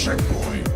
Checkpoint.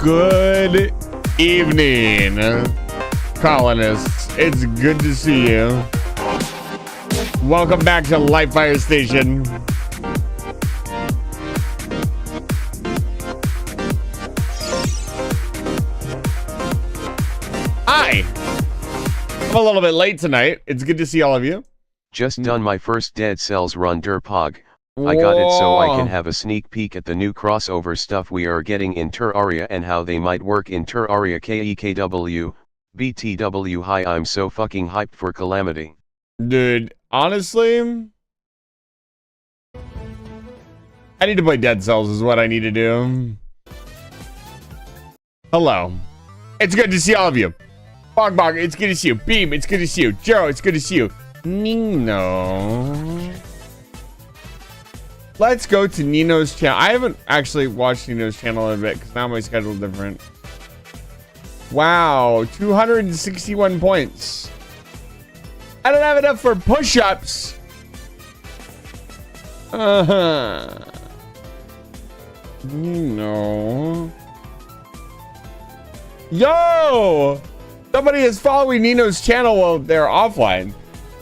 Good evening, colonists. It's good to see you. Welcome back to Light Fire Station. Hi. I'm a little bit late tonight. It's good to see all of you. Just done my first Dead Cells run Derpog. I got it so I can have a sneak peek at the new crossover stuff we are getting in Terraria and how they might work in Terraria KEKW, BTW. Hi, I'm so fucking hyped for Calamity. Dude, honestly, I need to play Dead Cells is what I need to do. Hello. It's good to see all of you. Bog, it's good to see you. Beam, it's good to see you. Jero, it's good to see you. Nino. Let's go to Nino's channel. I haven't actually watched Nino's channel in a bit because now my schedule's different. Wow, 261 points. I don't have enough for push-ups. Nino. Yo! Somebody is following Nino's channel while they're offline.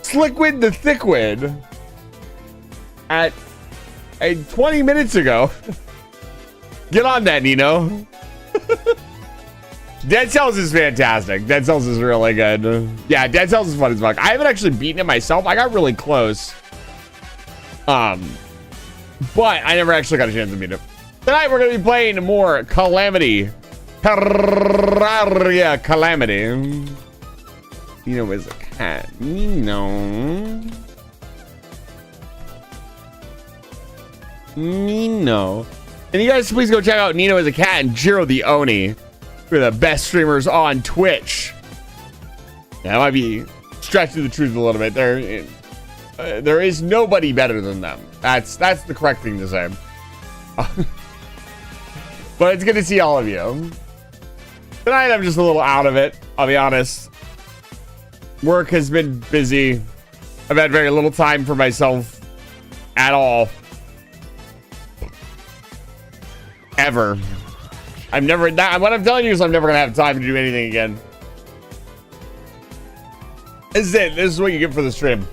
Slickwid the Thickwid. At 20 minutes ago. Get on that, Nino. Dead Cells is fantastic. Dead Cells is really good. Yeah, Dead Cells is fun as fuck. I haven't actually beaten it myself. I got really close. But I never actually got a chance to beat it. Tonight we're gonna be playing more Calamity. Terraria Calamity. Nino is a cat. Nino. And you guys please go check out Nino is a cat and Jiro the Oni. Who are the best streamers on Twitch. Yeah, that might be stretching the truth a little bit. There is nobody better than them. That's the correct thing to say. But it's good to see all of you. Tonight I'm just a little out of it, I'll be honest. Work has been busy. I've had very little time for myself at all. Ever. What I'm telling you is I'm never gonna have time to do anything again. This is it. This is what you get for the stream.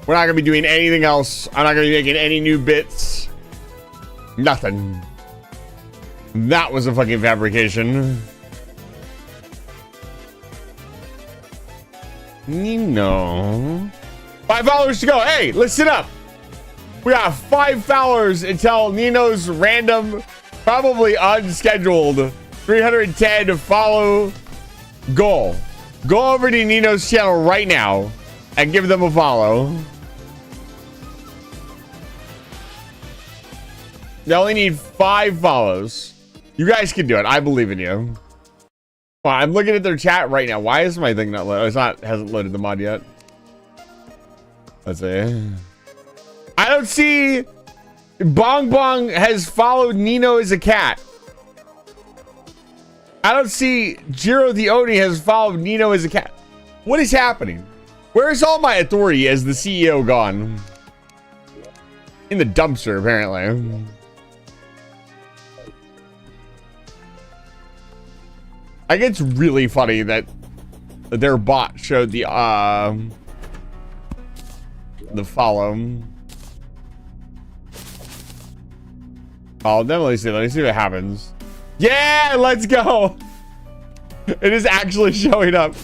We're not gonna be doing anything else. I'm not gonna be making any new bits. Nothing. That was a fucking fabrication. Nino. 5 followers to go. Hey, listen up. We got 5 followers until Nino's random, probably unscheduled 310 follow goal. Go over to Nino's channel right now and give them a follow. They only need 5 follows. You guys can do it. I believe in you. Well, I'm looking at their chat right now. Why is my thing not loaded? Hasn't loaded the mod yet. Let's see. I don't see. Bong Bong has followed Nino as a cat. I don't see Jiro the Oni has followed Nino as a cat. What is happening? Where's all my authority as the CEO gone? In the dumpster, apparently. I think it's really funny that their bot showed the follow. I'll definitely see. Let me see what happens. Yeah, let's go. It is actually showing up.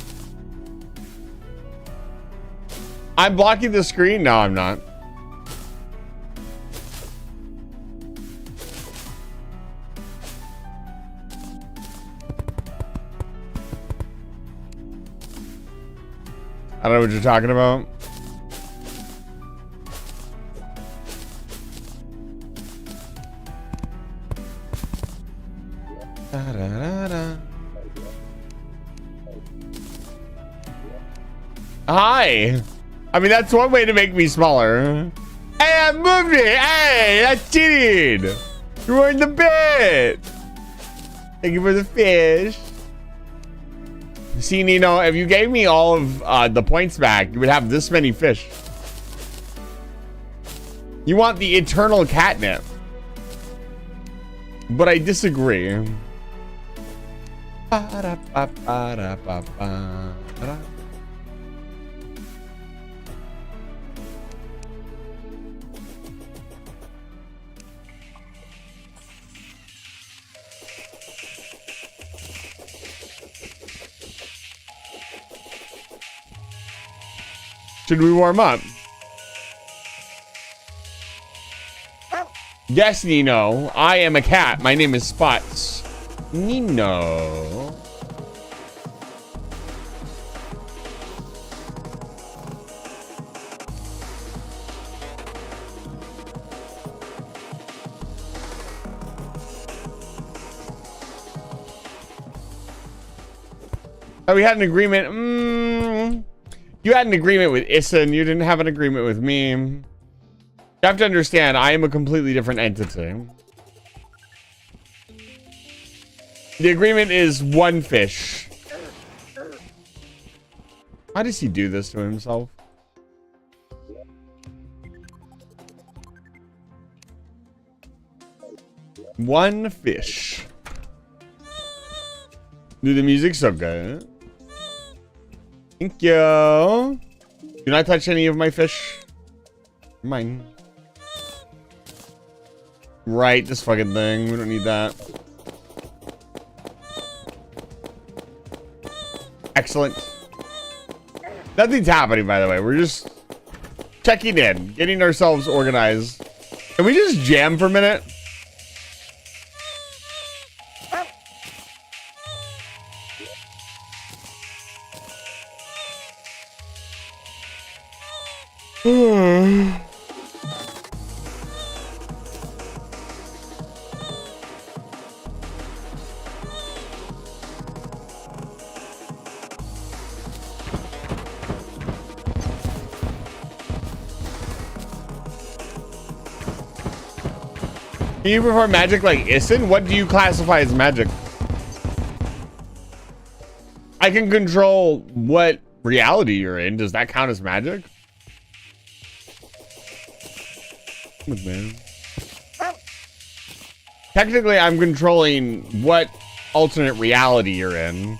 I'm blocking the screen. No, I'm not. I don't know what you're talking about. Hi. I mean, that's one way to make me smaller. Hey, I moved it. Hey, that's cheating. You were in the bed. Thank you for the fish. See, Nino, if you gave me all of the points back, you would have this many fish. You want the eternal catnip. But I disagree. Ba-da-ba-ba-da-ba-ba-da. Should we warm up? Yes, Nino. I am a cat. My name is Spots. Nino. Oh, we had an agreement. You had an agreement with Issen. You didn't have an agreement with me. You have to understand, I am a completely different entity. The agreement is one fish. How does he do this to himself? One fish. Dude, the music's so good. Thank you. Do not touch any of my fish. Mine. Right, this fucking thing. We don't need that. Excellent. Nothing's happening, by the way. We're just checking in, getting ourselves organized. Can we just jam for a minute? Do you prefer magic like Issen? What do you classify as magic? I can control what reality you're in. Does that count as magic? Man. Technically, I'm controlling what alternate reality you're in.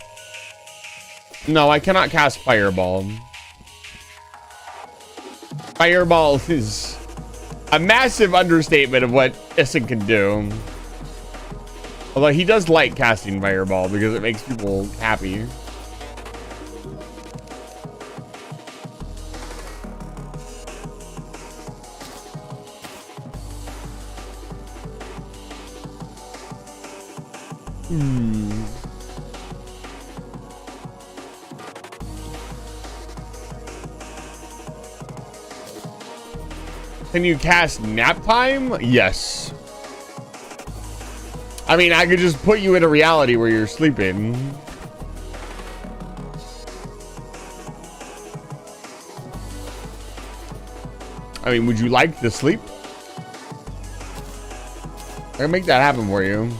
No, I cannot cast Fireball. Fireball is a massive understatement of what Issen can do. Although he does like casting Fireball because it makes people happy. Can you cast nap time? Yes. I mean, I could just put you in a reality where you're sleeping. I mean, would you like to sleep? I can make that happen for you.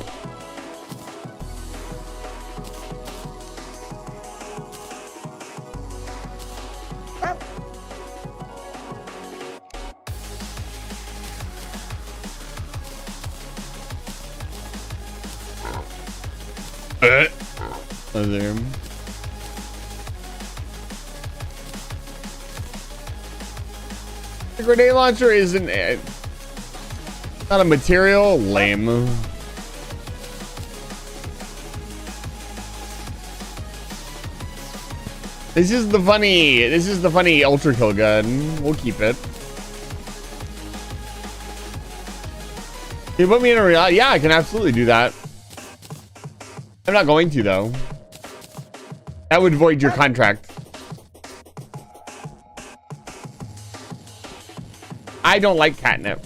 The grenade launcher isn't not a material. Lame. This is the funny ultra kill gun. We'll keep it. Can you put me in a reality? Yeah, I can absolutely do that. I'm not going to, though. That would void your contract. I don't like catnip.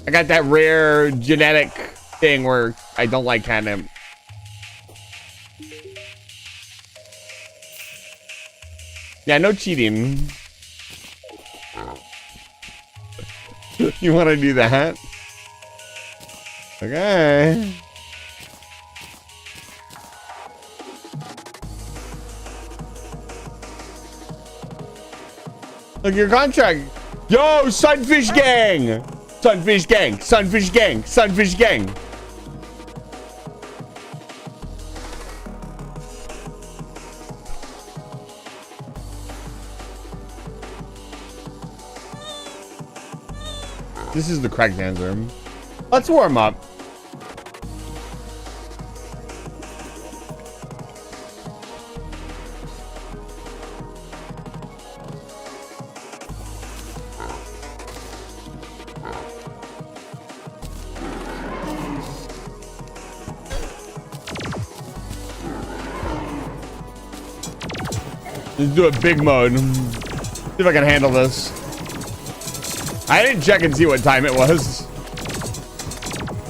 I got that rare genetic thing where I don't like catnip. Yeah, no cheating. You want to do that? Okay. Look, your contract. Yo, Sunfish Gang! Sunfish Gang! Sunfish Gang! Sunfish Gang! This is the correct answer. Let's warm up. Let's do a big mode. See if I can handle this. I didn't check and see what time it was.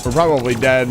We're probably dead.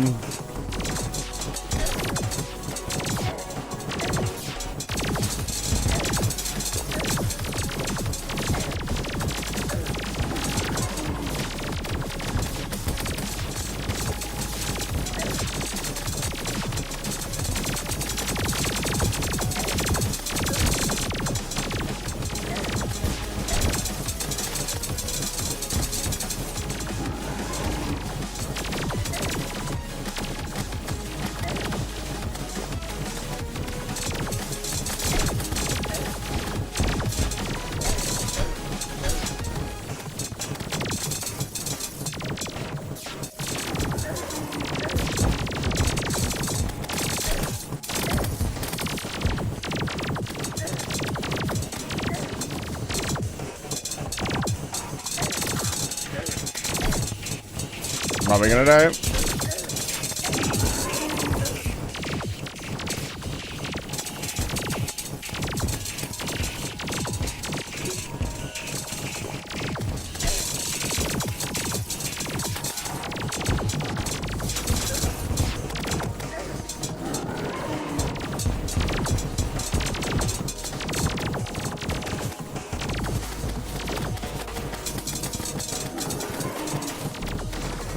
Probably gonna die.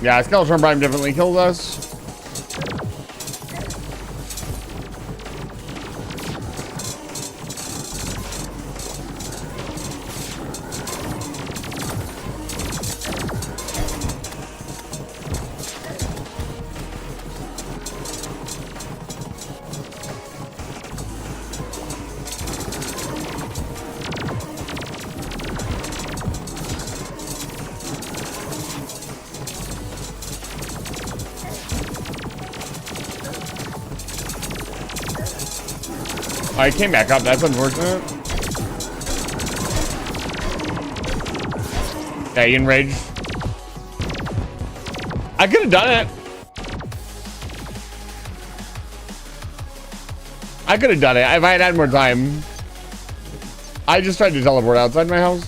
Yeah, Skeleton Prime definitely killed us. I came back up. That's unfortunate. Yeah, he enraged. I could have done it. I could have done it if I had more time. I just tried to teleport outside my house.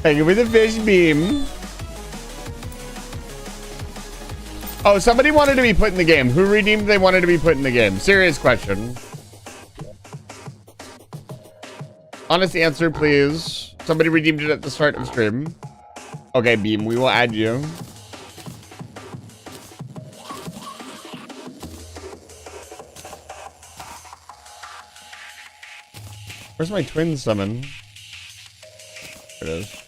Thank you for the fish beam. Oh, somebody wanted to be put in the game. Who redeemed they wanted to be put in the game? Serious question. Honest answer, please. Somebody redeemed it at the start of stream. Okay, Beam, we will add you. Where's my twin summon? There it is.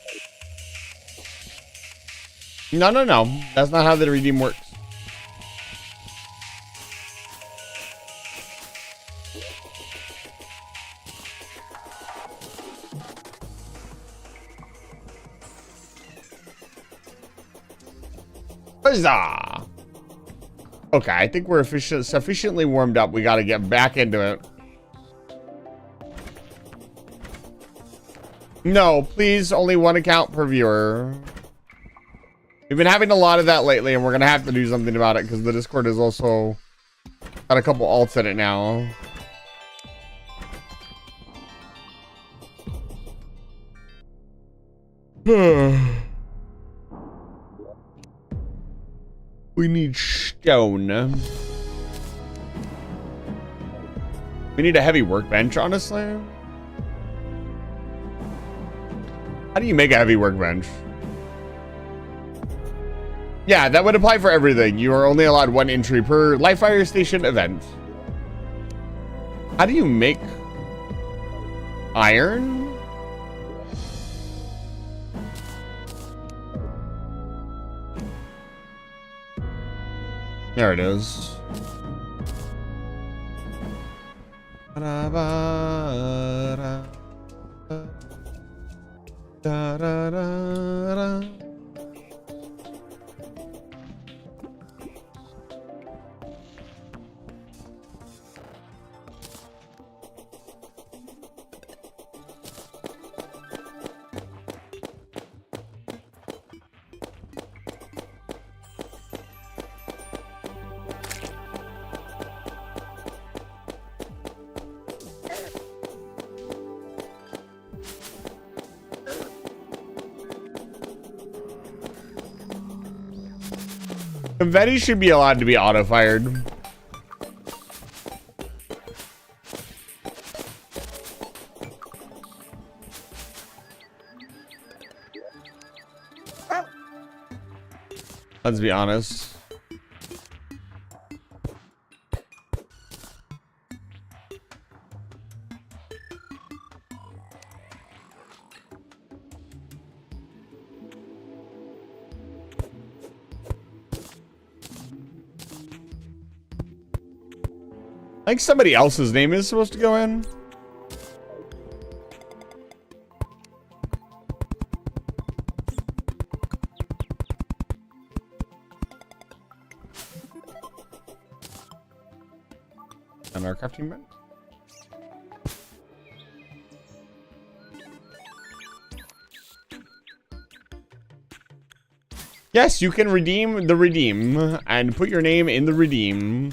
No. That's not how the redeem works. Huzzah! Okay, I think we're sufficiently warmed up. We got to get back into it. No, please, only one account per viewer. We've been having a lot of that lately, and we're going to have to do something about it because the Discord has also got a couple alts in it now. We need stone. We need a heavy workbench, honestly. How do you make a heavy workbench? Yeah, that would apply for everything. You are only allowed one entry per live fire station event. How do you make iron? There it is. Confetti should be allowed to be auto-fired. Let's be honest. I think somebody else's name is supposed to go in. And our crafting bench. Yes, you can redeem the redeem and put your name in the redeem.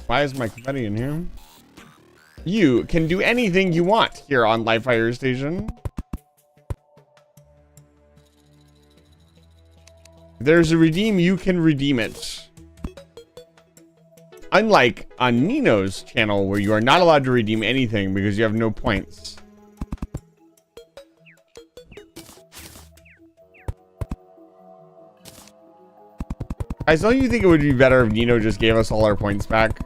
Why is my confetti in here? You can do anything you want here on Live Fire Station. If there's a redeem, you can redeem it. Unlike on Nino's channel, where you are not allowed to redeem anything because you have no points. Guys, don't you think it would be better if Nino just gave us all our points back?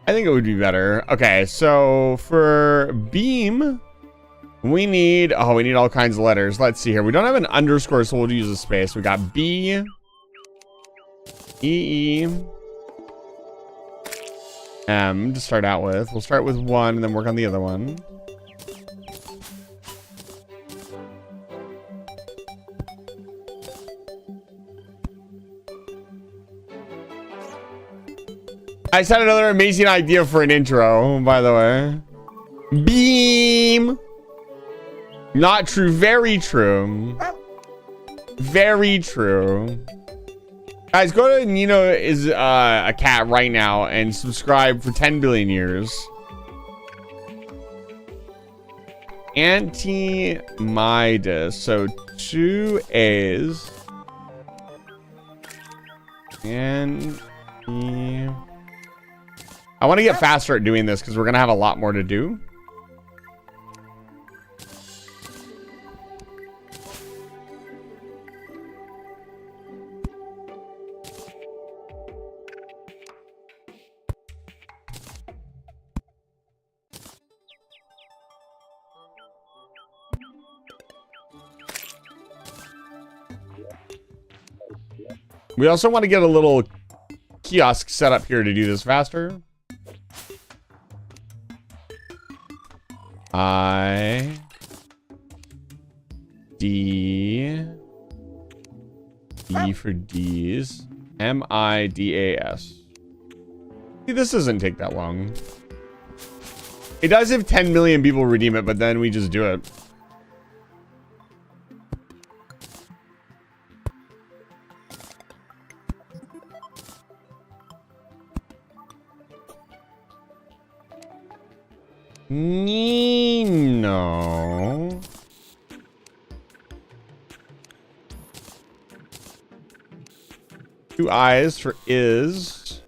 I think it would be better. Okay, so for Beam, we need all kinds of letters. Let's see here. We don't have an underscore, so we'll use a space. We got B, E, E, M to start out with. We'll start with one and then work on the other one. I just had another amazing idea for an intro, by the way. Beam. Not true. Very true. Very true. Guys, go to Nino is a cat right now and subscribe for 10 billion years. Anti-Midas. So 2 A's. And I want to get faster at doing this because we're going to have a lot more to do. We also want to get a little kiosk set up here to do this faster. I D E for D's. M-I-D-A-S. See, this doesn't take that long. It does if 10 million people redeem it, but then we just do it. Nino. Two I's for is.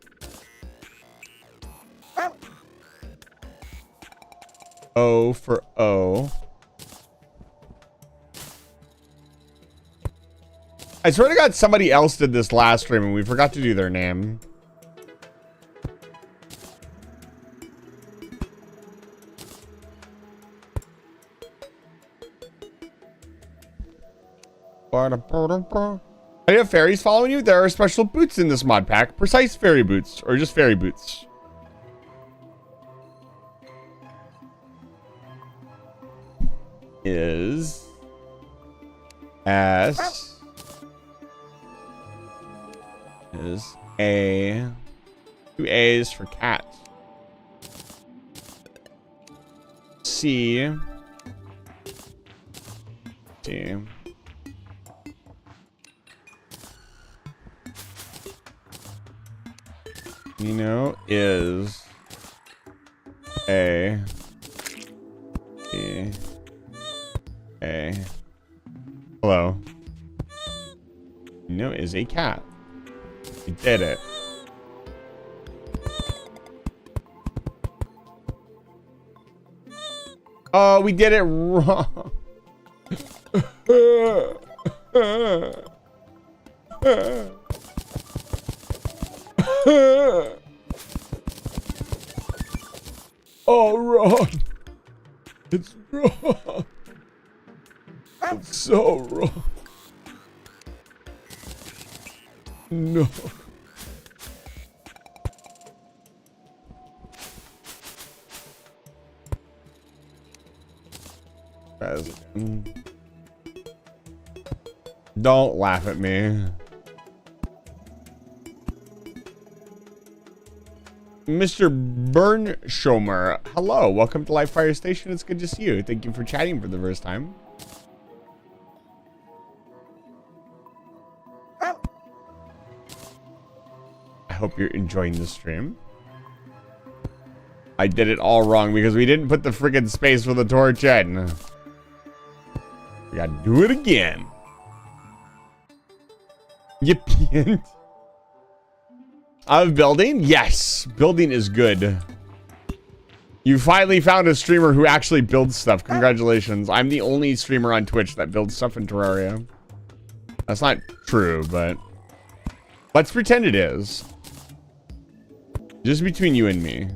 O for O. I swear to God, somebody else did this last stream and we forgot to do their name. Are you have fairies following you? There are special boots in this mod pack. Precise fairy boots, or just fairy boots. Is S is A. 2 A's for cat. C. D. Nino is A. E. A. Hello. Nino is a cat. We did it. Oh, we did it wrong. Oh, wrong. It's wrong. It's so wrong. No. Don't laugh at me. Mr. Bernschomer, hello. Welcome to Live Fire Station. It's good to see you. Thank you for chatting for the first time. I hope you're enjoying the stream. I did it all wrong because we didn't put the friggin' space for the torch in. We gotta do it again. You can't. Of building? Yes. Building is good. You finally found a streamer who actually builds stuff. Congratulations. I'm the only streamer on Twitch that builds stuff in Terraria. That's not true, but let's pretend it is. Just between you and me.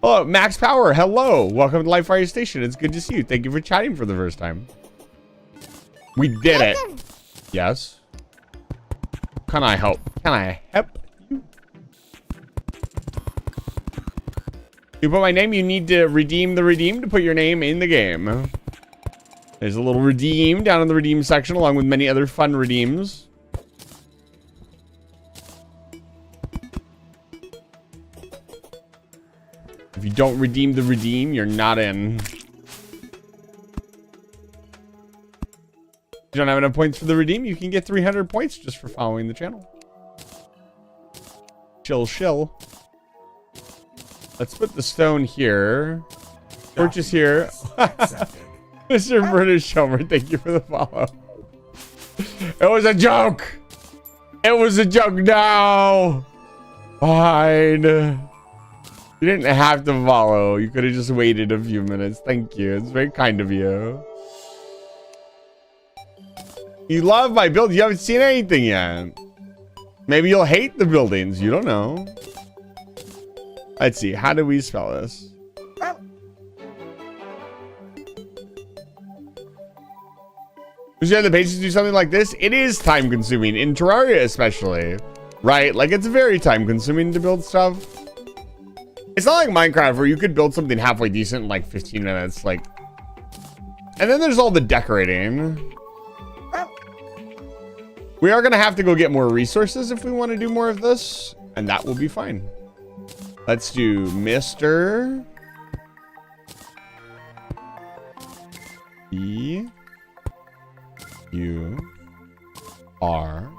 Oh, Max Power, hello. Welcome to Live Fire Station. It's good to see you. Thank you for chatting for the first time. We did it. Yes. Can I help? Can I help you? You put my name, you need to redeem the redeem to put your name in the game. There's a little redeem down in the redeem section along with many other fun redeems. If you don't redeem the redeem, you're not in. If you don't have enough points for the redeem, you can get 300 points just for following the channel. Chill, chill. Let's put the stone here. Purchase here. Mr. British Homer, thank you for the follow. It was a joke. It was a joke. No. Fine. You didn't have to follow. You could have just waited a few minutes. Thank you. It's very kind of you. You love my build. You haven't seen anything yet. Maybe you'll hate the buildings. You don't know. Let's see. How do we spell this? Would you have the patience to do something like this? It is time consuming. In Terraria especially. Right? Like it's very time consuming to build stuff. It's not like Minecraft where you could build something halfway decent in like 15 minutes. Like, and then there's all the decorating. We are going to have to go get more resources if we want to do more of this. And that will be fine. Let's do Mr. B. U. R.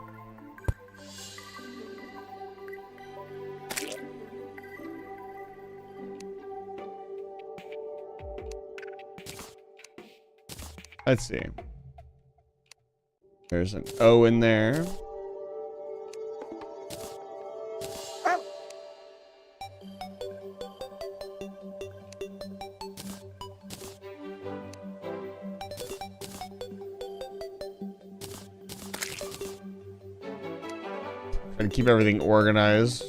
Let's see. There's an O in there. And keep everything organized.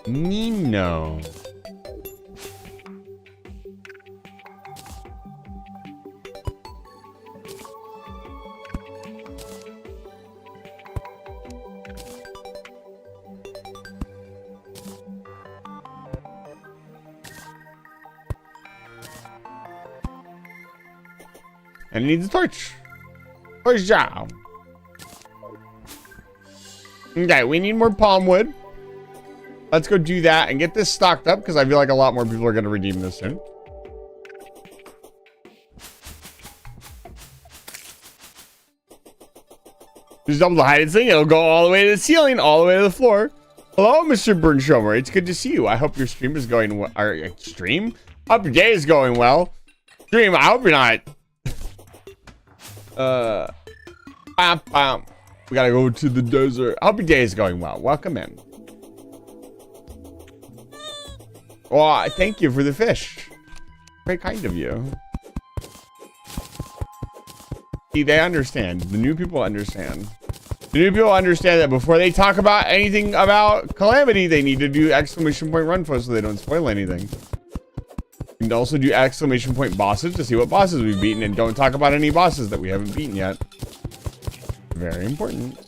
Nino. And it needs a torch. Torch job. Okay, we need more palm wood. Let's go do that and get this stocked up because I feel like a lot more people are going to redeem this soon. Just double the hide thing. It'll go all the way to the ceiling, all the way to the floor. Hello, Mr. Burnshomer. It's good to see you. I hope your stream is going well. Stream? Hope your day is going well. Stream, I hope you're not. We gotta go to the desert. I hope your day is going well. Welcome in. Well, thank you for the fish. Very kind of you. See, they understand. The new people understand. The new people understand that before they talk about anything about Calamity, they need to do exclamation point runfo so they don't spoil anything. You can also do exclamation point bosses to see what bosses we've beaten, and don't talk about any bosses that we haven't beaten yet. Very important.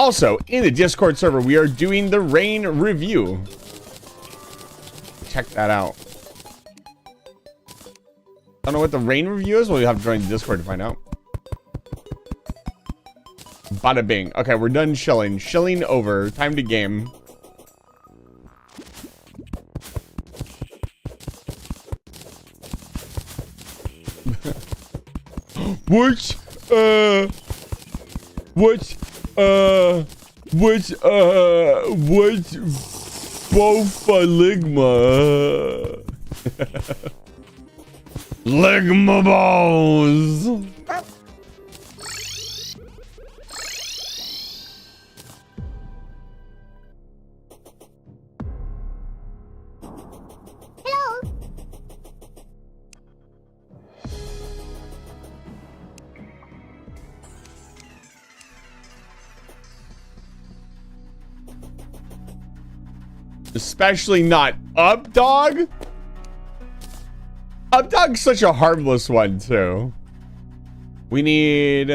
Also, in the Discord server, we are doing the rain review. Check that out. I don't know what the rain review is. Well, you have to join the Discord to find out. Bada bing. Okay, we're done shilling. Shilling over. Time to game. Which Bofaligma. Ligma balls. Especially not Updog. Updog's such a harmless one too. We need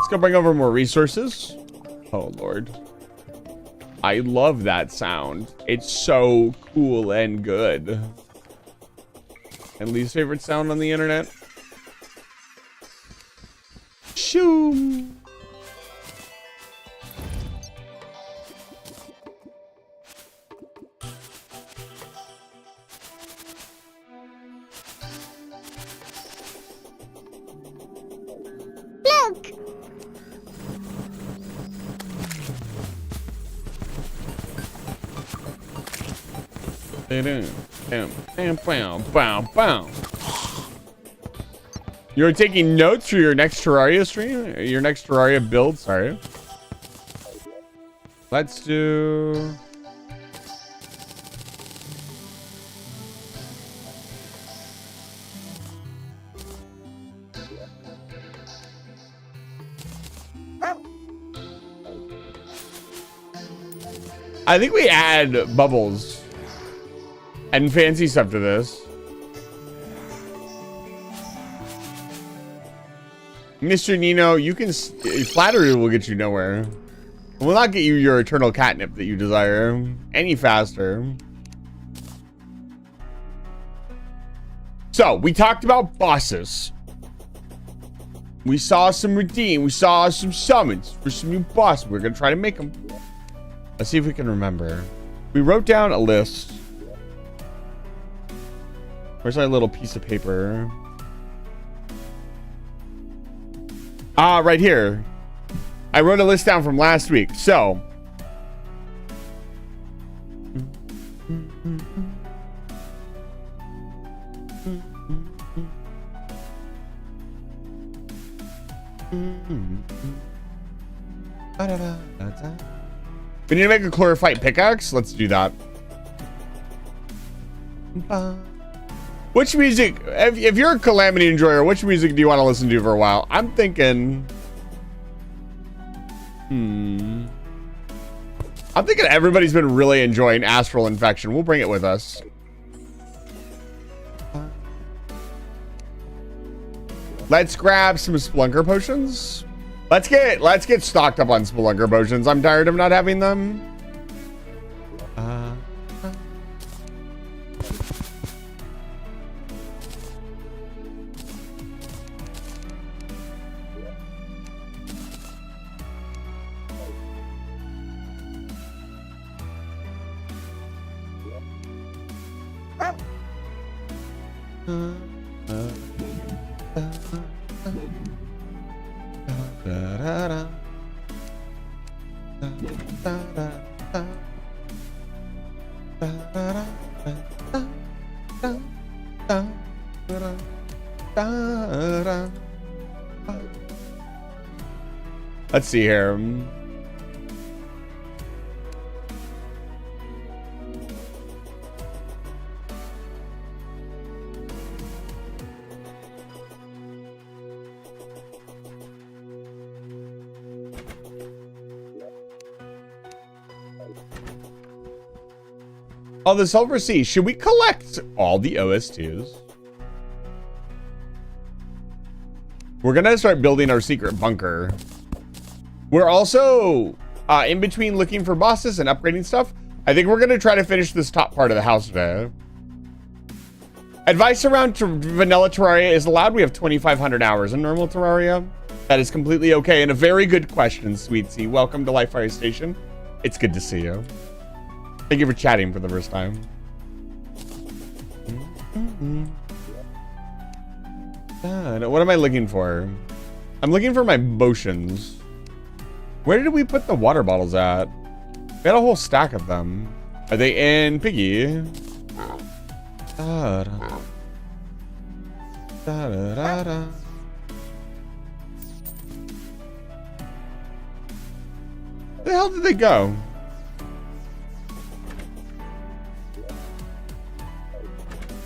let's go bring over more resources. Oh Lord, I love that sound. It's so cool and good. And least favorite sound on the internet. Shoo. You're taking notes for your next Terraria stream? Your next Terraria build, sorry. Let's do... I think we add bubbles and fancy stuff to this. Mr. Nino, you can... Flattery will get you nowhere. It will not get you your eternal catnip that you desire any faster. So, we talked about bosses. We saw some redeem. We saw some summons for some new bosses. We're going to try to make them. Let's see if we can remember. We wrote down a list. Where's my little piece of paper? Ah, right here. I wrote a list down from last week. So. We need to make a chlorophyte pickaxe. Let's do that. Which music, if you're a Calamity enjoyer, which music do you want to listen to for a while? I'm thinking, I'm thinking everybody's been really enjoying Astral Infection. We'll bring it with us. Let's grab some Spelunker potions. Let's get stocked up on Spelunker potions. I'm tired of not having them. Let's see here. Oh, the Sulfur Sea. Should we collect all the OS2s? We're gonna start building our secret bunker. We're also in between looking for bosses and upgrading stuff. I think we're gonna try to finish this top part of the house today. Advice around vanilla Terraria is allowed. We have 2,500 hours in normal Terraria. That is completely okay. And a very good question, Sweet Sea. Welcome to Life Fire Station. It's good to see you. Thank you for chatting for the first time. What am I looking for? I'm looking for my motions. Where did we put the water bottles at? We had a whole stack of them. Are they in Piggy? Where the hell did they go?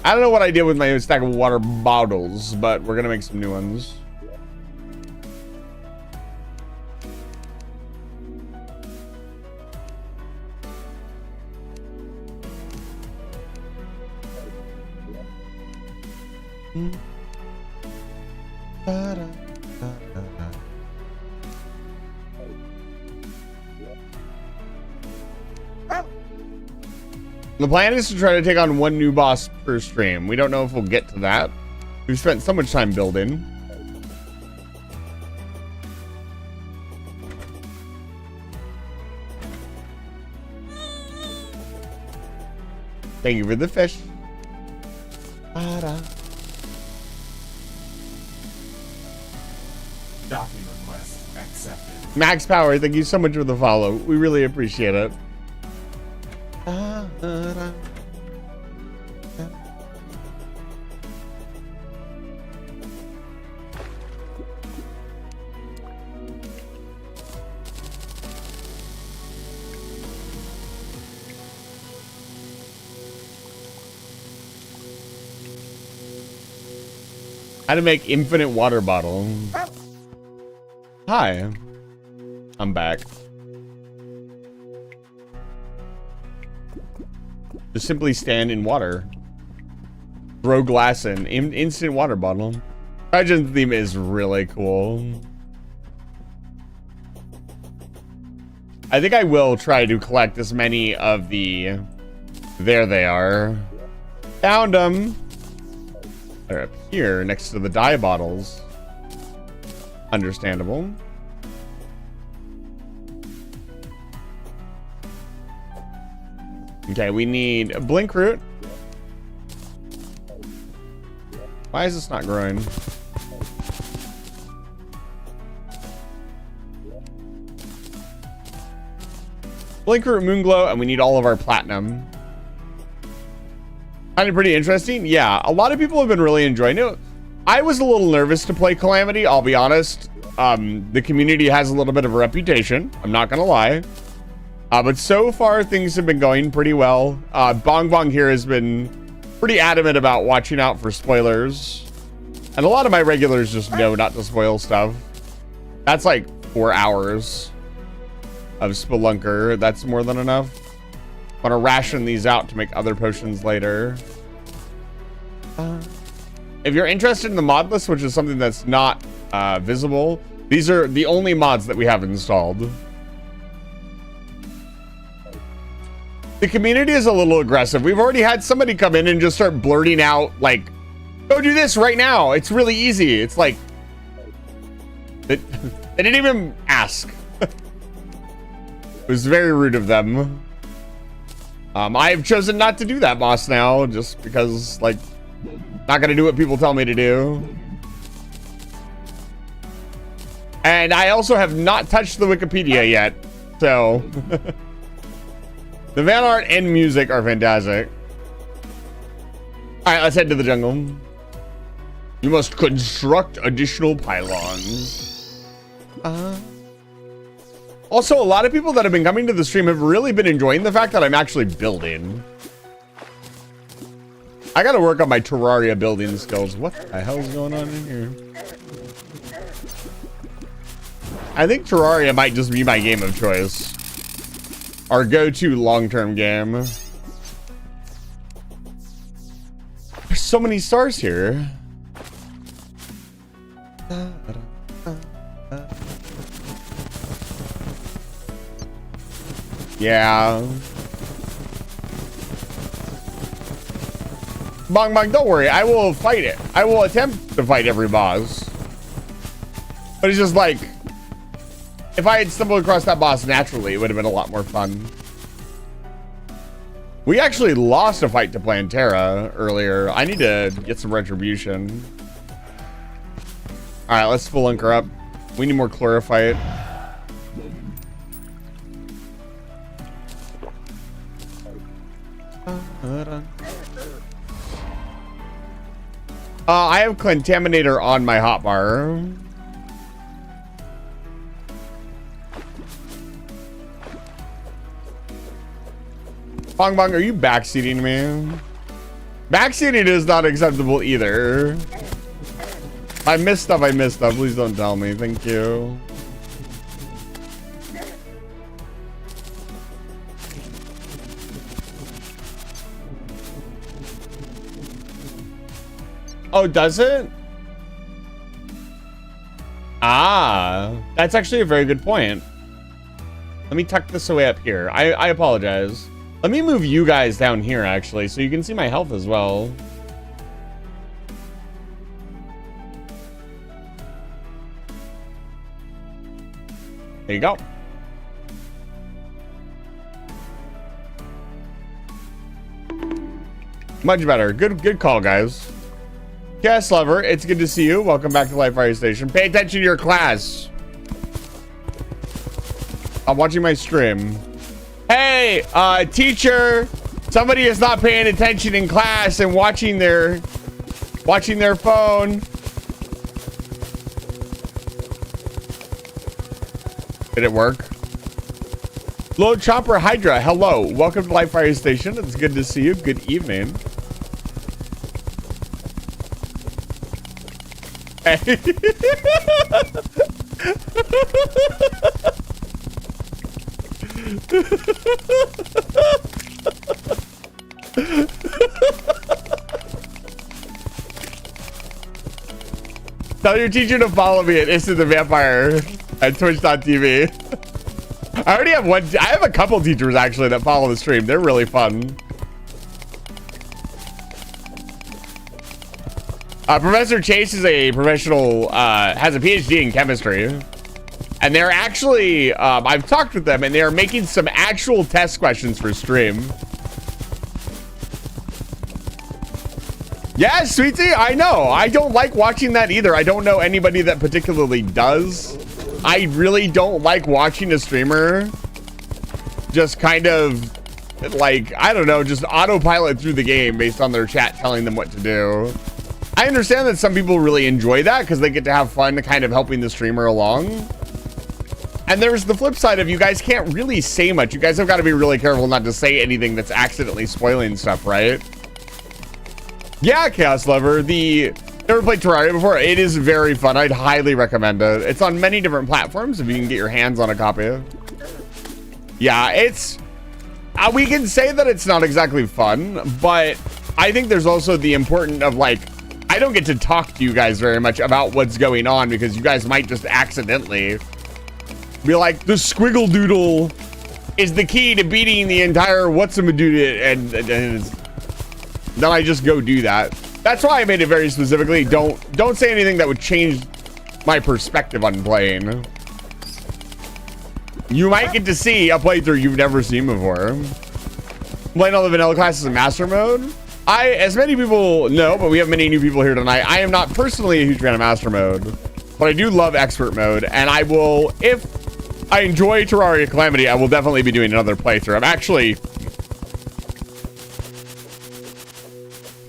I don't know what I did with my stack of water bottles, but we're gonna make some new ones. The plan is to try to take on one new boss per stream. We don't know if we'll get to that. We've spent so much time building. Thank you for the fish. Docking request accepted. Max Power, thank you so much for the follow. We really appreciate it. How to make infinite water bottle. Hi. I'm back. Just simply stand in water. Throw glass in. Instant water bottle. Legend theme is really cool. I think I will try to collect as many of the... There they are. Found them. They're up here next to the dye bottles. Understandable. Okay, we need a blink root. Why is this not growing? Blinkroot Moonglow, and we need all of our platinum. Kind of pretty interesting. Yeah, a lot of people have been really enjoying it. I was a little nervous to play Calamity, I'll be honest. The community has a little bit of a reputation. I'm not gonna lie. But so far, things have been going pretty well. Bong Bong here has been pretty adamant about watching out for spoilers. And a lot of my regulars just know not to spoil stuff. That's like 4 hours of Spelunker. That's more than enough. I want to ration these out to make other potions later. If you're interested in the mod list, which is something that's not visible, these are the only mods that we have installed. The community is a little aggressive. We've already had somebody come in and just start blurting out, like, go do this right now. It's really easy. It's like, they didn't even ask. It was very rude of them. I've chosen not to do that, boss, now, just because, like, not gonna do what people tell me to do. And I also have not touched the Wikipedia yet, so... The van art and music are fantastic. Alright, let's head to the jungle. You must construct additional pylons. Also, a lot of people that have been coming to the stream have really been enjoying the fact that I'm actually building. I gotta work on my Terraria building skills. What the hell is going on in here? I think Terraria might just be my game of choice. Our go-to long-term game. There's so many stars here. Yeah. Bong Bong, don't worry. I will fight it. I will attempt to fight every boss. But it's just like... If I had stumbled across that boss naturally, it would have been a lot more fun. We actually lost a fight to Plantera earlier. I need to get some retribution. All right, let's Spelunker up. We need more Chlorophyte. I have Contaminator on my hotbar. Bong Bong, are you backseating me? Backseating is not acceptable either. I missed stuff, I missed stuff. Please don't tell me. Thank you. Oh, does it? Ah, that's actually a very good point. Let me tuck this away up here. I apologize. Let me move you guys down here, actually, so you can see my health as well. There you go. Much better. Good call, guys. Yes, lover, it's good to see you. Welcome back to Live Fire Station. Pay attention to your class. I'm watching my stream. Hey, teacher, somebody is not paying attention in class and watching their phone. Did it work? Low Chopper Hydra, hello. Welcome to Live Fire Station. It's good to see you. Good evening. Hey. Tell your teacher to follow me at Instant the Vampire at twitch.tv. I already have one. I have a couple teachers actually that follow the stream. They're really fun. Professor Chase is a professional, has a PhD in chemistry. And they're actually, I've talked with them and they're making some actual test questions for stream. Yeah, Sweetie, I know. I don't like watching that either. I don't know anybody that particularly does. I really don't like watching a streamer just kind of like, I don't know, just autopilot through the game based on their chat telling them what to do. I understand that some people really enjoy that because they get to have fun kind of helping the streamer along. And there's the flip side of you guys can't really say much. You guys have got to be really careful not to say anything that's accidentally spoiling stuff, right? Yeah, Chaos Lover, never played Terraria before. It is very fun. I'd highly recommend it. It's on many different platforms if you can get your hands on a copy. Yeah, it's... we can say that it's not exactly fun, but I think there's also the important of like, I don't get to talk to you guys very much about what's going on because you guys might just accidentally be like, the squiggle doodle is the key to beating the entire what's-a-doodle, and then I just go do that. That's why I made it very specifically. Don't say anything that would change my perspective on playing. You might get to see a playthrough you've never seen before. Playing all the vanilla classes in master mode. As many people know, but we have many new people here tonight. I am not personally a huge fan of master mode, but I do love expert mode. And I will, if I enjoy Terraria Calamity, I will definitely be doing another playthrough. I'm actually,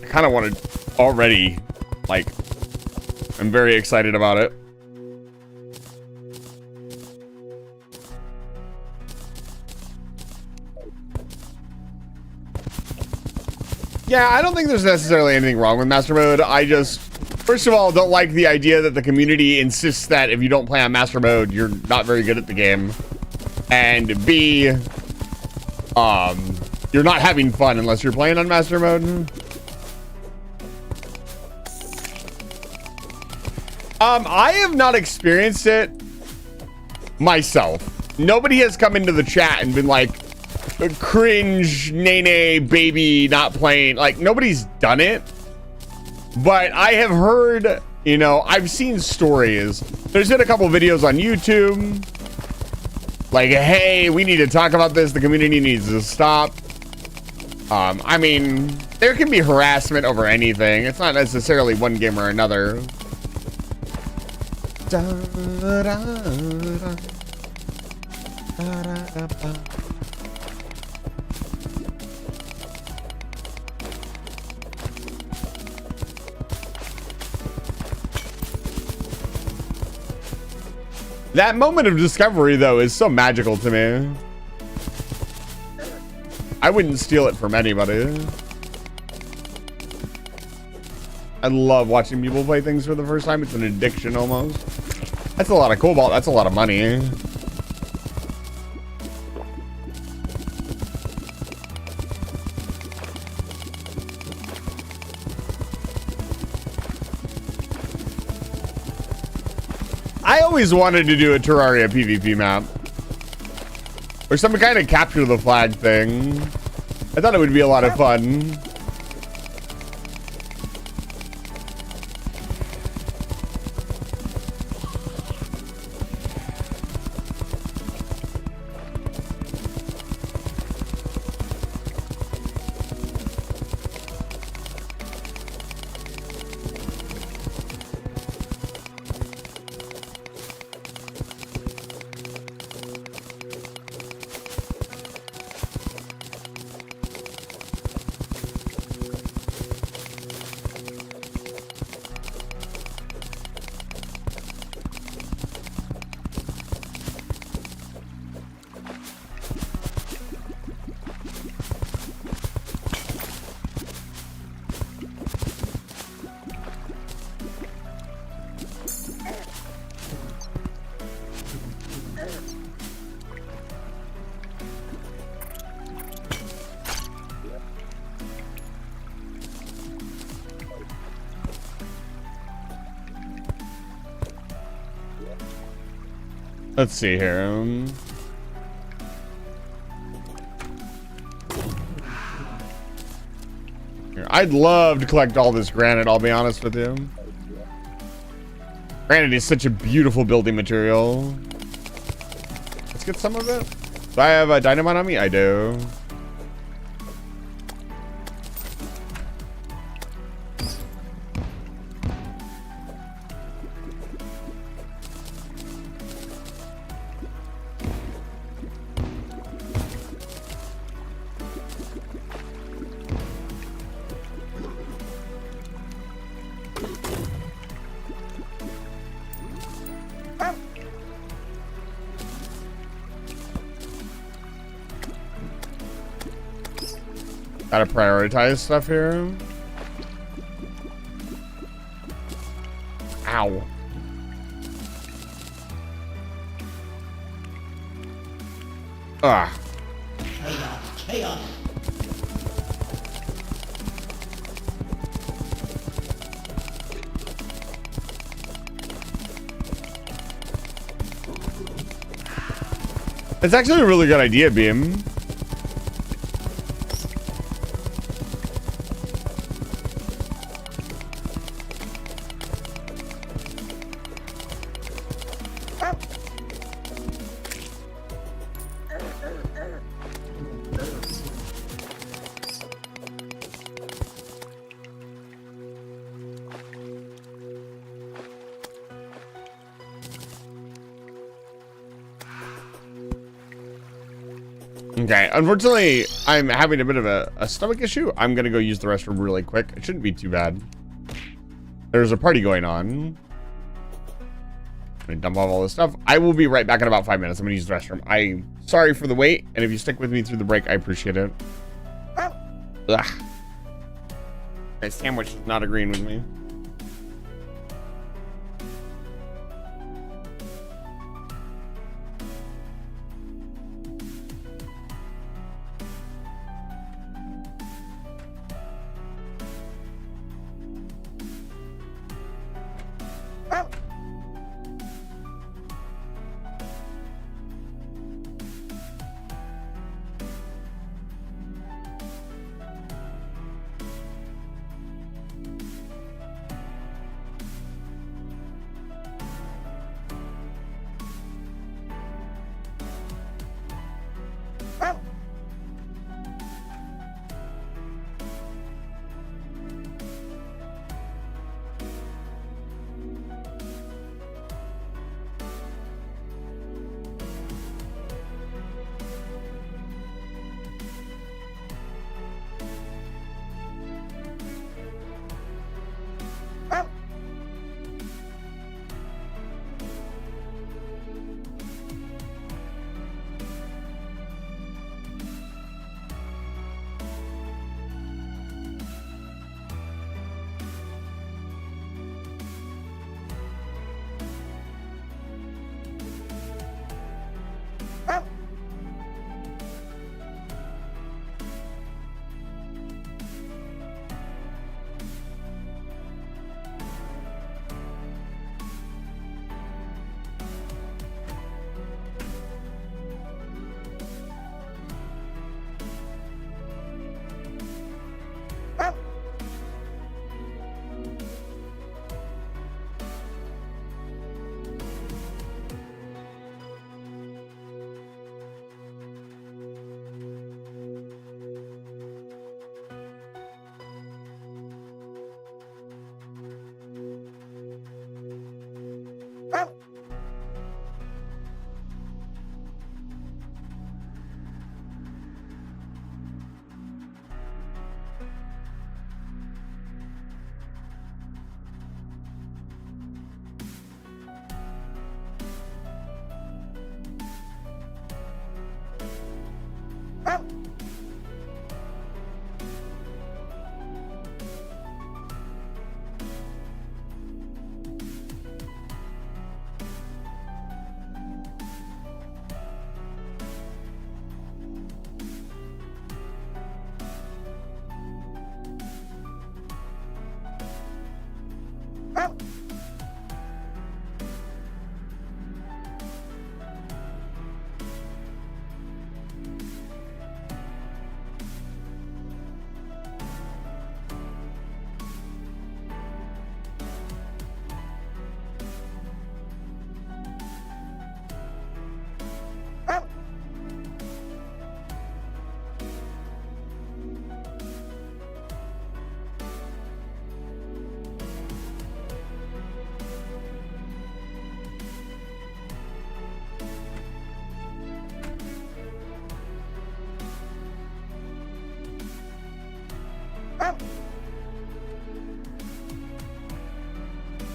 I kind of want to already, like, I'm very excited about it. Yeah, I don't think there's necessarily anything wrong with master mode. I just, first of all, don't like the idea that the community insists that if you don't play on master mode, you're not very good at the game. And B, you're not having fun unless you're playing on master mode. I have not experienced it myself. Nobody has come into the chat and been like, cringe, nene, baby, not playing. Like, nobody's done it. But I have heard, you know, I've seen stories. There's been a couple videos on YouTube. Like, hey, we need to talk about this. The community needs to stop. I mean, there can be harassment over anything. It's not necessarily one game or another. Da, da, da, da, da, da. That moment of discovery, though, is so magical to me. I wouldn't steal it from anybody. I love watching people play things for the first time. It's an addiction almost. That's a lot of cobalt. That's a lot of money. I always wanted to do a Terraria PvP map. Or some kind of capture the flag thing. I thought it would be a lot of fun. Let's see here. Here, I'd love to collect all this granite, I'll be honest with you. Granite is such a beautiful building material. Let's get some of it. Do I have a dynamite on me? I do. Gotta prioritize stuff here. Ow. Ah. Chaos. It's actually a really good idea, Beam. Okay, unfortunately, I'm having a bit of a stomach issue. I'm gonna go use the restroom really quick. It shouldn't be too bad. There's a party going on. I'm gonna dump off all this stuff. I will be right back in about 5 minutes. I'm gonna use the restroom. I'm sorry for the wait, and if you stick with me through the break, I appreciate it. Ugh. My sandwich is not agreeing with me.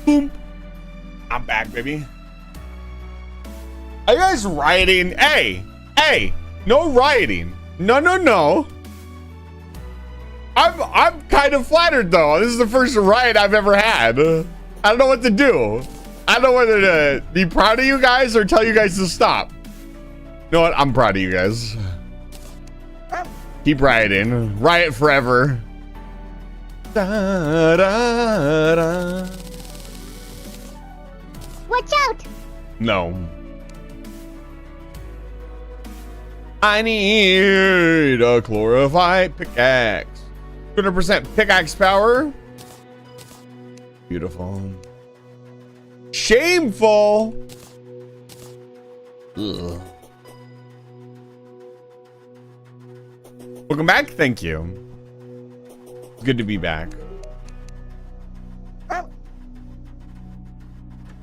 Boom. I'm back, baby. Are you guys rioting? Hey, no rioting. No. kind of flattered though. This is the first riot I've ever had. I don't know what to do. I don't know whether to be proud of you guys or tell you guys to stop. You know what? I'm proud of you guys. Keep rioting. Riot forever. Da, da, da. Watch out! No. I need a chlorophyte pickaxe. 200% pickaxe power. Beautiful. Shameful. Ugh. Welcome back. Thank you. It's good to be back.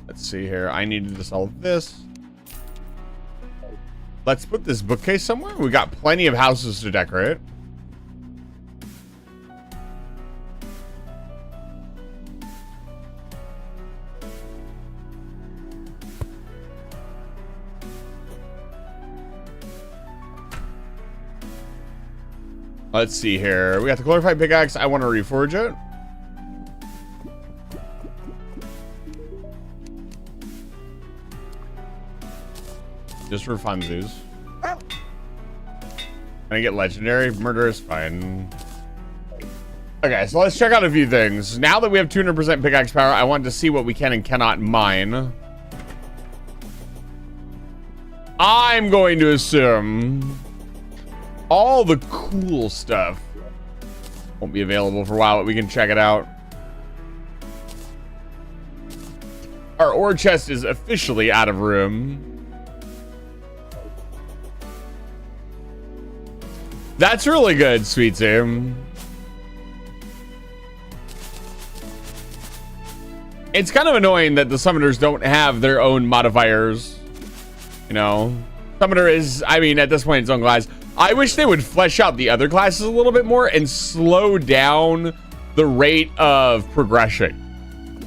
Let's see here. I needed to sell this. Let's put this bookcase somewhere. We got plenty of houses to decorate. Let's see here. We got the glorified pickaxe. I want to reforge it. Just for funsies. Can I get legendary? Murder is fine. Okay, so let's check out a few things. Now that we have 200% pickaxe power, I want to see what we can and cannot mine. I'm going to assume all the cool stuff won't be available for a while, but we can check it out. Our ore chest is officially out of room. That's really good, Sweet Sam. It's kind of annoying that the summoners don't have their own modifiers. You know, summoner is, I mean, at this point, its own class. I wish they would flesh out the other classes a little bit more and slow down the rate of progression.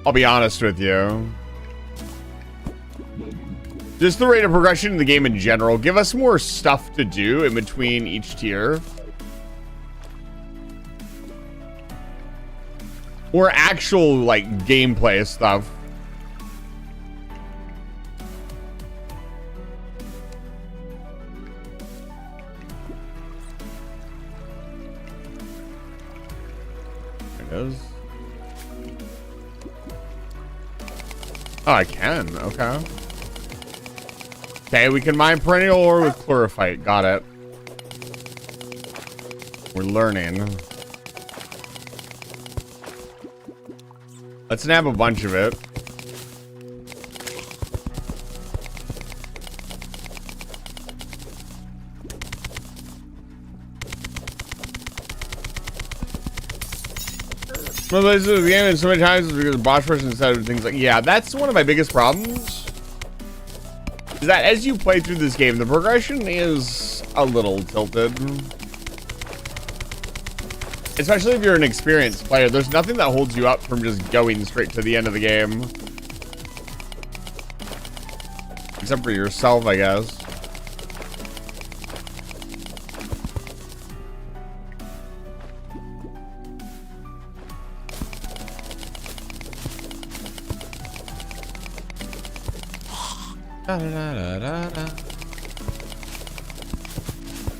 I'll be honest with you. Just the rate of progression in the game in general. Give us more stuff to do in between each tier. Or actual, like, gameplay stuff. There it is. Oh, I can. Okay. Okay, we can mine perennial ore with chlorophyte. Got it. We're learning. Let's nab a bunch of it. Well, this is the game, and so many times because the boss person said things like, yeah, that's one of my biggest problems. Is that as you play through this game, the progression is a little tilted. Especially if you're an experienced player, there's nothing that holds you up from just going straight to the end of the game. Except for yourself, I guess.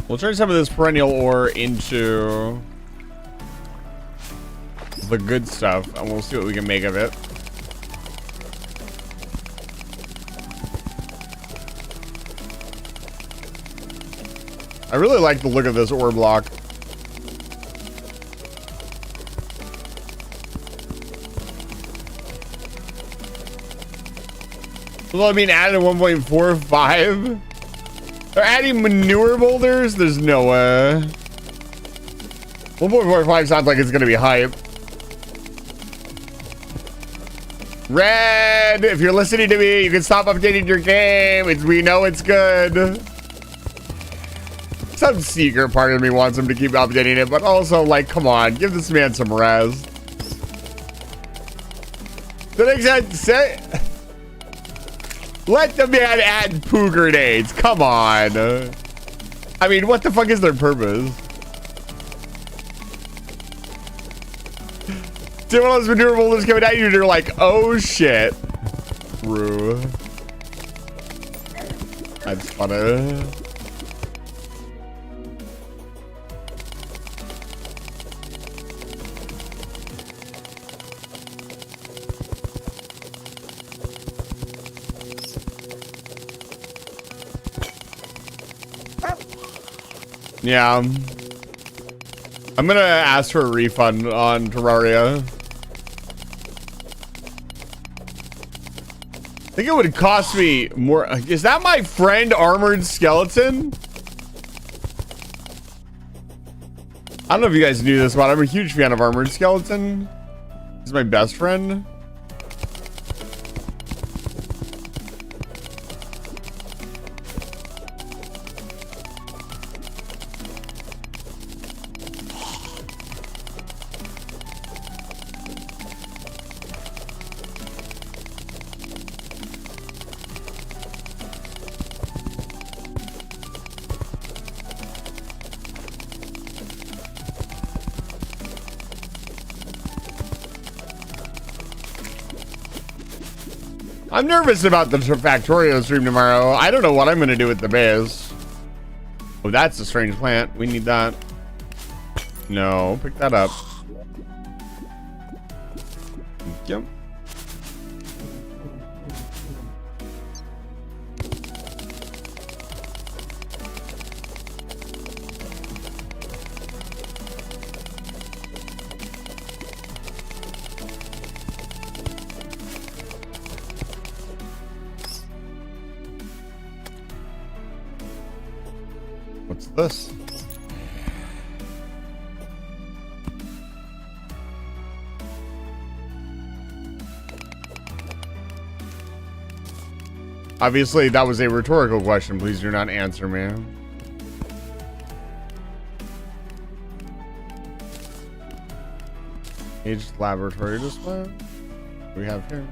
We'll turn some of this perennial ore into the good stuff, and we'll see what we can make of it. I really like the look of this ore block. Well, I mean, added 1.45. They're adding manure boulders? There's no way. 1.45 sounds like it's gonna be hype. Red, if you're listening to me, you can stop updating your game. We know it's good. Some secret part of me wants him to keep updating it, but also, like, come on, give this man some rest. The next time, say, let the man add poo grenades. Come on. I mean, what the fuck is their purpose? See one of those manure boulders coming at you and you're like, oh shit. Rue. That's funny. Yeah. I'm gonna ask for a refund on Terraria. I think it would cost me more. Is that my friend Armored Skeleton? I don't know if you guys knew this, but I'm a huge fan of Armored Skeleton. He's my best friend. I'm nervous about the Factorio stream tomorrow. I don't know what I'm going to do with the base. Oh, that's a strange plant. We need that. No, pick that up. Yep. What's this? Obviously, that was a rhetorical question. Please do not answer me. Aged laboratory display. What do we have here?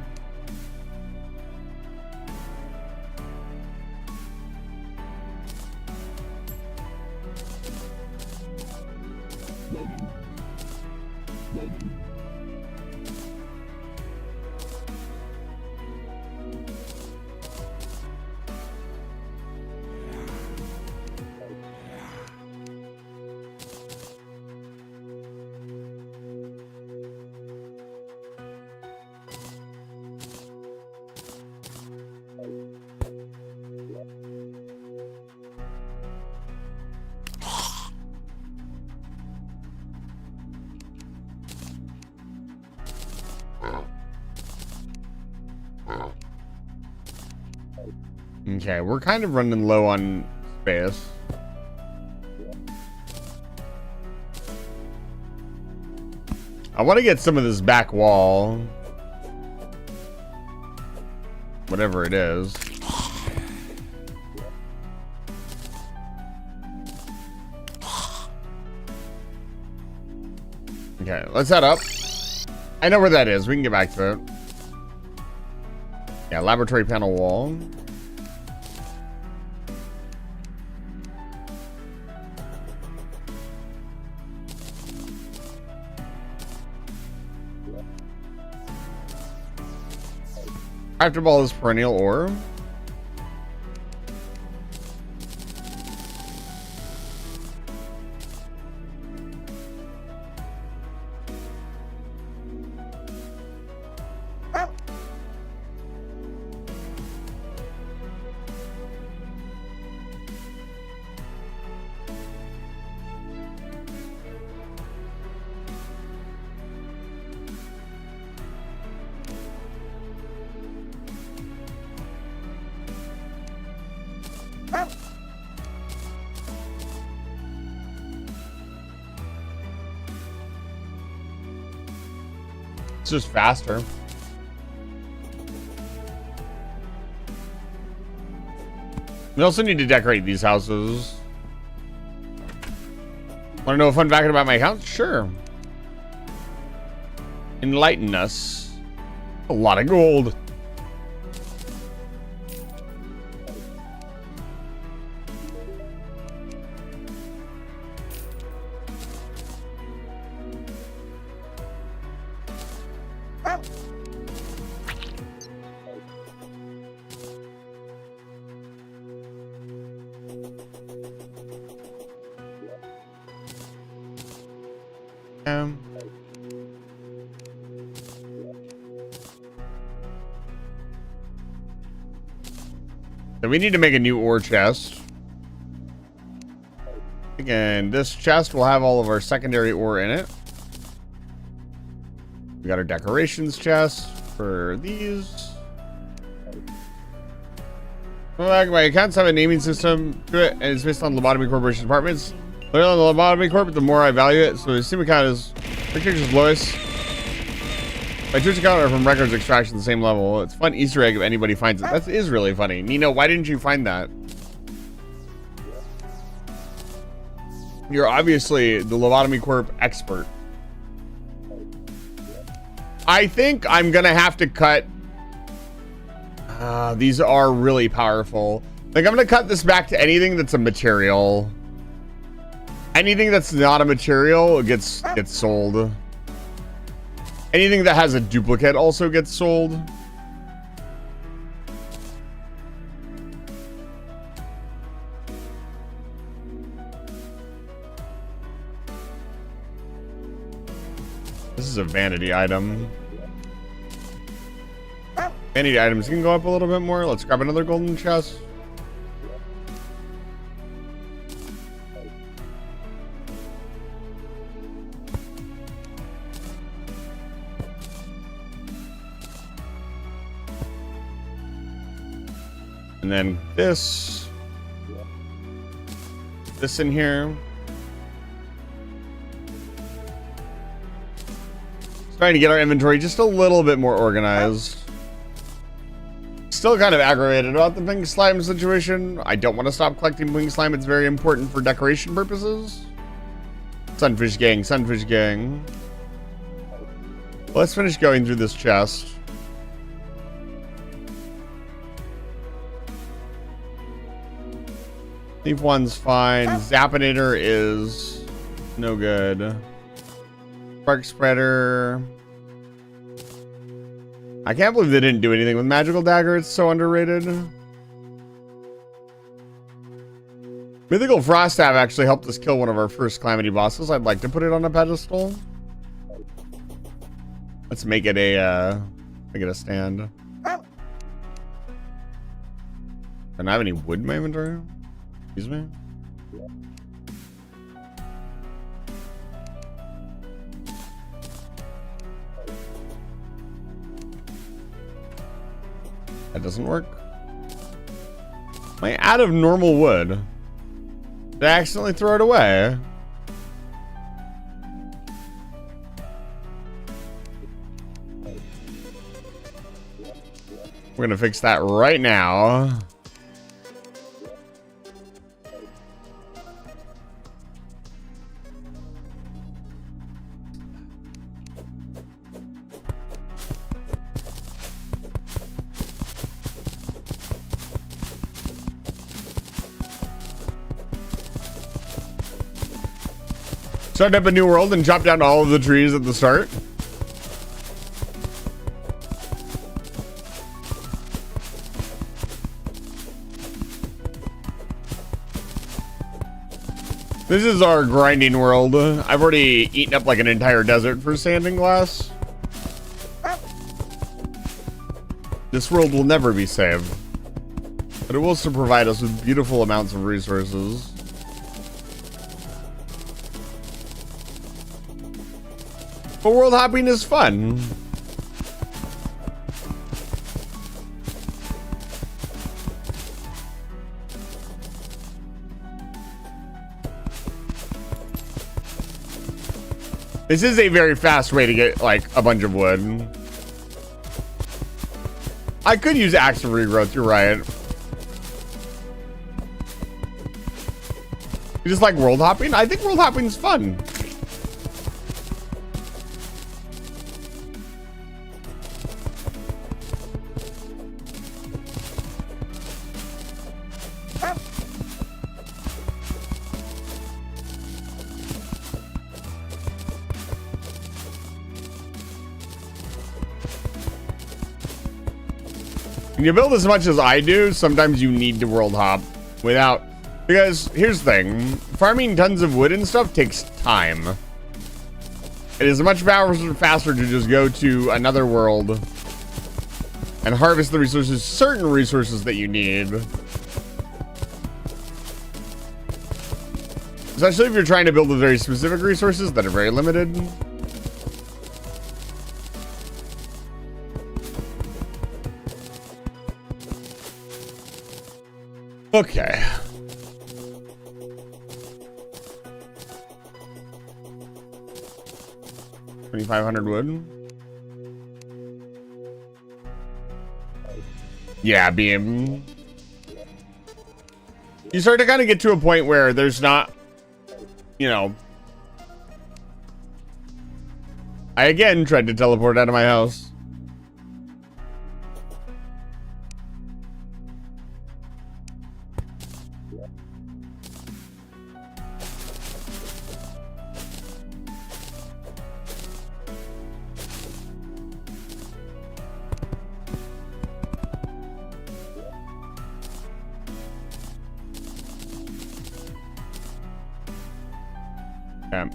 Okay, we're kind of running low on space. I want to get some of this back wall. Whatever it is. Okay, let's head up. I know where that is. We can get back to it. Yeah, laboratory panel wall. After ball is perennial ore. It's just faster. We also need to decorate these houses. Want to know a fun fact about my account? Sure. Enlighten us. A lot of gold. So we need to make a new ore chest. Again, this chest will have all of our secondary ore in it. We got our decorations chest for these. My accounts have a naming system to it, and it's based on Lobotomy Corporation departments. Literally on the Lobotomy Corp, the more I value it. So the Steam account is Pictures Lois. My Twitch account are from records extraction the same level. It's a fun Easter egg if anybody finds it. That is really funny. Nino, why didn't you find that? You're obviously the Lobotomy Corp expert. I think I'm gonna have to cut. These are really powerful. Like, I'm gonna cut this back to anything that's a material. Anything that's not a material gets sold. Anything that has a duplicate also gets sold. This is a vanity item. Vanity items can go up a little bit more. Let's grab another golden chest. And then this in here. Trying to get our inventory just a little bit more organized. Still kind of aggravated about the pink slime situation. I don't want to stop collecting pink slime. It's very important for decoration purposes. Sunfish gang, sunfish gang. Let's finish going through this chest. Thief 1's fine. Zappinator is no good. Spark spreader. I can't believe they didn't do anything with magical dagger. It's so underrated. Mythical frost staff actually helped us kill one of our first calamity bosses. I'd like to put it on a pedestal. Let's make it a stand. Don't I have any wood in my inventory? Excuse me. That doesn't work. Am I out of normal wood? Did I accidentally throw it away? We're gonna fix that right now. Start up a new world and chop down all of the trees at the start. This is our grinding world. I've already eaten up like an entire desert for sand and glass. This world will never be saved, but it will still provide us with beautiful amounts of resources. But world hopping is fun. This is a very fast way to get like a bunch of wood. I could use axe of regrowth, you're right. You just like world hopping? I think world hopping is fun. When you build as much as I do, sometimes you need to world hop without, because here's the thing, farming tons of wood and stuff takes time. It is much faster to just go to another world and harvest the resources, certain resources that you need. Especially if you're trying to build with very specific resources that are very limited. Okay. $2,500 wood. Yeah, beam. You start to kind of get to a point where there's not, you know. I again tried to teleport out of my house. Okay.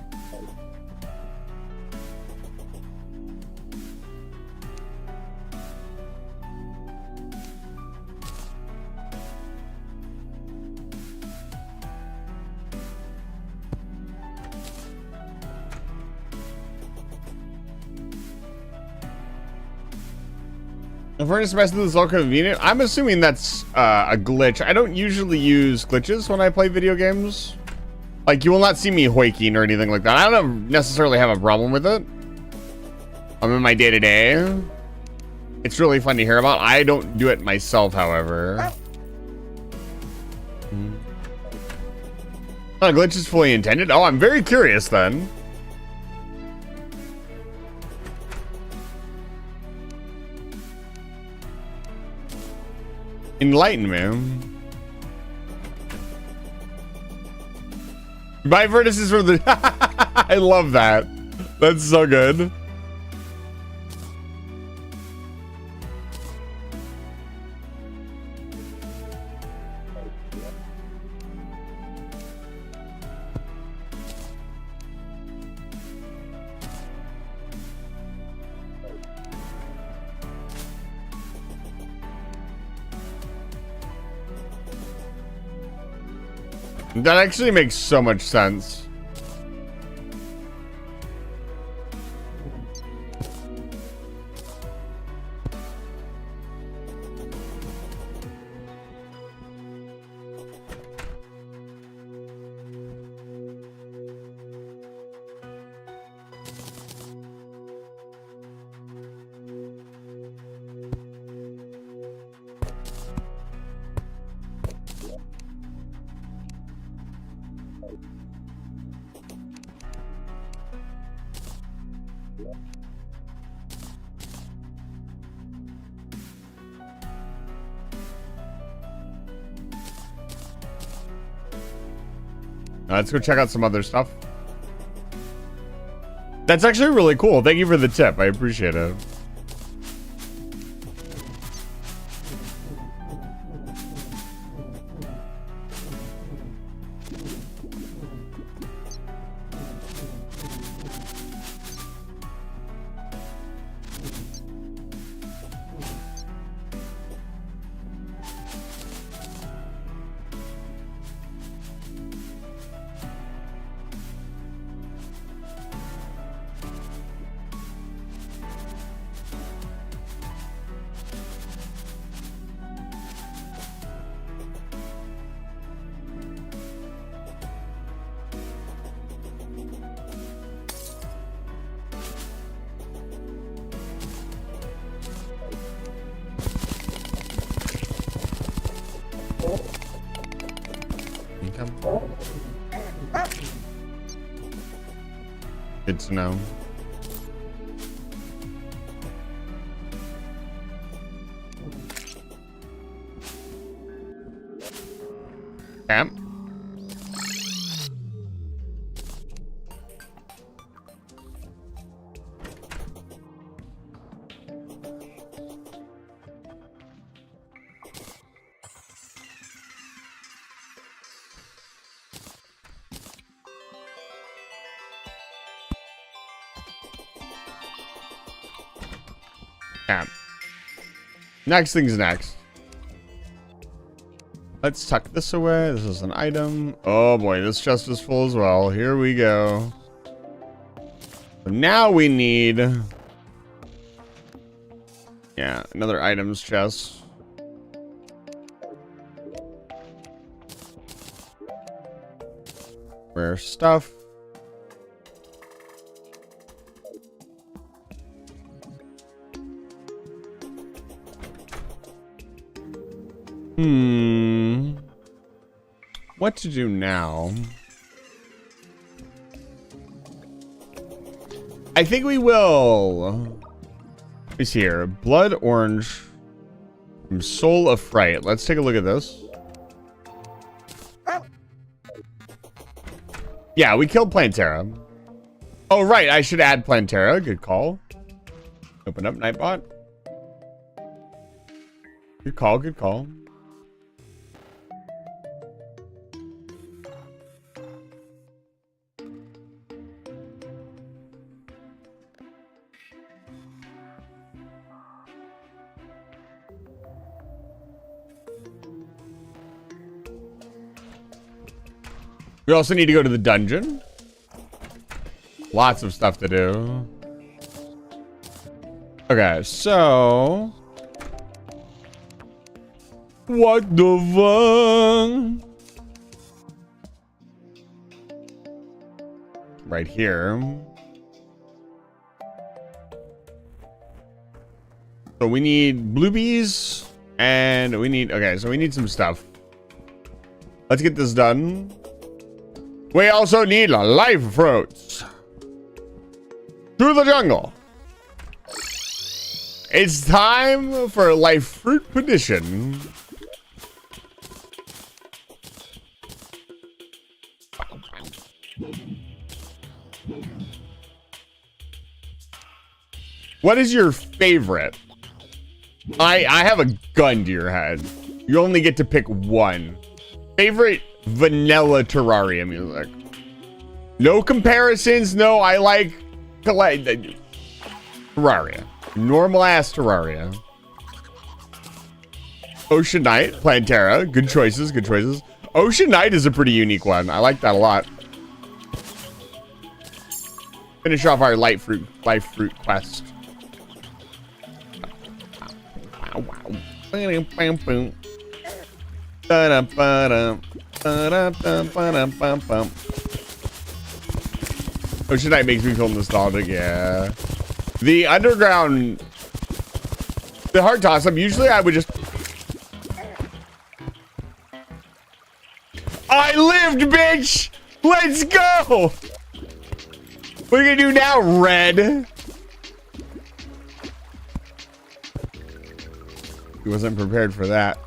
The furnace method is all convenient. I'm assuming that's a glitch. I don't usually use glitches when I play video games. Like, you will not see me hoiking or anything like that. I don't necessarily have a problem with it. I'm in my day-to-day. It's really fun to hear about. I don't do it myself, however. A glitch is fully intended. Oh, I'm very curious then. Enlighten me. Buy vertices for the... I love that. That's so good. That actually makes so much sense. Let's go check out some other stuff. That's actually really cool. Thank you for the tip. I appreciate it. Good to know. Camp. Yeah. Next thing's next. Let's tuck this away. This is an item. Oh boy, this chest is full as well. Here we go. So now we need... yeah, another items chest. Rare stuff. What to do now? I think we will. Let me see here. Blood orange from Soul of Fright. Let's take a look at this. Yeah, we killed Plantera. Oh, right. I should add Plantera. Good call. Open up Nightbot. Good call. Good call. We also need to go to the dungeon. Lots of stuff to do. Okay, so... what the fuck? Right here. So we need blue bees. And we need... okay, so we need some stuff. Let's get this done. We also need life fruits. To the jungle. It's time for life fruit petition. What is your favorite? I have a gun to your head. You only get to pick one. Favorite vanilla Terraria music. No comparisons. No, I like Terraria. Normal ass Terraria. Ocean Knight, Plantera. Good choices. Good choices. Ocean Knight is a pretty unique one. I like that a lot. Finish off our life fruit quest. Ocean Knight makes me feel nostalgic, yeah. The underground, the hard toss up, usually I would just... I lived, bitch! Let's go! What are you gonna do now, Red? He wasn't prepared for that.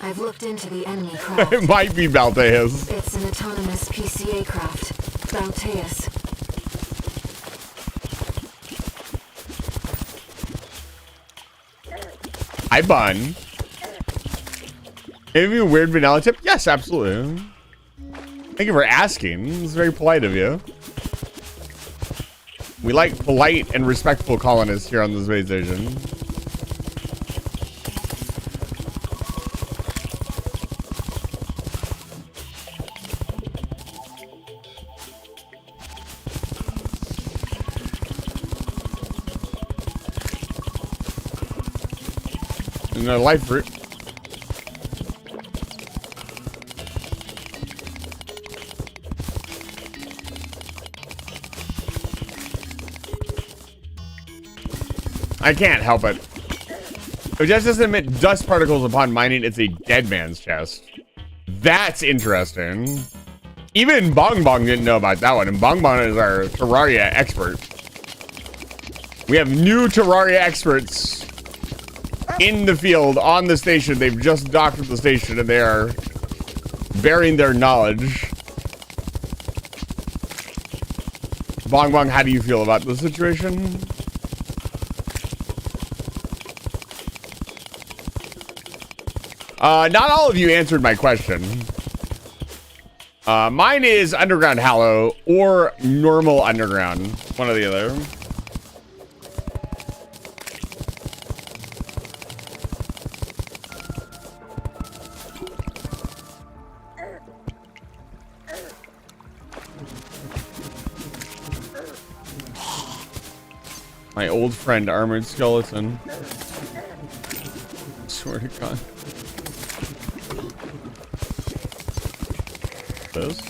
I've looked into the enemy craft. It might be Balteus. It's an autonomous PCA craft. Balteus. Hi, Bun. Maybe a weird vanilla tip? Yes, absolutely. Thank you for asking. It's very polite of you. We like polite and respectful colonists here on the space station. Another life fruit. I can't help it. It just doesn't emit dust particles upon mining. It's a dead man's chest. That's interesting. Even Bong Bong didn't know about that one. And Bong Bong is our Terraria expert. We have new Terraria experts in the field on the station. They've just docked at the station and they are bearing their knowledge. Bong Bong, how do you feel about the situation? Not all of you answered my question. Mine is Underground Hallow or normal Underground. One or the other. My old friend, Armored Skeleton. Swear to God. This?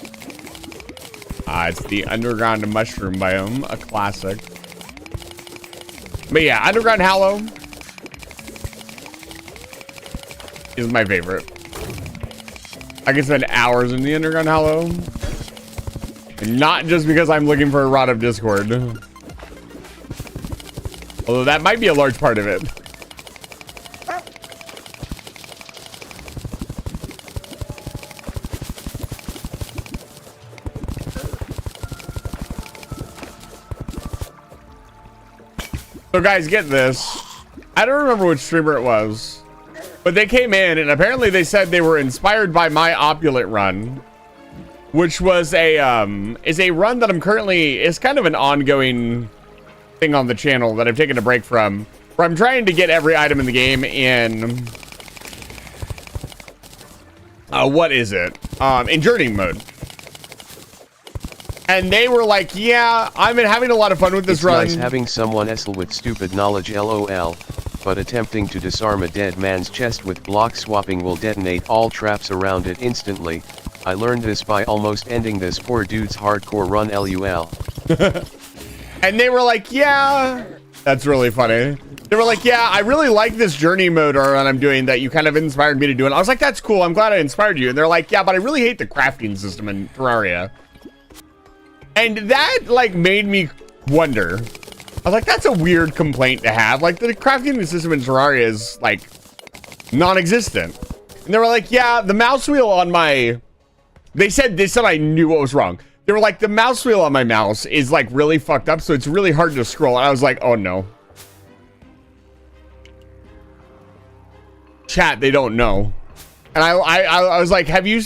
It's the underground mushroom biome, a classic. But yeah, underground hallow is my favorite. I can spend hours in the underground hallow. And not just because I'm looking for a rod of discord. Although that might be a large part of it. So guys, get this. I don't remember which streamer it was, but they came in and apparently they said they were inspired by my opulent run, which was a run that I'm currently, is kind of an ongoing thing on the channel that I've taken a break from, where I'm trying to get every item in the game in what is it? In journeying mode. And they were like, yeah, I've been having a lot of fun with this it's run. Nice having someone estle with stupid knowledge lol, but attempting to disarm a dead man's chest with block swapping will detonate all traps around it instantly. I learned this by almost ending this poor dude's hardcore run lol. And they were like, yeah, that's really funny. They were like, yeah, I really like this journey mode run I'm doing that you kind of inspired me to do. And I was like, that's cool. I'm glad I inspired you. And they're like, yeah, but I really hate the crafting system in Terraria. And that like made me wonder. I was like, that's a weird complaint to have. Like the crafting system in Terraria is like non-existent. And they were like, yeah, the mouse wheel on my, they said I knew what was wrong. They were like, the mouse wheel on my mouse is like really fucked up. So it's really hard to scroll. And I was like, oh no. Chat, they don't know. And I was like, have you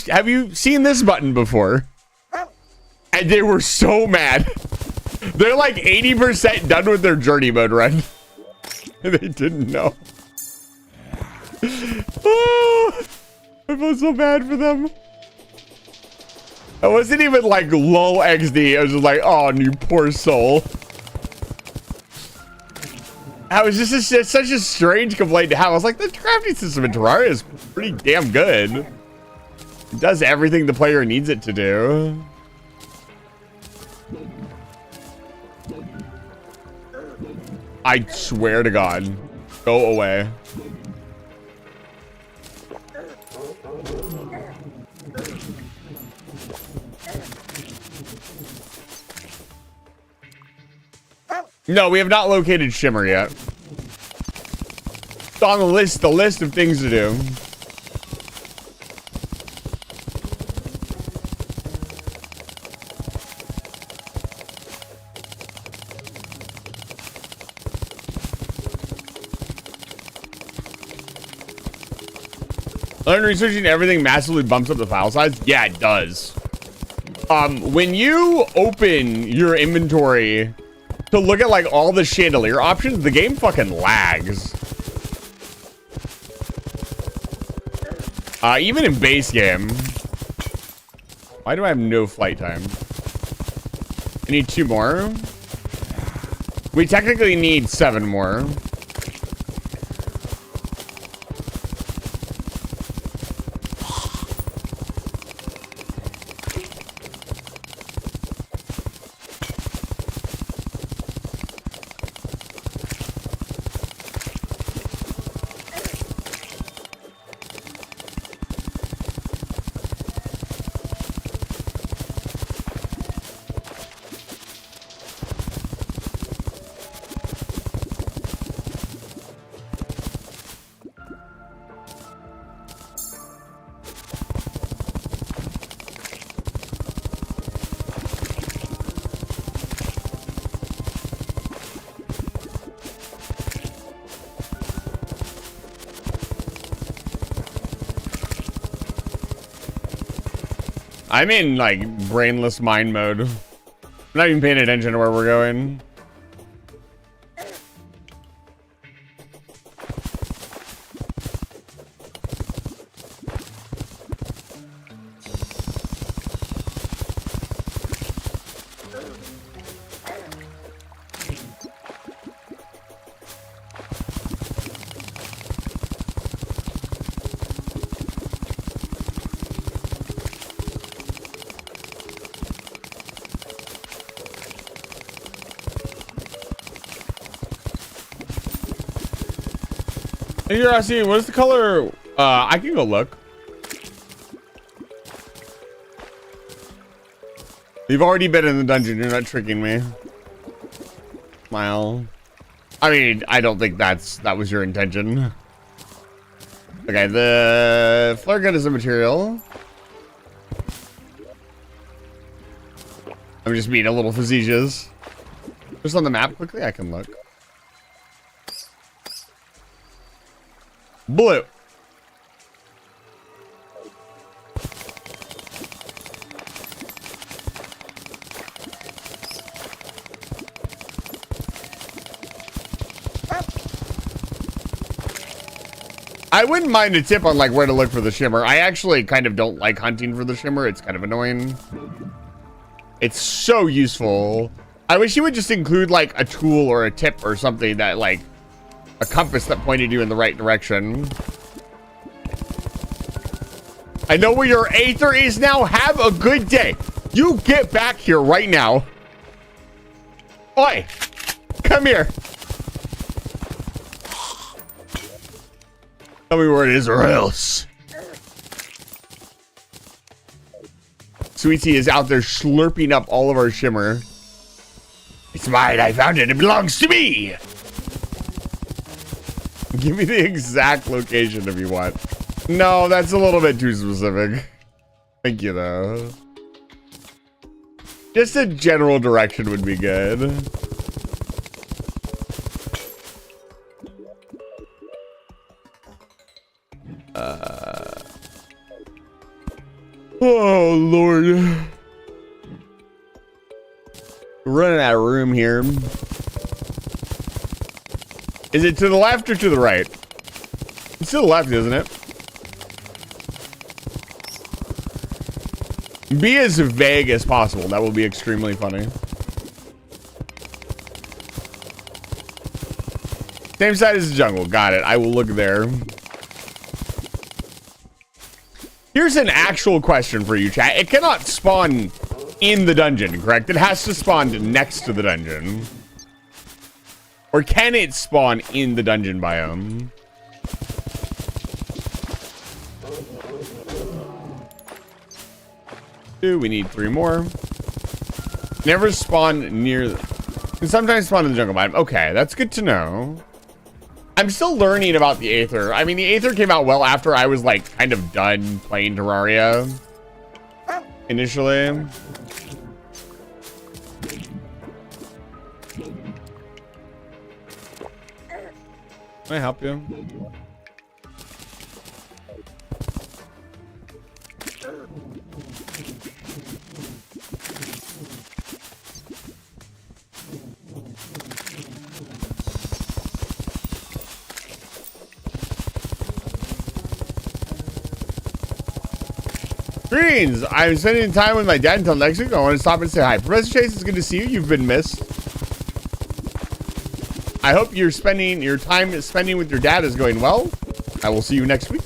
seen this button before? And they were so mad. They're like 80% done with their journey mode run. And they didn't know. Oh, I feel so bad for them. I wasn't even like low XD. I was just like, oh, you poor soul. I was just such a strange complaint to have. I was like, the crafting system in Terraria is pretty damn good. It does everything the player needs it to do. I swear to God, go away. No, we have not located Shimmer yet. It's on the list of things to do. Learn researching everything massively bumps up the file size. Yeah, it does. When you open your inventory to look at like all the chandelier options, the game fucking lags. Even in base game. Why do I have no flight time? I need 2 more. We technically need 7 more. I'm in like brainless mind mode. I'm not even paying attention to where we're going. You're asking, what is the color? I can go look. You've already been in the dungeon. You're not tricking me. Smile. I mean, I don't think that was your intention. Okay, the flare gun is a material. I'm just being a little facetious. Just on the map quickly, I can look. Blue. I wouldn't mind a tip on like where to look for the shimmer. I actually kind of don't like hunting for the shimmer. It's kind of annoying. It's so useful. I wish you would just include like a tool or a tip or something that like a compass that pointed you in the right direction. I know where your aether is now. Have a good day. You get back here right now. Oi, come here. Tell me where it is or else. Sweetie is out there slurping up all of our shimmer. It's mine. I found it. It belongs to me. Give me the exact location if you want. No, that's a little bit too specific. Thank you, though. Just a general direction would be good. Oh, Lord. We're running out of room here. Is it to the left or to the right? It's to the left, isn't it? Be as vague as possible. That will be extremely funny. Same side as the jungle. Got it. I will look there. Here's an actual question for you, chat. It cannot spawn in the dungeon, correct? It has to spawn next to the dungeon. Or can it spawn in the dungeon biome? We need 3 more. Never spawn near... Can sometimes spawn in the jungle biome. Okay, that's good to know. I'm still learning about the Aether. I mean, the Aether came out well after I was, like, kind of done playing Terraria. Initially. Can I help you? Greens, I'm spending time with my dad until next week. I want to stop and say hi. Professor Chase, it's good to see you. You've been missed. I hope your time spending with your dad is going well. I will see you next week.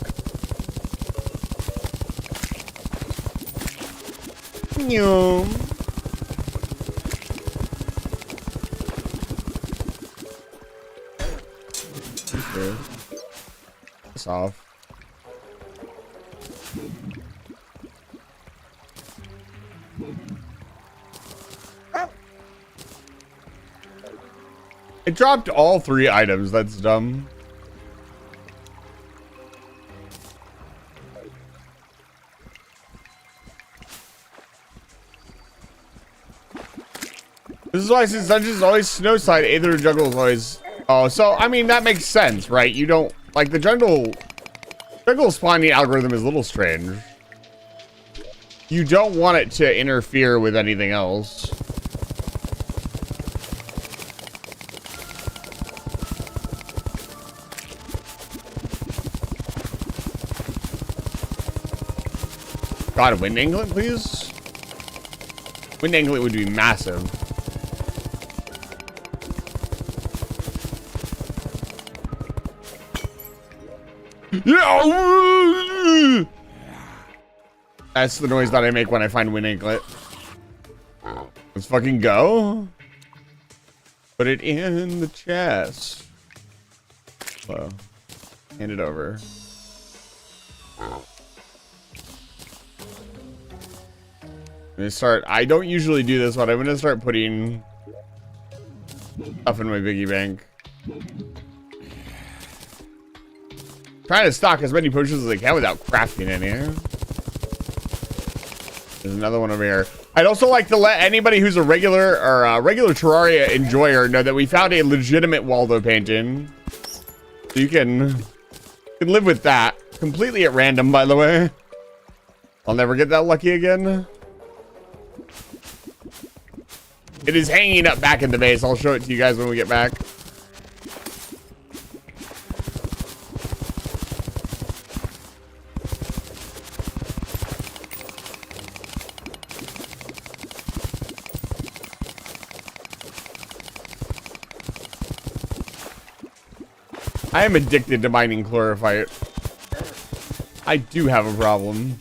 It's off. It dropped all 3 items. That's dumb. This is why since dungeons is always snow side, Aether jungle is always... Oh, so, I mean, that makes sense, right? You don't... Like, the jungle spawning algorithm is a little strange. You don't want it to interfere with anything else. God, wind anglet, please? Wind anglet would be massive. That's the noise that I make when I find wind anglet. Let's fucking go. Put it in the chest. Whoa. Hand it over. I'm gonna start. I don't usually do this, but I'm gonna start putting stuff in my piggy bank. Trying to stock as many potions as I can without crafting any. There's another one over here. I'd also like to let anybody who's a regular or a regular Terraria enjoyer know that we found a legitimate Waldo painting. So you can live with that. Completely at random, by the way. I'll never get that lucky again. It is hanging up back in the base. I'll show it to you guys when we get back. I am addicted to mining chlorophyte. I do have a problem.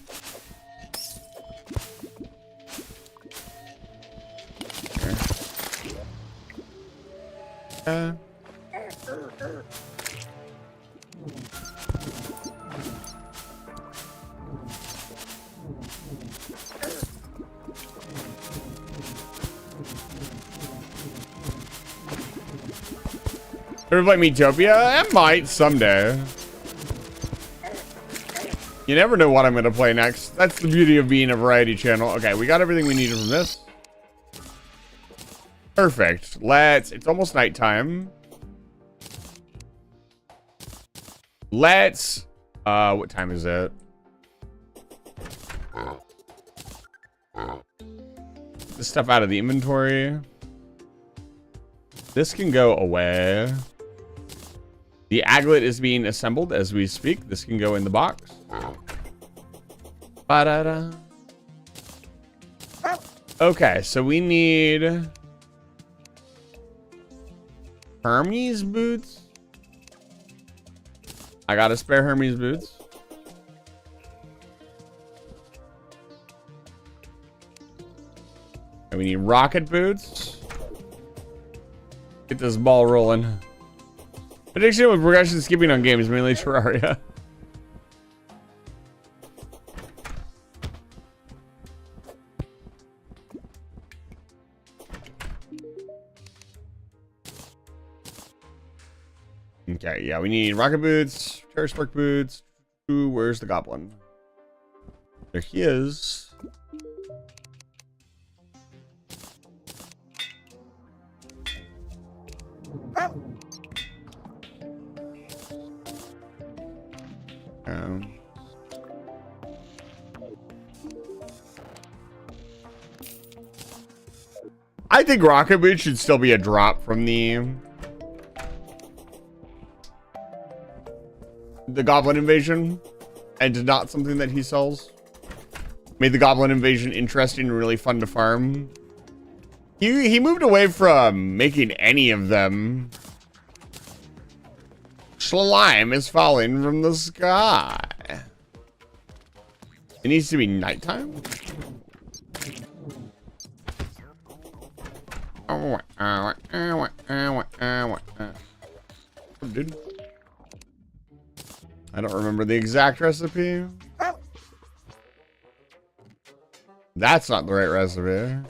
Ever play Metopia? I might someday. You never know what I'm going to play next. That's the beauty of being a variety channel. Okay, we got everything we needed from this. Perfect. It's almost nighttime. What time is it? This stuff out of the inventory. This can go away. The aglet is being assembled as we speak. This can go in the box. Ba-da-da. Okay, so we need Hermes boots. I got a spare Hermes boots. And we need rocket boots. Get this ball rolling. Addiction with progression skipping on games, mainly Terraria. Okay, yeah, we need rocket boots, terror spark boots. Ooh, where's the goblin? There he is. I think rocket boots should still be a drop from the goblin invasion, and not something that he sells. Made the goblin invasion interesting and really fun to farm. He moved away from making any of them. Slime is falling from the sky. It needs to be nighttime. Dude. I don't remember the exact recipe. That's not the right recipe.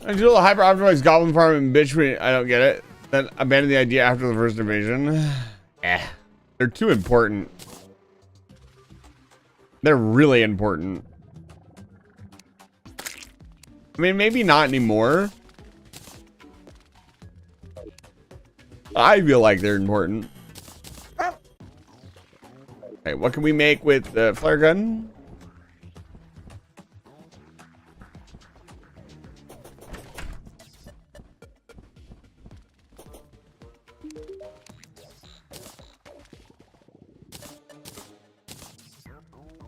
I do a hyper optimized goblin farm and bitch me. I don't get it. Then abandon the idea after the first invasion. They're too important. They're really important. I mean, maybe not anymore. I feel like they're important. Okay, what can we make with the flare gun?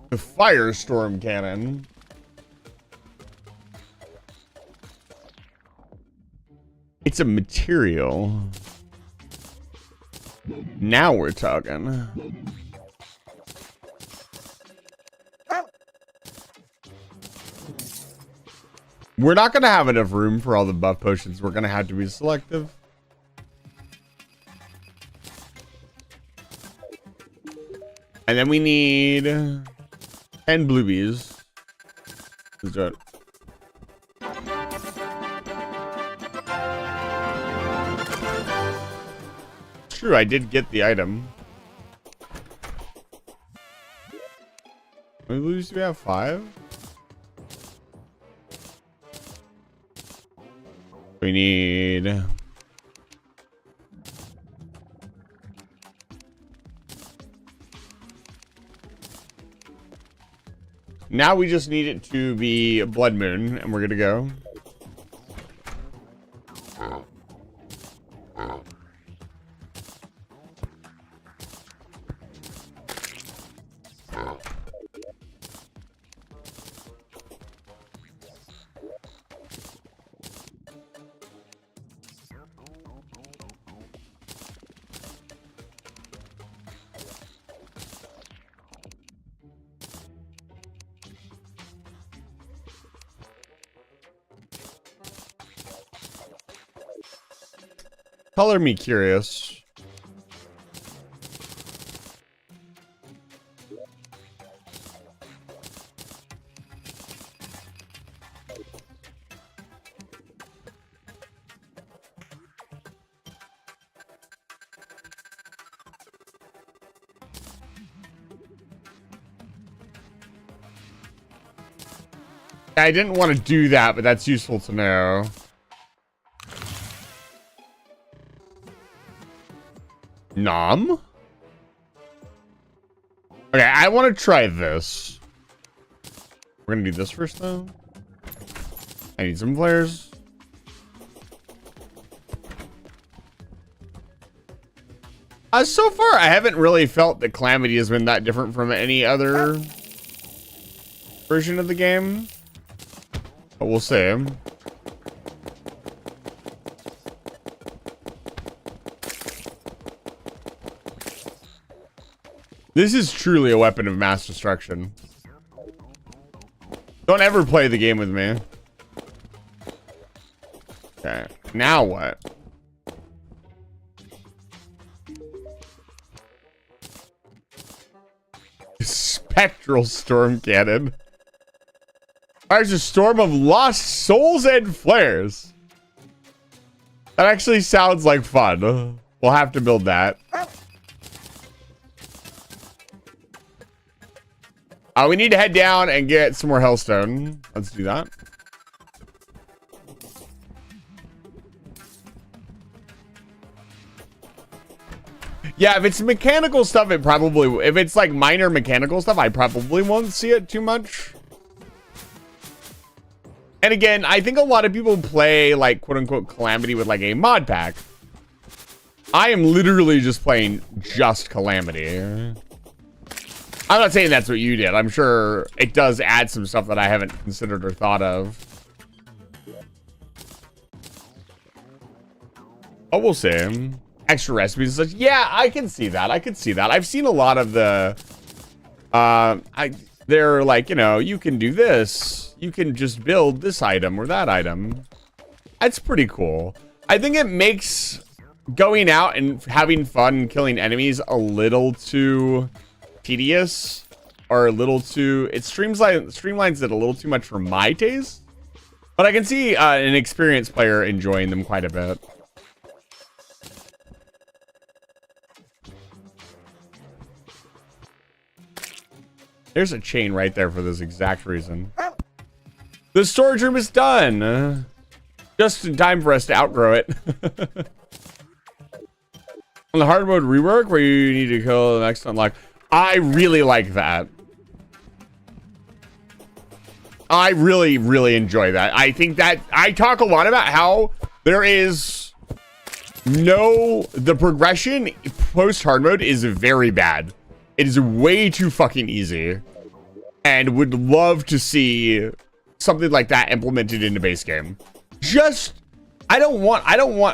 The firestorm cannon. It's a material. Now we're talking. We're not going to have enough room for all the buff potions. We're going to have to be selective. And then we need 10 bluebies. Let's do it. True, I did get the item. How many bluebies do we have? 5? We need... Now we just need it to be Blood Moon, and we're good to go. Color me curious. I didn't want to do that, but that's useful to know. Nom? Okay, I want to try this. We're gonna do this first, though. I need some flares. So far, I haven't really felt that Calamity has been that different from any other version of the game. But we'll see. This is truly a weapon of mass destruction. Don't ever play the game with me. Okay, now what? Spectral storm cannon. Fires a storm of lost souls and flares. That actually sounds like fun. We'll have to build that. We need to head down and get some more hellstone. Let's do that. Yeah, if it's mechanical stuff, it probably... If it's like minor mechanical stuff, I probably won't see it too much. And again, I think a lot of people play like quote-unquote Calamity with like a mod pack. I am literally just playing just Calamity. I'm not saying that's what you did. I'm sure it does add some stuff that I haven't considered or thought of. Oh, we'll see. Extra recipes and such. Yeah, I can see that. I can see that. I've seen a lot of the... they're like, you know, you can do this. You can just build this item or that item. That's pretty cool. I think it makes going out and having fun killing enemies a little too... tedious or a little too, it streamlines it a little too much for my taste, but I can see an experienced player enjoying them quite a bit. There's a chain right there for this exact reason. The storage room is done. Just in time for us to outgrow it. On the hard mode rework where you need to kill the next unlock. I really like that. I really, really enjoy that. I think that I talk a lot about how there is the progression post hard mode is very bad. It is way too fucking easy. and would love to see something like that implemented in the base game. Just, I don't want,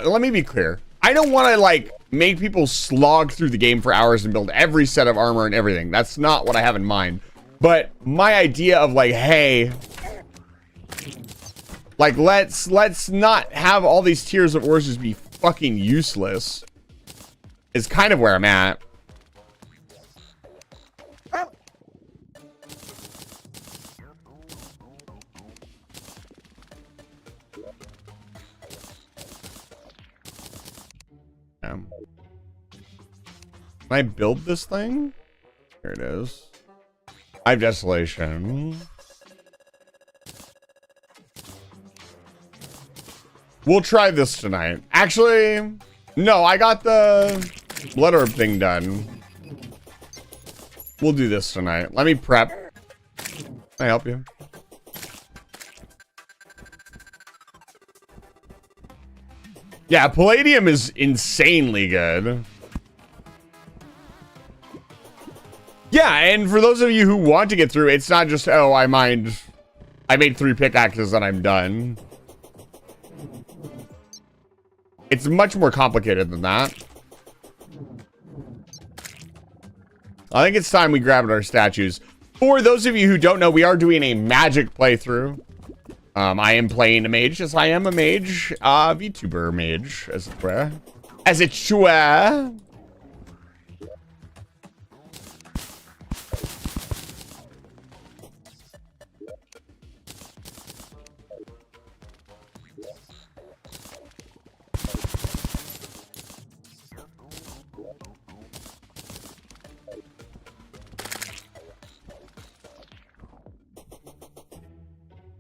let me be clear. I don't want to like make people slog through the game for hours and build every set of armor and everything. That's not what I have in mind. But my idea of like, hey, like let's not have all these tiers of ores just be fucking useless is kind of where I'm at. Can I build this thing? Here it is. I have desolation. We'll try this tonight. Actually, no, I got the blood orb thing done. We'll do this tonight. Let me prep. Can I help you? Yeah, palladium is insanely good. Yeah, and for those of you who want to get through, it's not just, oh, I made 3 pickaxes and I'm done. It's much more complicated than that. I think it's time we grabbed our statues. For those of you who don't know, we are doing a magic playthrough. I am playing a mage, as I am a mage. VTuber mage, as it were. As it were.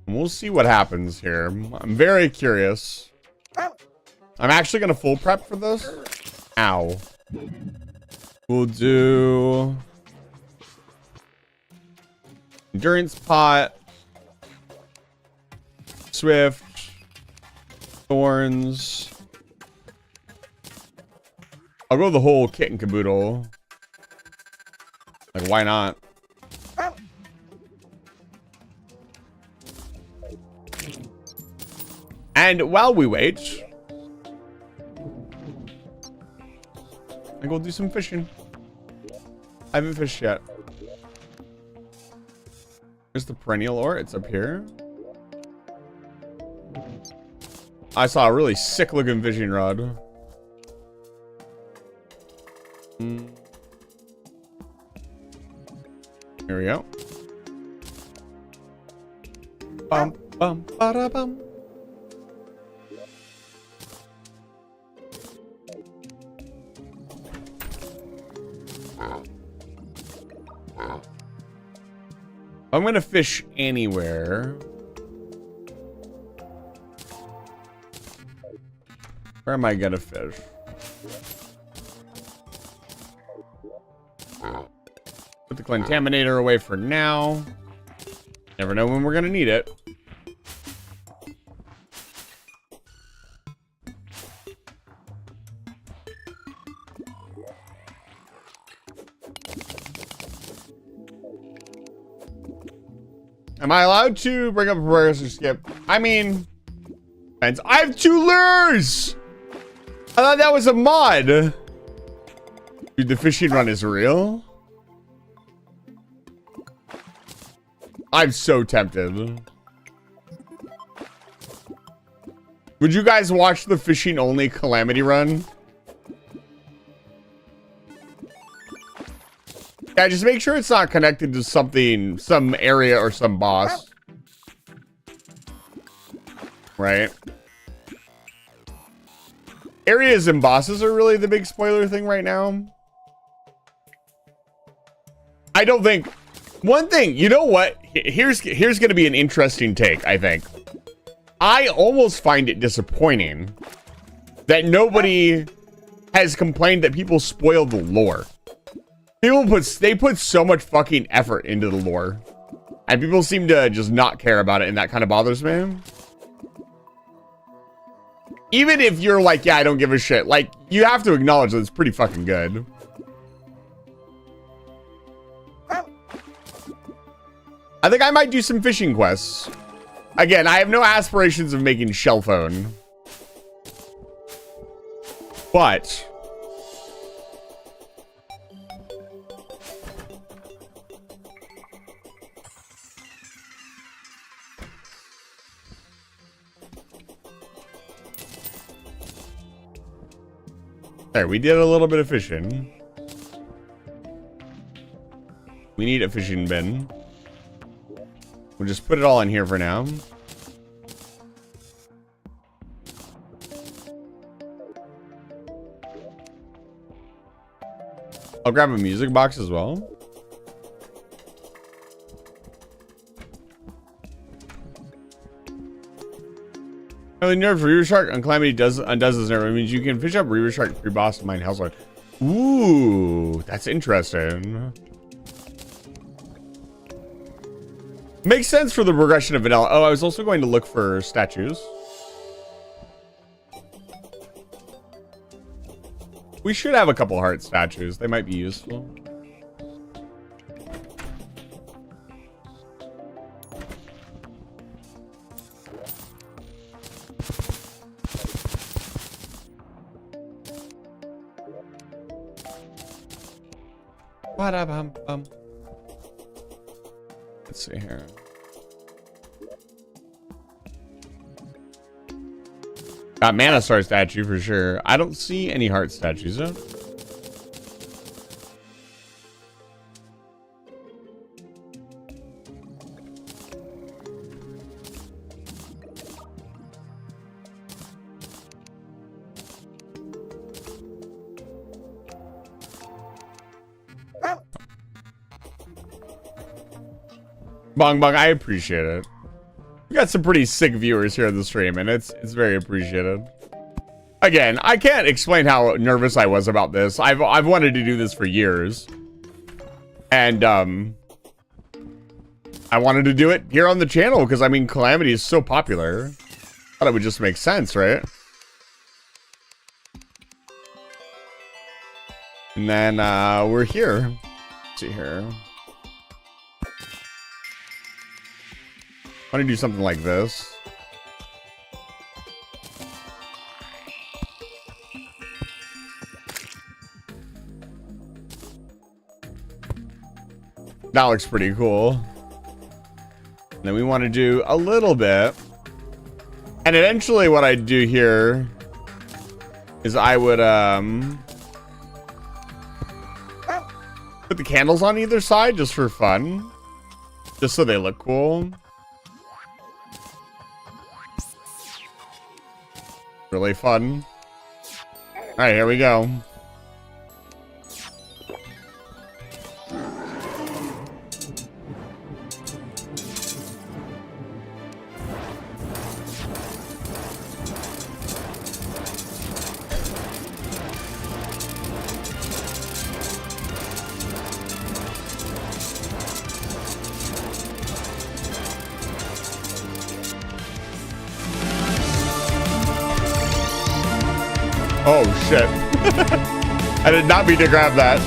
We'll see what happens here. I'm very curious. I'm actually going to full prep for this. Ow. We'll do endurance pot, swift, thorns. I'll go the whole kit and caboodle. Like, why not? And while we wait, I go do some fishing. I haven't fished yet. There's the perennial ore. It's up here. I saw a really sick looking fishing rod. Here we go. Bum, bum, ba-da, bum. I'm gonna fish anywhere. Where am I gonna fish? Put the contaminator away for now. Never know when we're gonna need it. Am I allowed to bring up a progressor skip? I mean, I have 2 lures! I thought that was a mod. Dude, the fishing run is real. I'm so tempted. Would you guys watch the fishing only calamity run? Yeah, just make sure it's not connected to something, some area or some boss. Right? Areas and bosses are really the big spoiler thing right now. I don't think... One thing, you know what? Here's going to be an interesting take, I think. I almost find it disappointing that nobody has complained that people spoil the lore. They put so much fucking effort into the lore. And people seem to just not care about it, and that kind of bothers me. Even if you're like, yeah, I don't give a shit. Like, you have to acknowledge that it's pretty fucking good. I think I might do some fishing quests. Again, I have no aspirations of making shell phone. But there, we did a little bit of fishing. We need a fishing bin. We'll just put it all in here for now. I'll grab a music box as well. Really nerve for Reaver Shark on Calamity undoes this nerve. It means you can fish up Reaver Shark pre-boss to mine household. Ooh, that's interesting. Makes sense for the progression of vanilla. Oh, I was also going to look for statues. We should have a couple heart statues. They might be useful. Ba-da-bum-bum. Let's see here. Got Mana Star statue for sure. I don't see any heart statues though. Bong Bong, I appreciate it. We got some pretty sick viewers here on the stream, and it's very appreciated. Again, I can't explain how nervous I was about this. I've wanted to do this for years. And I wanted to do it here on the channel because I mean Calamity is so popular. Thought it would just make sense, right? And then we're here. Let's see here. I want to do something like this. That looks pretty cool. And then we want to do a little bit. And eventually what I'd do here is I would put the candles on either side just for fun. Just so they look cool. Really fun. All right, here we go. Oh, shit. I did not mean to grab that.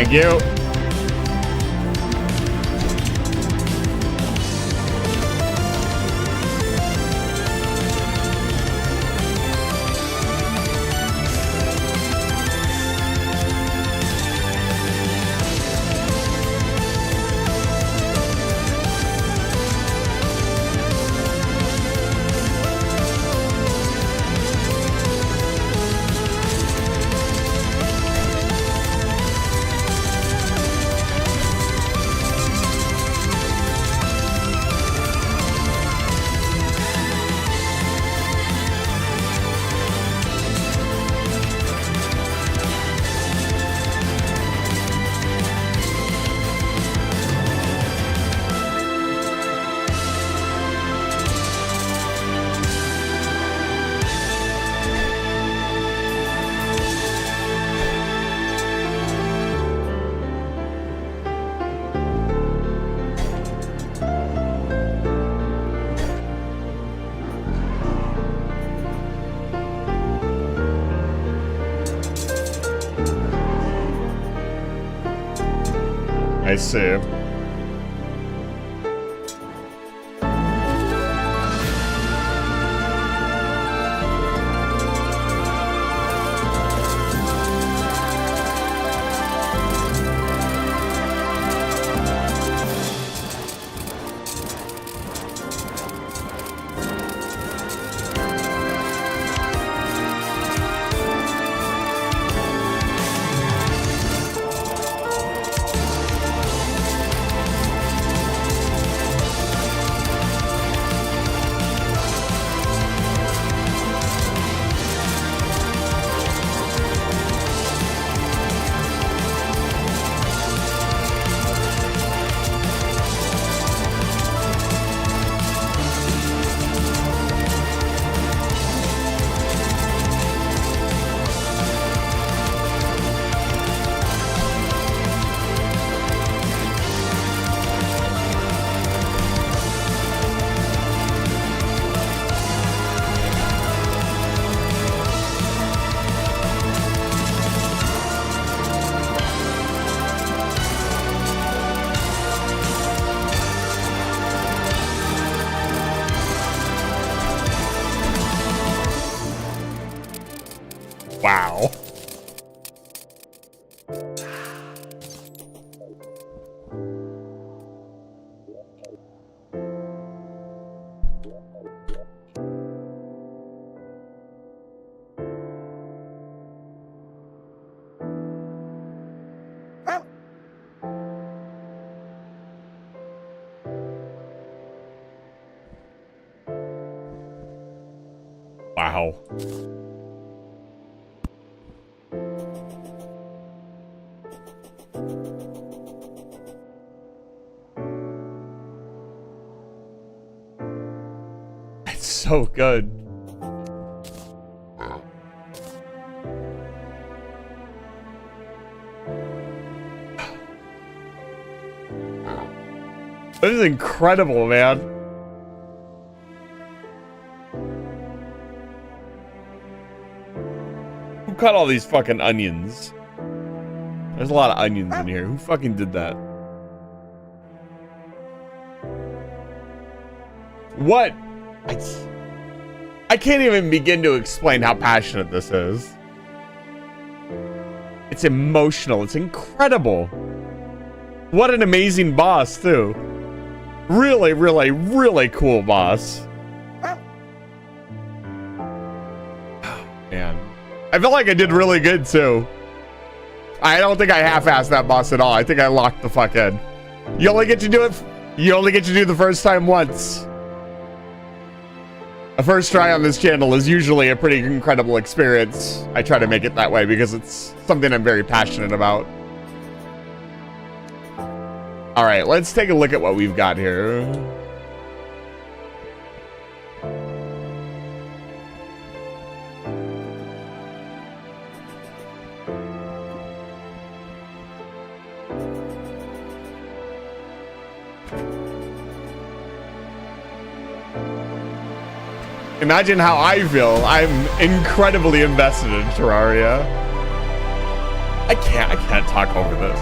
Thank you. I see. Wow. Wow. It's so good. This is incredible, man. Who cut all these fucking onions? There's a lot of onions in here. Who fucking did that? What? I can't even begin to explain how passionate this is. It's emotional. It's incredible. What an amazing boss, too. Really, really, really cool boss. Oh, man. I feel like I did really good, too. I don't think I half-assed that boss at all. I think I locked the fuck in. You only get to do it. You only get to do the first time once. A first try on this channel is usually a pretty incredible experience. I try to make it that way because it's something I'm very passionate about. All right, let's take a look at what we've got here. Imagine how I feel. I'm incredibly invested in Terraria. I can't talk over this.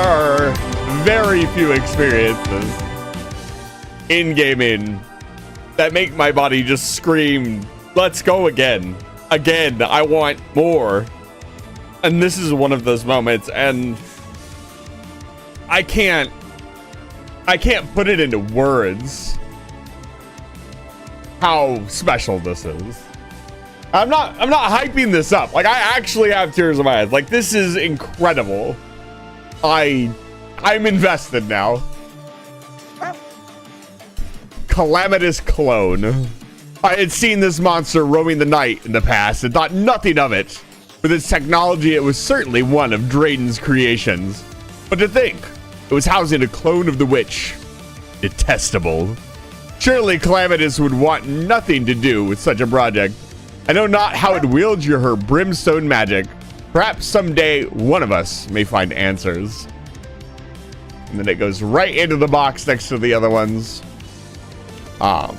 are very few experiences in gaming that make my body just scream, let's go again. Again, I want more. And this is one of those moments, and I can't put it into words how special this is. I'm not hyping this up. Like, I actually have tears in my eyes. Like, this is incredible. I'm invested now. Calamitous clone. I had seen this monster roaming the night in the past and thought nothing of it. With its technology, it was certainly one of Drayden's creations. But to think, it was housing a clone of the witch. Detestable. Surely Calamitous would want nothing to do with such a project. I know not how it wields her brimstone magic. Perhaps someday one of us may find answers. And then it goes right into the box next to the other ones. Wow.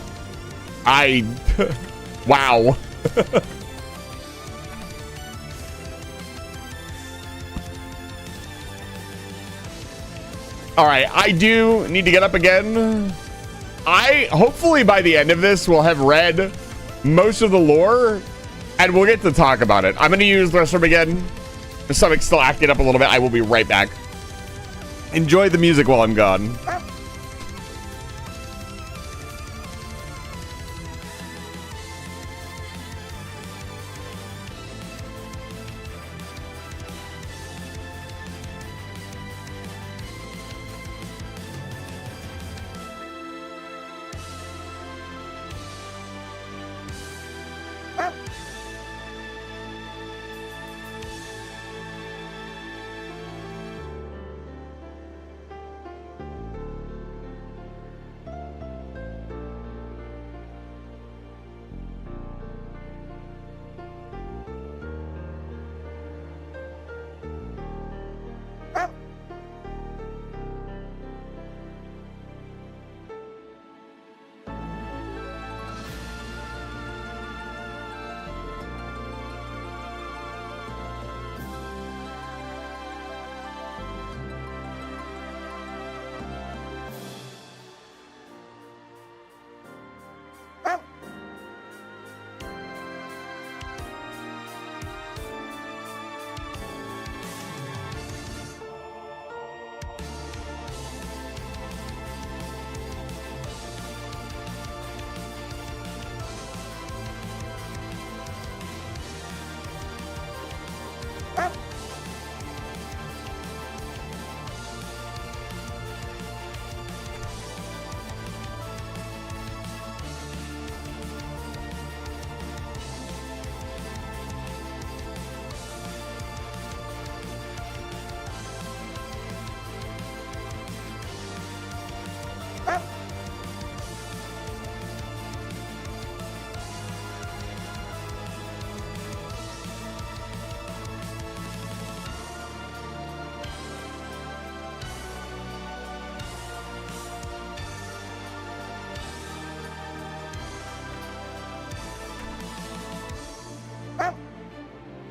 All right, I do need to get up again. Hopefully by the end of this, we'll have read most of the lore and we'll get to talk about it. I'm going to use the restroom again. The stomach's still acting up a little bit. I will be right back. Enjoy the music while I'm gone.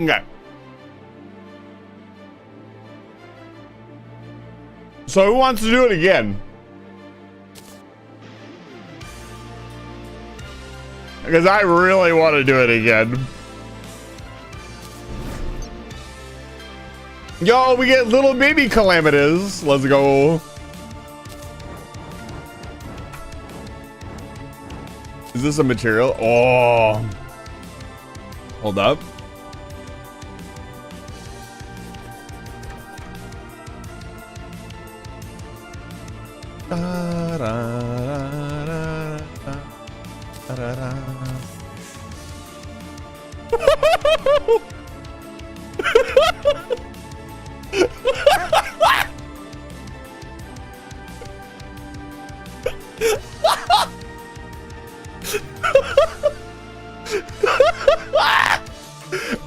Okay. So who wants to do it again? Because I really want to do it again. Yo, we get little baby calamities. Let's go. Is this a material? Oh. Hold up.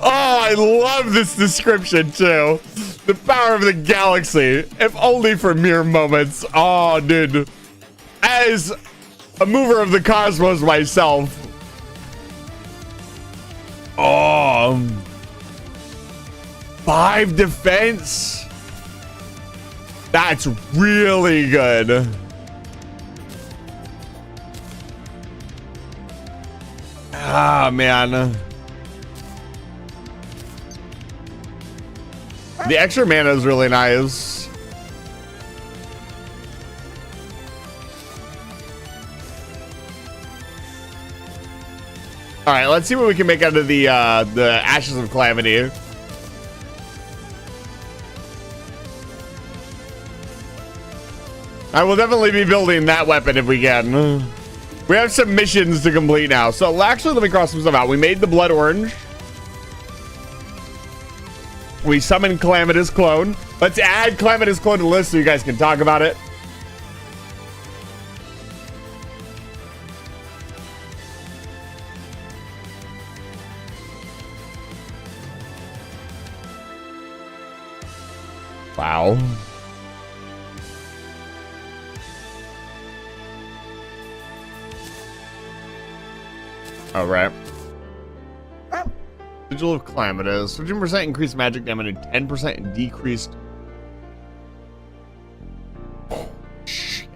Oh, I love this description too. The power of the galaxy, if only for mere moments. Oh, dude. As a mover of the cosmos myself. Oh. 5 defense. That's really good. Ah, man. The extra mana is really nice. All right, let's see what we can make out of the Ashes of Calamity. I will definitely be building that weapon if we can. We have some missions to complete now. So actually, let me cross some stuff out. We made the Blood Orange. We summoned Calamitous Clone. Let's add Calamitous Clone to the list so you guys can talk about it. Wow. All right. Sigil of Calamitous. 15% increased magic damage and 10% decreased. Oh, shit.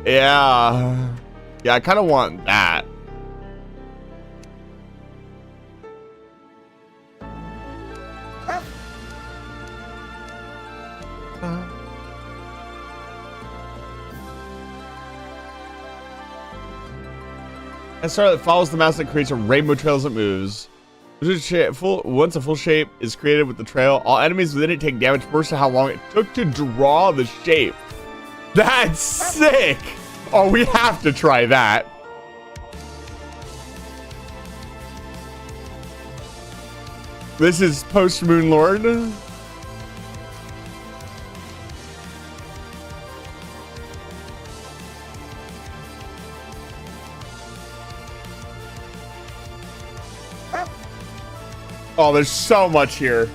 Yeah. Yeah, I kind of want that. A star that follows the mouse that creates a rainbow trail as it moves. Once a full shape is created with the trail, all enemies within it take damage first to how long it took to draw the shape. That's sick! Oh, we have to try that. This is post Moon Lord. Oh, there's so much here.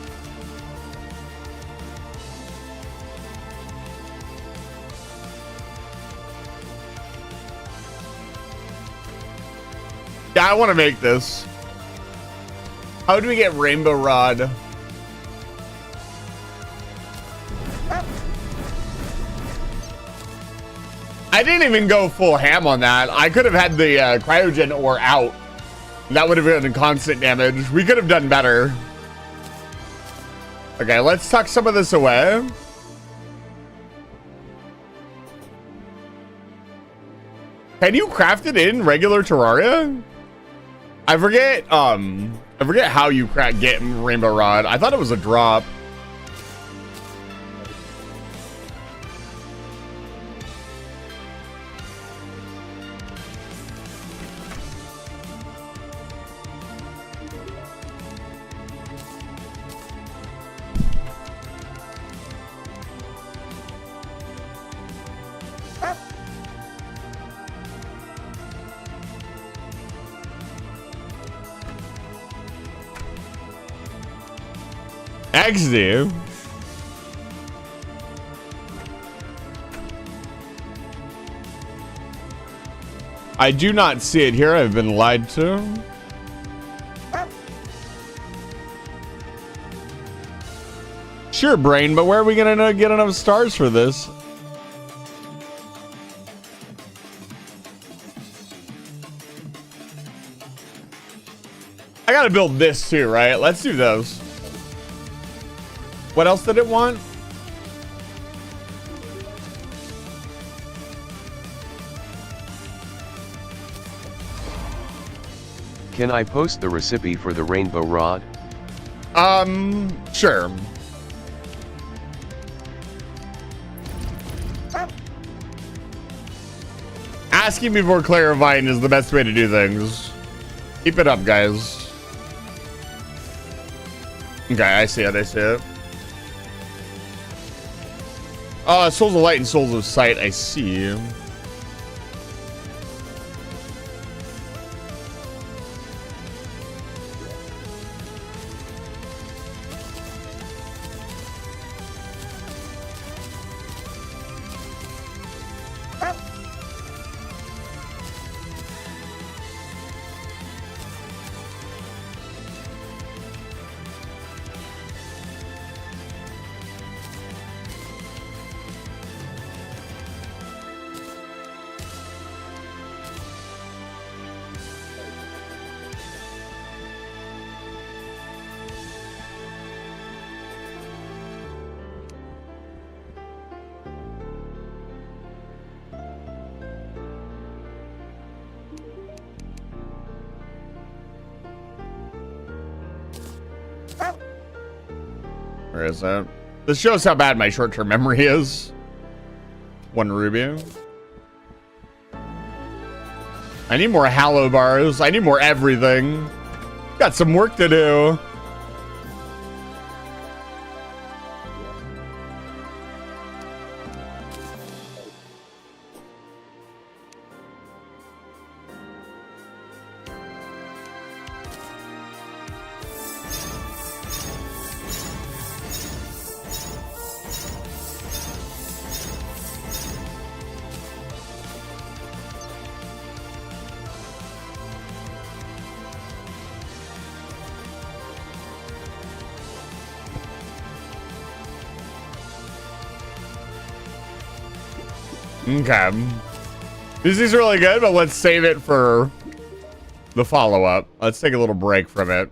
Yeah, I want to make this. How do we get Rainbow Rod? I didn't even go full ham on that. I could have had the cryogen ore out. That would have been constant damage. We could have done better. Okay, let's tuck some of this away. Can you craft it in regular Terraria? I forget how you get Rainbow Rod. I thought it was a drop. XD. I do not see it here. I've been lied to. Sure, brain, but where are we gonna get enough stars for this? I gotta build this too, right? Let's do those. What else did it want? Can I post the recipe for the Rainbow Rod? Sure. Asking before clarifying is the best way to do things. Keep it up, guys. Okay, I see it, I see it. Souls of Light and Souls of Sight, I see. Where is that? This shows how bad my short-term memory is. 1 ruby. I need more hallow bars. I need more everything. Got some work to do. Okay. This is really good, but let's save it for the follow-up. Let's take a little break from it.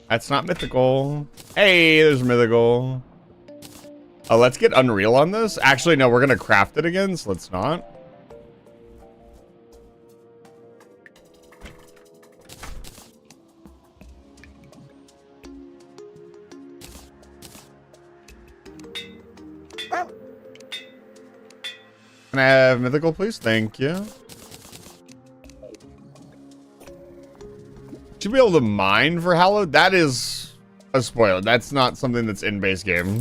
That's not mythical. Hey, there's mythical. Oh, let's get Unreal on this. Actually, no, we're going to craft it again, so let's not. Can I have mythical, please? Thank you. Should be able to mine for hallowed. That is a spoiler. That's not something that's in base game.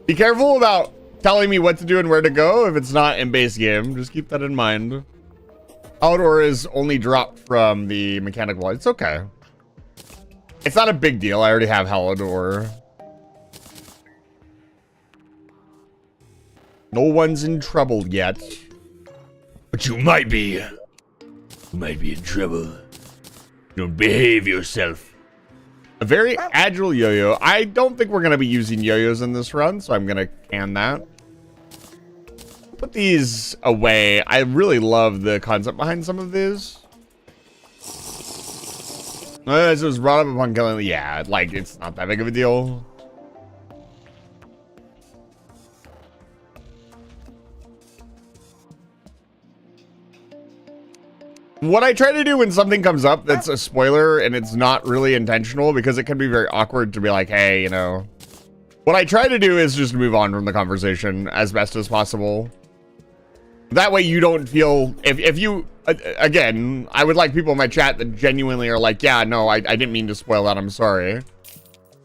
Be careful about telling me what to do and where to go if it's not in base game. Just keep that in mind. Hallowed ore is only dropped from the mechanic wall. It's okay. It's not a big deal. I already have hallowed ore. No one's in trouble yet. But you might be. You might be in trouble. Don't behave yourself. A very agile yo-yo. I don't think we're going to be using yo-yos in this run, so I'm going to can that. Put these away. I really love the concept behind some of these. As it was brought up upon killing. Yeah, like, it's not that big of a deal. What I try to do when something comes up that's a spoiler and it's not really intentional, because it can be very awkward to be like, hey, you know. What I try to do is just move on from the conversation as best as possible. That way you don't feel, if you, again, I would like people in my chat that genuinely are like, yeah, no, I didn't mean to spoil that, I'm sorry.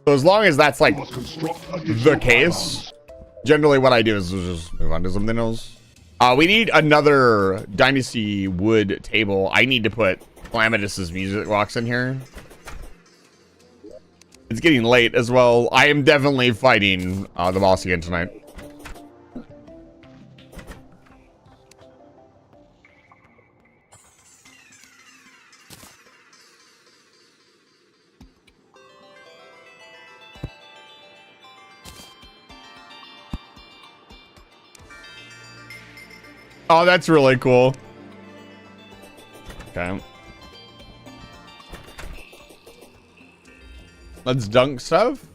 So as long as that's like the case, generally what I do is just move on to something else. We need another Dynasty wood table. I need to put Calamity's music box in here. It's getting late as well. I am definitely fighting the boss again tonight. Oh, that's really cool. Okay. Let's dunk stuff.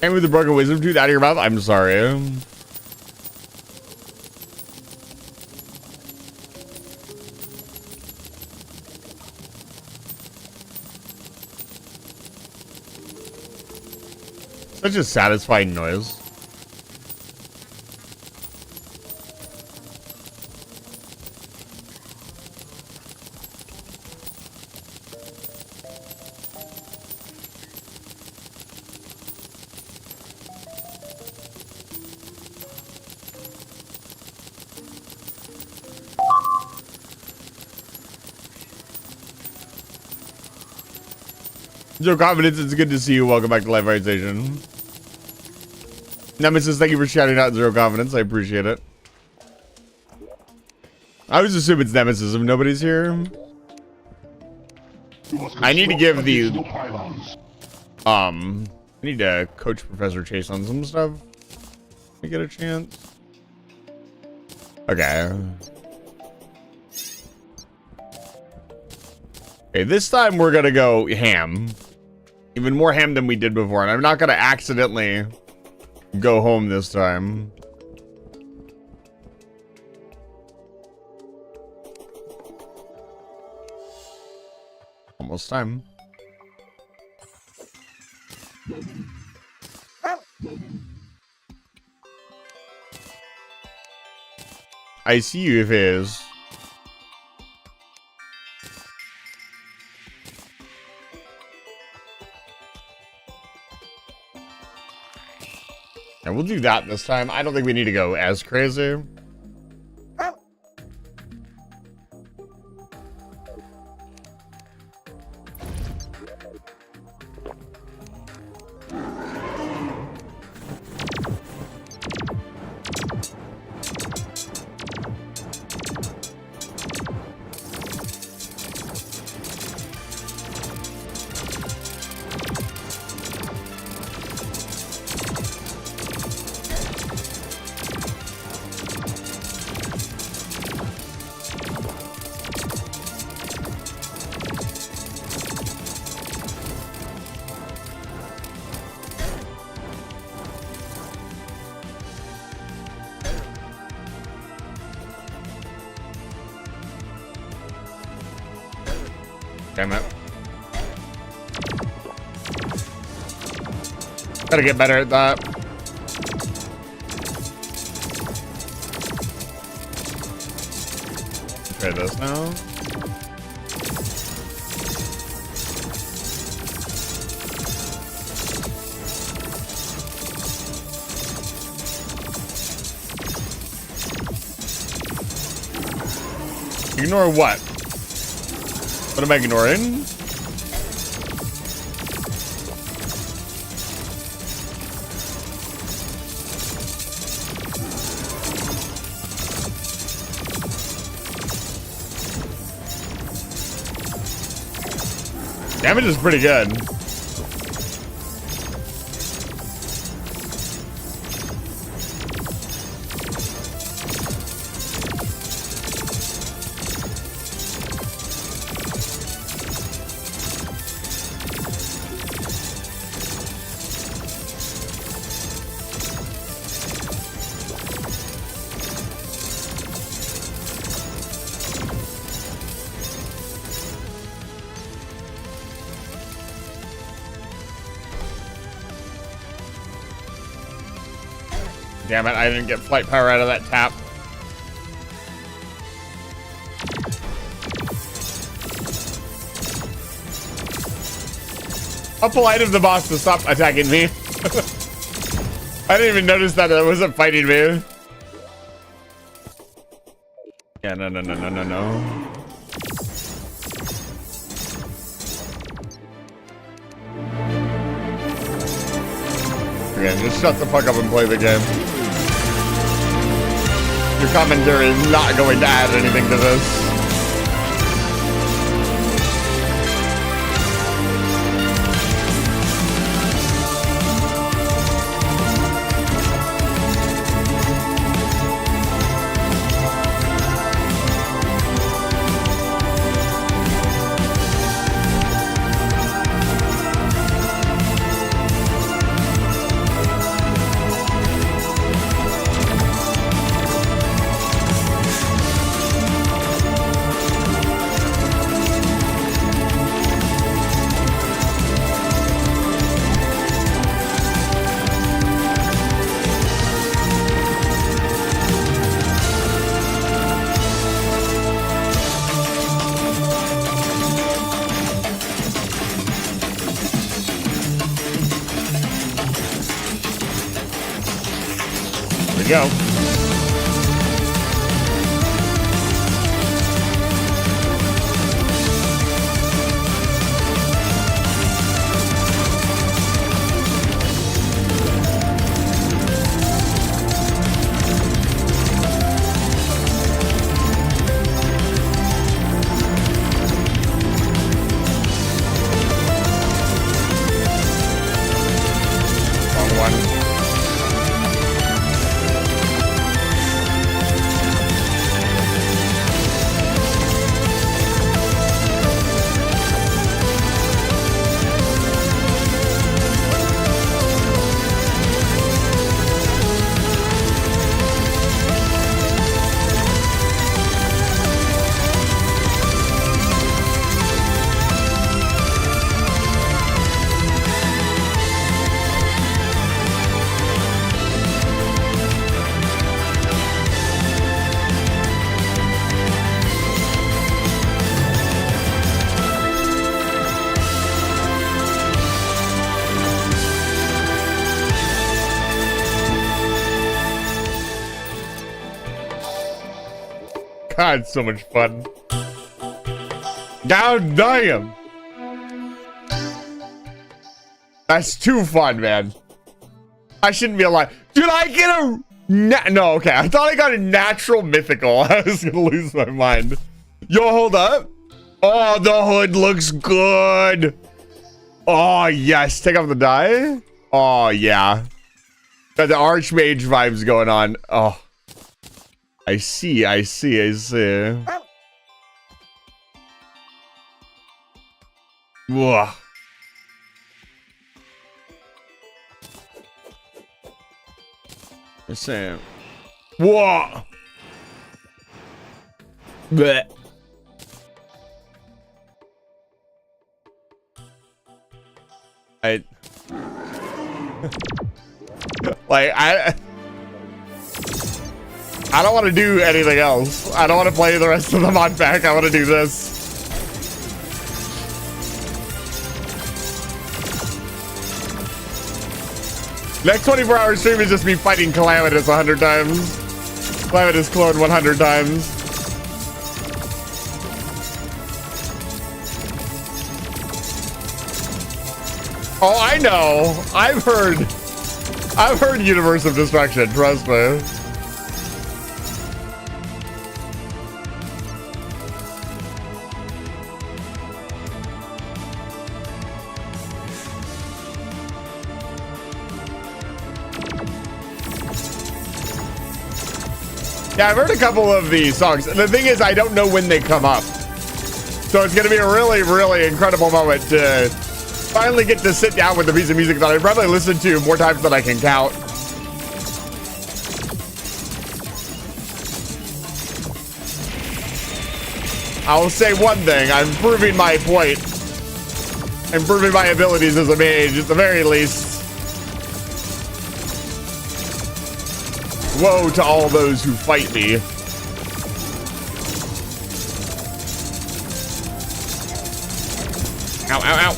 And with the broken wisdom tooth out of your mouth, I'm sorry. Such a satisfying noise. Zero confidence, it's good to see you. Welcome back to Live Fire Station. Nemesis, thank you for shouting out Zero Confidence. I appreciate it. I always assume it's Nemesis if nobody's here. I need to give the I need to coach Professor Chase on some stuff. Let me get a chance. Okay. Okay, this time we're gonna go ham. Even more ham than we did before, and I'm not gonna accidentally go home this time. Almost time. I see you if it is. And we'll do that this time. I don't think we need to go as crazy. Damn it. Gotta get better at that. Try this now. Ignore what? What am I ignoring? Damage is pretty good. Damn it, I didn't get flight power out of that tap. How polite of the boss to stop attacking me. I didn't even notice that it wasn't fighting me. Yeah, no. Okay, just shut the fuck up and play the game. Your commentary is not going to add anything to this. Go. God, so much fun. God damn. That's too fun, man. I shouldn't be alive. Did I get a... No, okay. I thought I got a natural mythical. I was gonna lose my mind. Yo, hold up. Oh, the hood looks good. Oh, yes. Take off the die. Oh, yeah. Got the Archmage vibes going on. Oh. I see. Whoa. Just saying. Whoa. Blech. I don't want to do anything else. I don't want to play the rest of the mod pack. I want to do this. Next 24-hour stream is just me fighting Calamitous 100 times. Calamitous clone 100 times. Oh, I know. I've heard Universe of Destruction, trust me. Yeah, I've heard a couple of these songs. The thing is, I don't know when they come up. So it's going to be a really, really incredible moment to finally get to sit down with a piece of music that I probably listened to more times than I can count. I'll say one thing. I'm proving my point. I'm proving my abilities as a mage, at the very least. Woe to all those who fight me. Ow, ow, ow.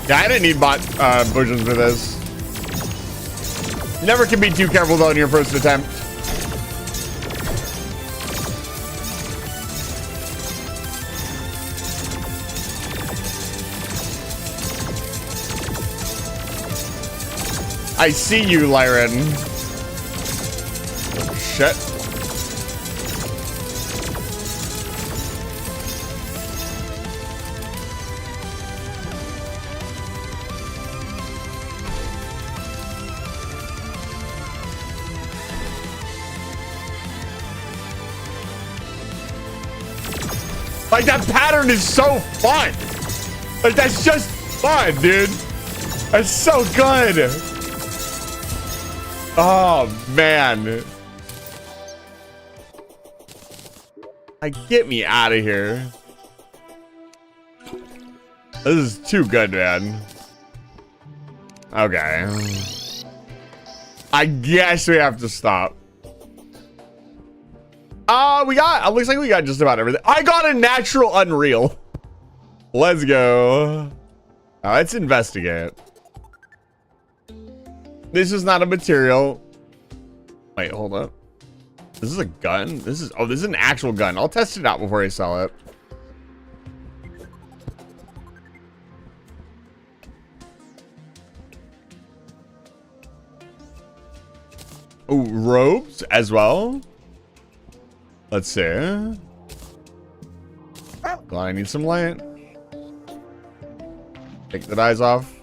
Yeah, I didn't need bot potions for this. Never can be too careful though in your first attempt. I see you, Lyran. Oh, shit. Like, that pattern is so fun. Like, that's just fun, dude. That's so good. Oh, man. Like, get me out of here. This is too good, man. Okay. I guess we have to stop. Looks like we got just about everything. I got a natural unreal. Let's go. Let's investigate. This is not a material. Wait, hold up. This is a gun? This is an actual gun. I'll test it out before I sell it. Oh, robes as well. Let's see. Well, I need some light. Take the dyes off.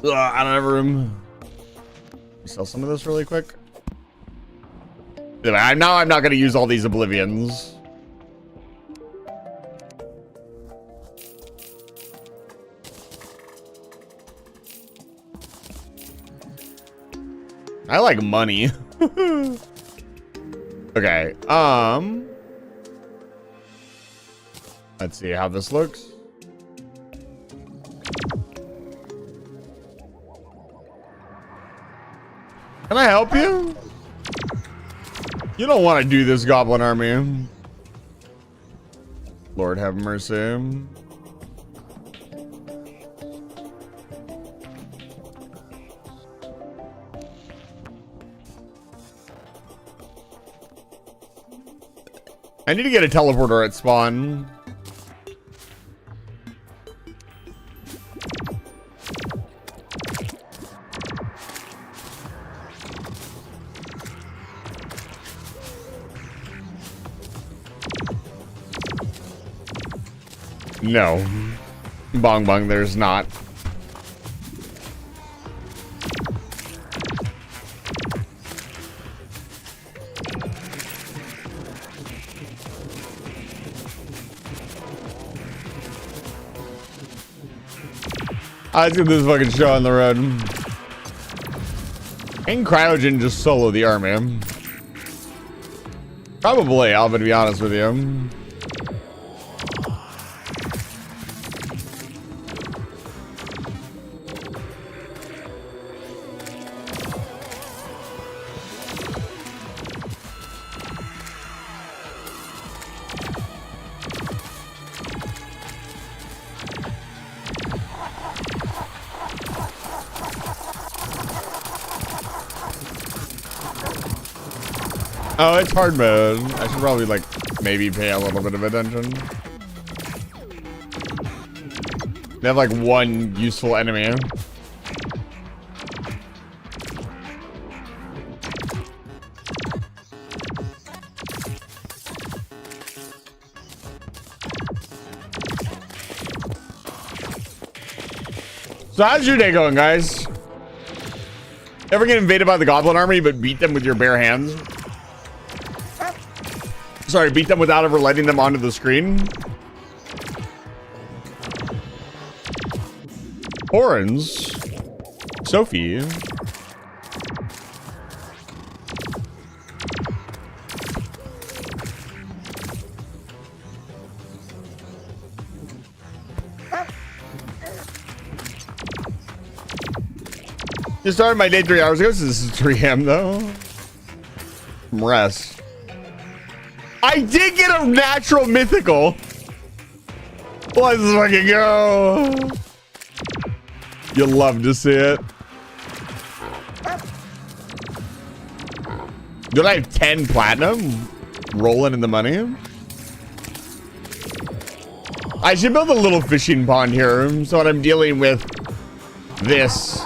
Ugh, I don't have room. Sell some of this really quick. Anyway, I'm not going to use all these oblivions. I like money. Okay. Let's see how this looks. Can I help you? You don't want to do this, Goblin Army. Lord have mercy. I need to get a teleporter at spawn. No. Bong bong, there's not. Let's get this fucking show on the road. And Cryogen just solo the army. Probably, I'm gonna be honest with you. Oh, it's hard mode. I should probably, like, maybe pay a little bit of attention. They have, like, one useful enemy. So how's your day going, guys? Ever get invaded by the Goblin Army but beat them with your bare hands? Sorry, beat them without ever letting them onto the screen. Horns. Sophie. Just started my day 3 hours ago, so this is 3 a.m. though. Some rest. I did get a natural mythical. Let's fucking go. You'll love to see it. Don't I have 10 platinum rolling in the money? I should build a little fishing pond here so when I'm dealing with this.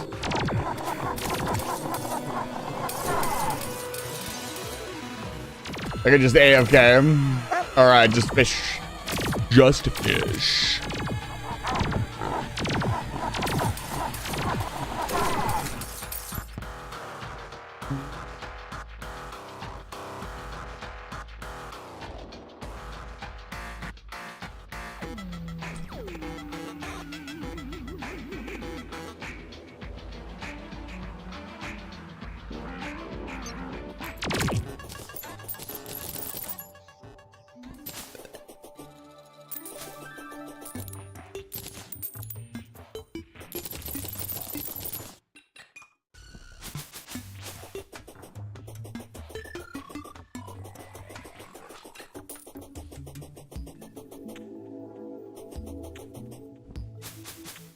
I could just AFK. Alright, just fish. Just fish.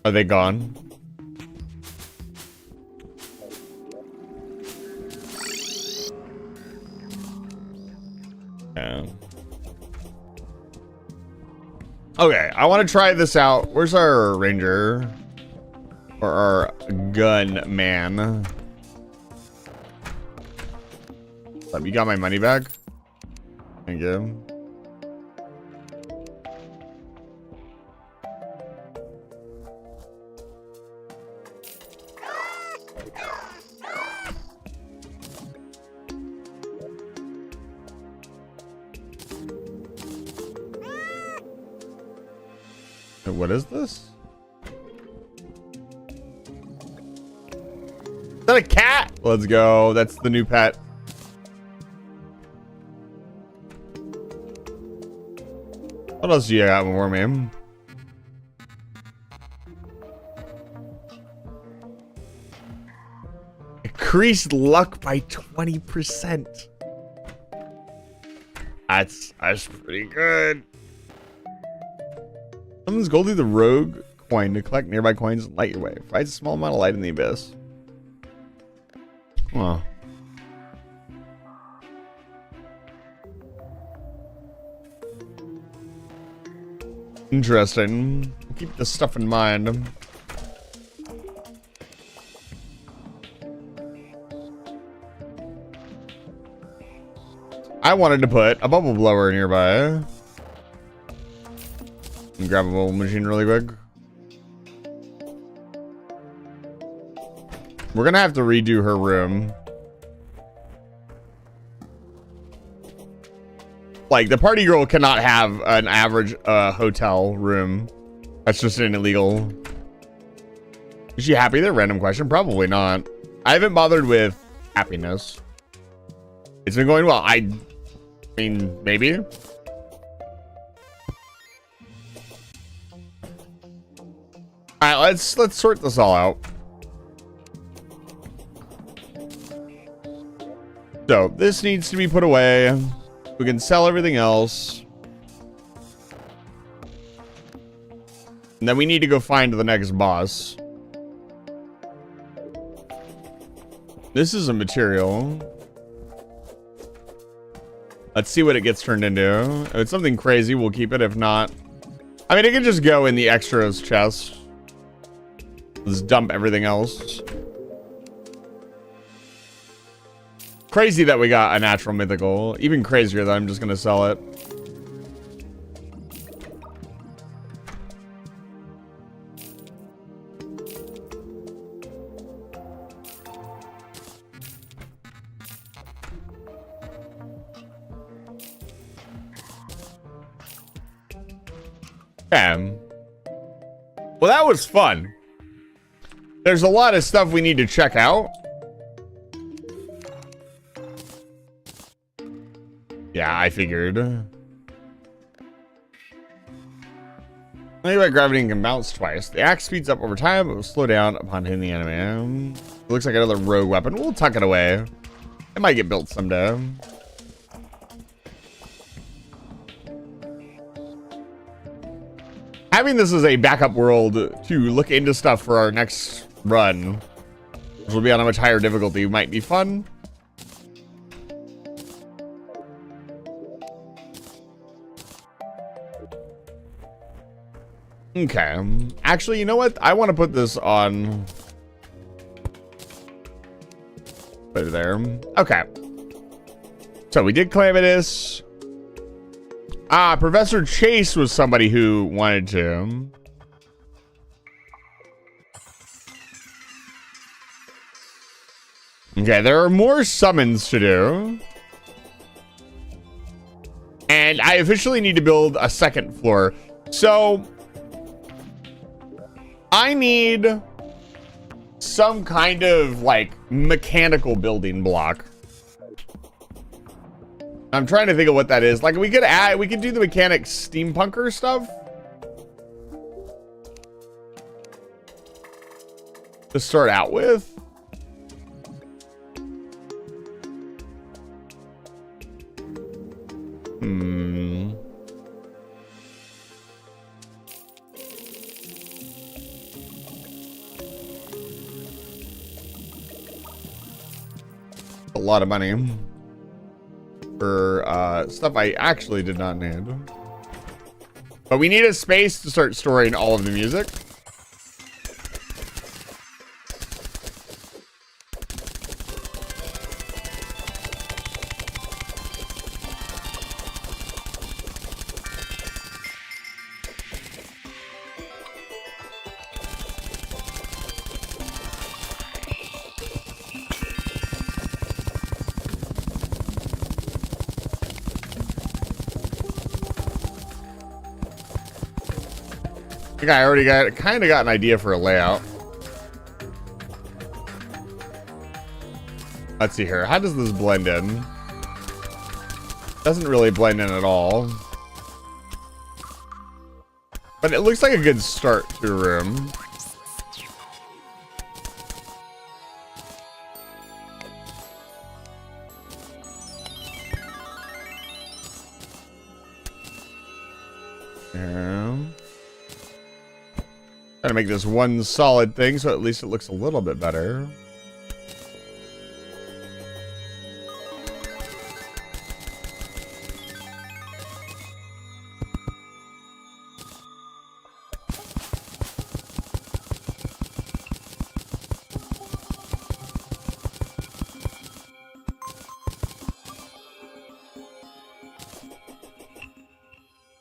Are they gone? Yeah. Okay, I want to try this out. Where's our ranger? Or our gun man? You got my money back? Thank you. What is this? Is that a cat? Let's go. That's the new pet. What else do you got for me? Increased luck by 20%. That's pretty good. Summons Goldie the Rogue coin to collect nearby coins and light your way. Provides a small amount of light in the abyss. Huh. Interesting. Keep this stuff in mind. I wanted to put a bubble blower nearby. Grab a bubble machine really quick. We're gonna have to redo her room. Like, the party girl cannot have an average hotel room. That's just an illegal. Is she happy there? Random question. Probably not. I haven't bothered with happiness. It's been going well. I mean, maybe. All right, let's sort this all out. So this needs to be put away. We can sell everything else. And then we need to go find the next boss. This is a material. Let's see what it gets turned into. If it's something crazy, we'll keep it. If not, I mean, it can just go in the extras chest. Let's dump everything else. Crazy that we got a natural mythical. Even crazier that I'm just gonna sell it. Okay. Well, that was fun. There's a lot of stuff we need to check out. Yeah, I figured. Anyway, gravity can bounce twice. The axe speeds up over time, but will slow down upon hitting the enemy. It looks like another rogue weapon. We'll tuck it away. It might get built someday. Having this as a backup world to look into stuff for our next run, which will be on a much higher difficulty, might be fun. Okay. Actually, you know what? I want to put this on. Put it there. Okay. So we did Calamitous. Professor Chase was somebody who wanted to. Okay, there are more summons to do. And I officially need to build a second floor. So I need some kind of like mechanical building block. I'm trying to think of what that is. Like we could do the mechanic steampunker stuff. To start out with. A lot of money for stuff I actually did not need. But we need a space to start storing all of the music. I think I already kind of got an idea for a layout. Let's see here. How does this blend in? Doesn't really blend in at all. But it looks like a good start to a room. Trying to make this one solid thing so at least it looks a little bit better.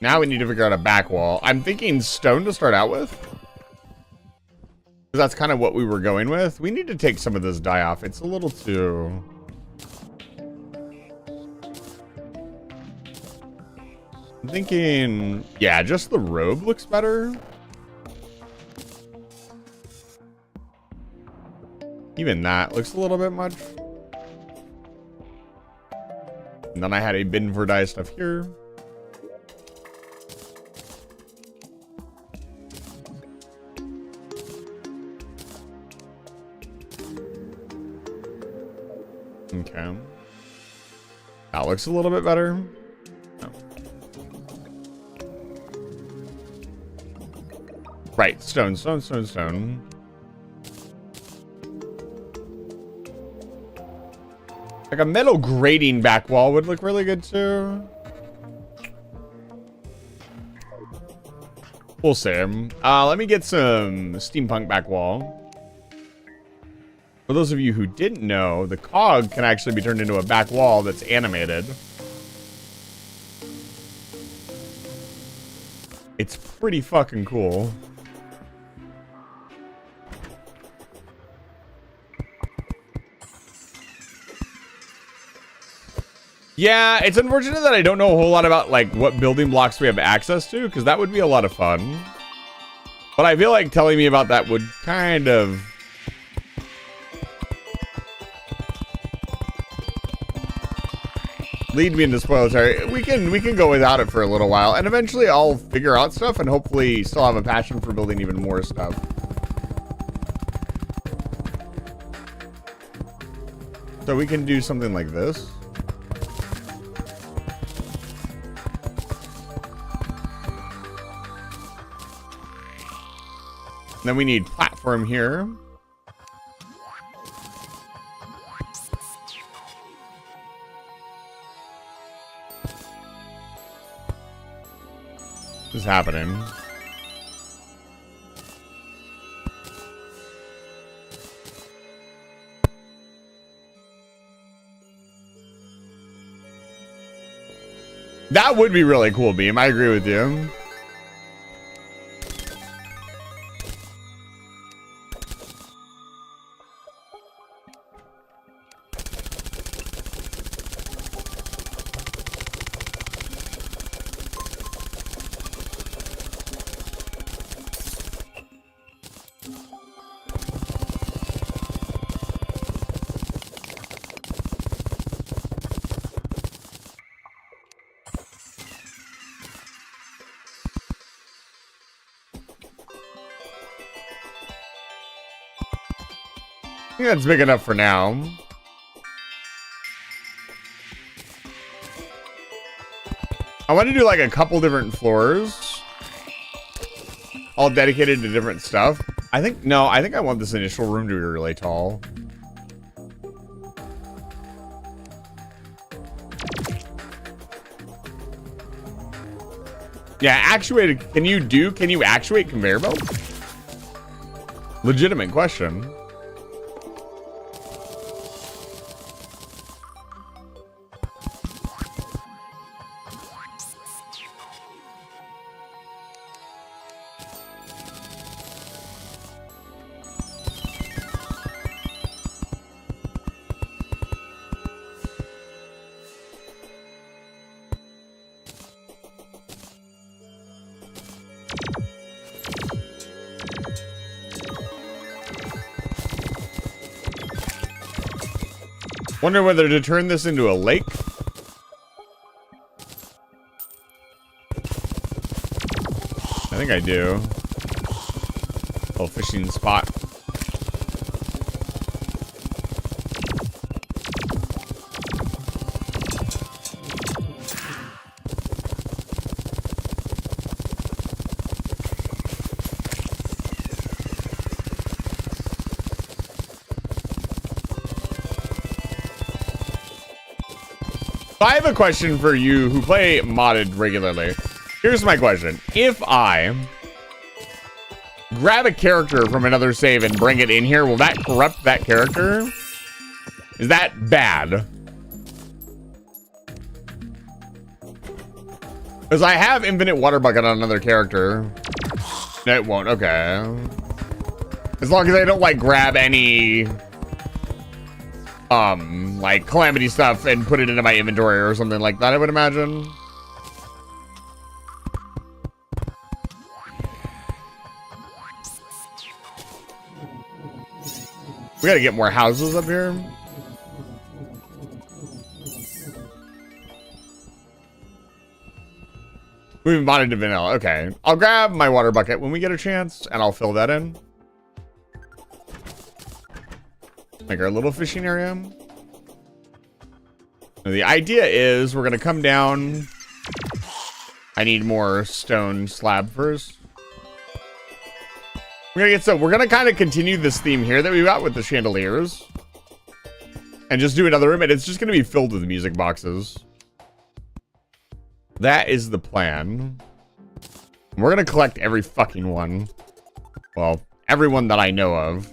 Now we need to figure out a back wall. I'm thinking stone to start out with. Because that's kind of what we were going with. We need to take some of this dye off. It's a little too... I'm thinking... Yeah, just the robe looks better. Even that looks a little bit much. And then I had a bin for dye stuff here. Okay. That looks a little bit better. No. Right, stone. Like a metal grating back wall would look really good too. We'll see. Let me get some steampunk back wall. For those of you who didn't know, the cog can actually be turned into a back wall that's animated. It's pretty fucking cool. Yeah, it's unfortunate that I don't know a whole lot about like what building blocks we have access to, because that would be a lot of fun. But I feel like telling me about that would kind of lead me into spoiler territory. We can go without it for a little while, and eventually I'll figure out stuff and hopefully still have a passion for building even more stuff. So we can do something like this. Then we need platform here. What's happening? That would be really cool, Beam. I agree with you. I think that's big enough for now. I want to do like a couple different floors, all dedicated to different stuff. I think I want this initial room to be really tall. Yeah, actuated. Can you actuate conveyor belts? Legitimate question. Wonder whether to turn this into a lake. I think I do. Little fishing spot. I have a question for you who play modded regularly. Here's my question. If I grab a character from another save and bring it in here, will that corrupt that character? Is that bad? Because I have infinite water bucket on another character. No, it won't. Okay. As long as I don't like grab any like calamity stuff and put it into my inventory or something like that, I would imagine. We gotta get more houses up here. We've modded to vanilla. Okay. I'll grab my water bucket when we get a chance, and I'll fill that in. Like our little fishing area. Now, the idea is we're going to come down. I need more stone slab first. We're going to kind of continue this theme here that we got with the chandeliers. And just do another room, and it's just going to be filled with music boxes. That is the plan. We're going to collect every fucking one. Well, everyone that I know of.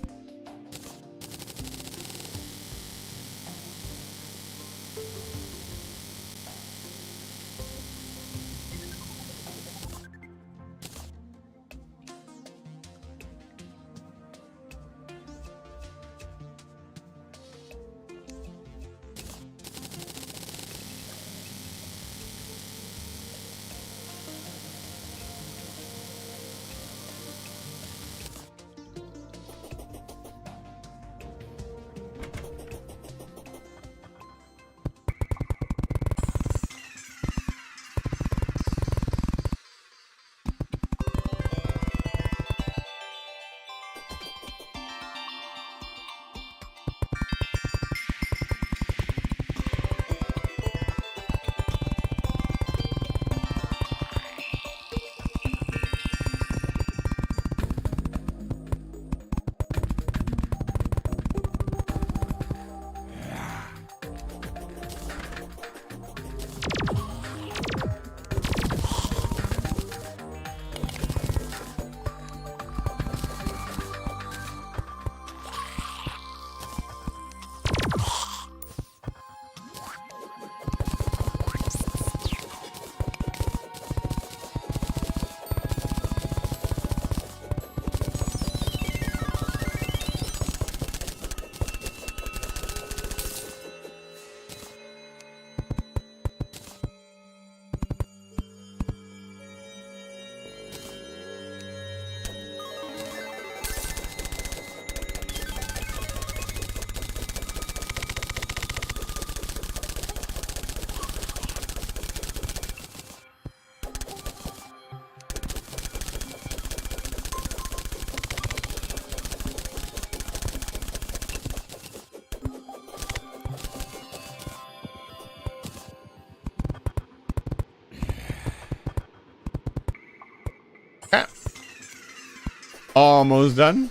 Almost done.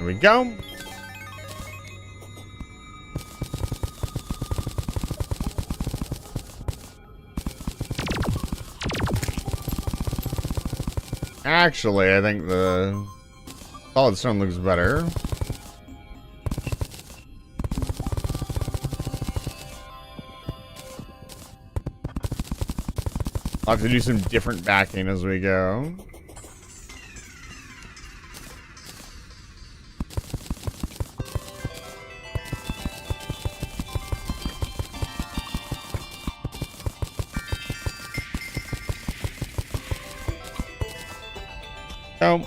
There we go. Actually, I think the solid stone looks better. I'll have to do some different backing as we go. Oh.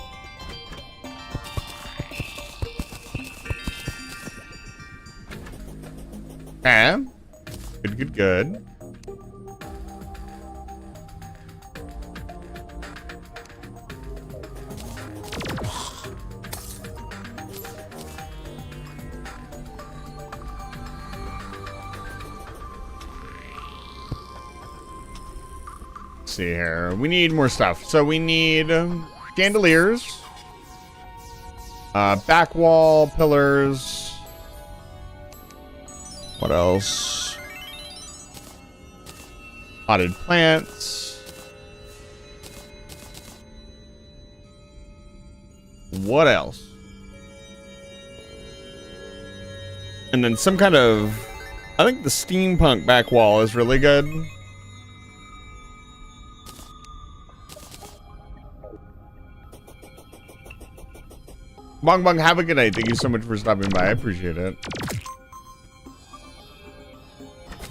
Okay. Good, good, good. Let's see here. We need more stuff. So we need chandeliers, back wall, pillars. What else? Potted plants. What else? And then some kind of... I think the steampunk back wall is really good. Bong Bong, have a good night. Thank you so much for stopping by. I appreciate it.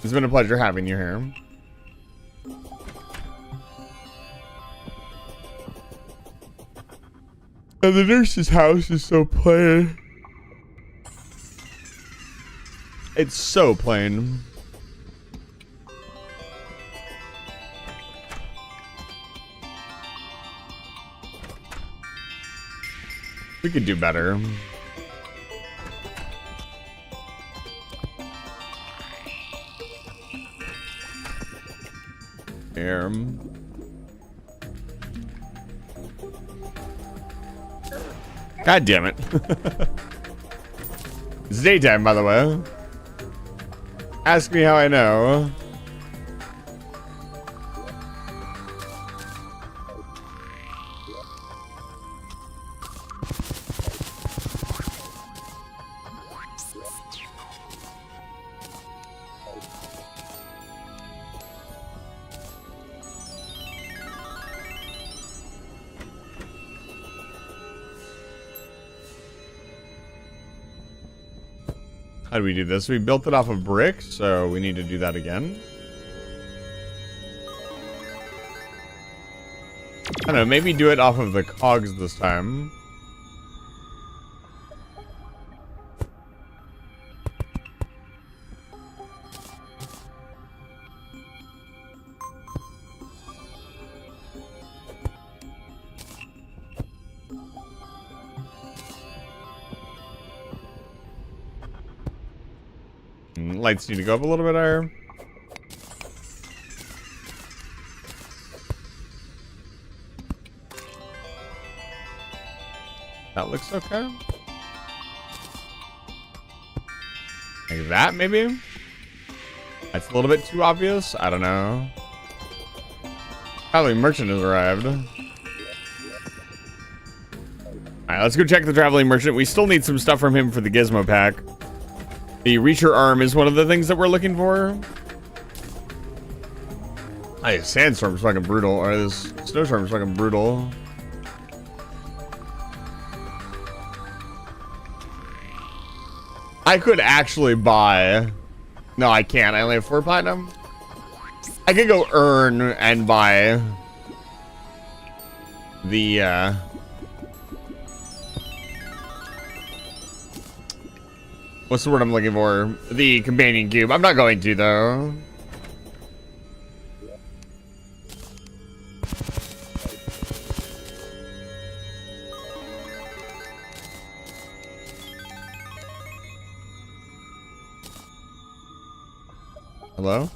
It's been a pleasure having you here. And the nurse's house is so plain. It's so plain. We could do better. Here. God damn it. It's daytime, by the way. Ask me how I know. How do we do this? We built it off of brick, so we need to do that again. I don't know, maybe do it off of the cogs this time. Lights need to go up a little bit higher. That looks okay. Like that, maybe? That's a little bit too obvious. I don't know. Traveling merchant has arrived. Alright, let's go check the traveling merchant. We still need some stuff from him for the gizmo pack. The reacher arm is one of the things that we're looking for. Hey, sandstorm's fucking brutal. Or this snowstorm's fucking brutal. I could actually buy... No, I can't. I only have 4 platinum. I could go earn and buy the what's the word I'm looking for? The companion cube. I'm not going to, though. Hello?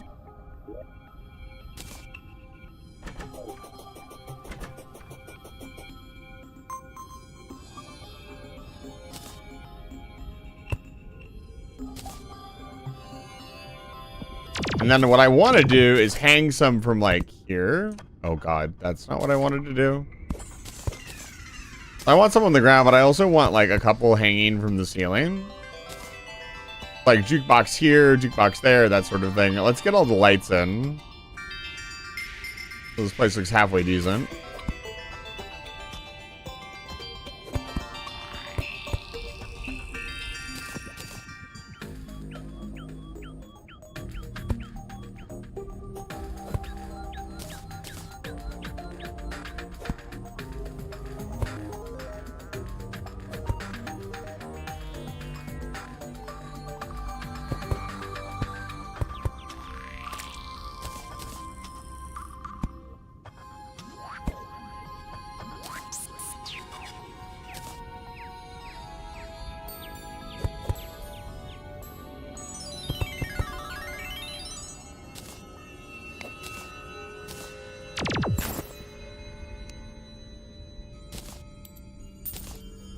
And then what I want to do is hang some from like here. Oh god, that's not what I wanted to do. I want some on the ground, but I also want like a couple hanging from the ceiling. Like jukebox here, jukebox there, that sort of thing. Let's get all the lights in. So this place looks halfway decent.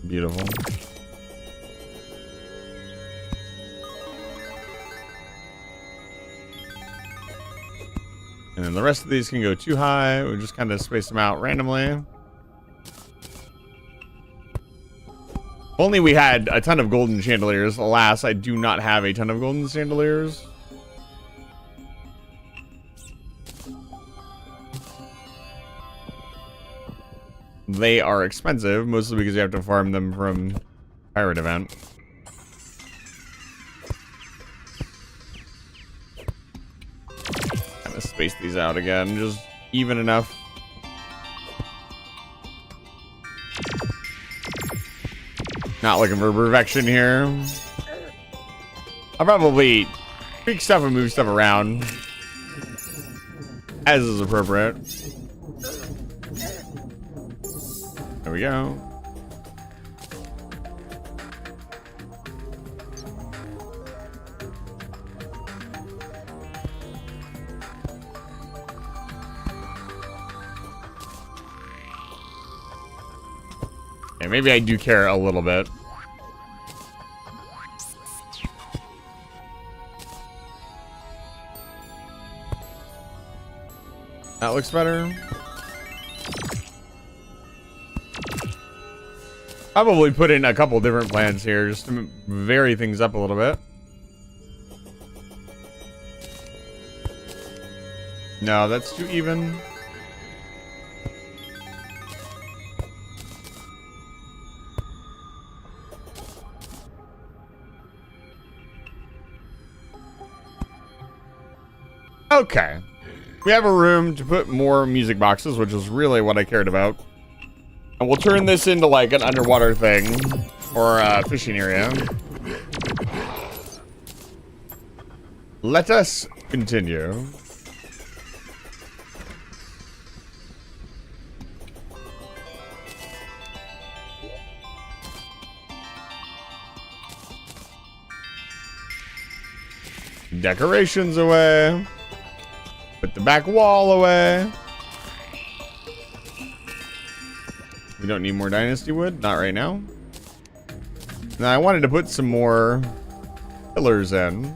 Beautiful. And then the rest of these can go too high. We just kind of space them out randomly. Only we had a ton of golden chandeliers. Alas, I do not have a ton of golden chandeliers. They are expensive, mostly because you have to farm them from pirate event. Kind of space these out again, just even enough. Not looking for perfection here. I'll probably tweak stuff and move stuff around as is appropriate. There we go. Okay, maybe I do care a little bit. That looks better. Probably put in a couple different plans here just to vary things up a little bit. No, that's too even. Okay. We have a room to put more music boxes, which is really what I cared about. And we'll turn this into like an underwater thing or a fishing area. Let us continue. Decorations away. Put the back wall away. We don't need more dynasty wood. Not right now. Now I wanted to put some more pillars in.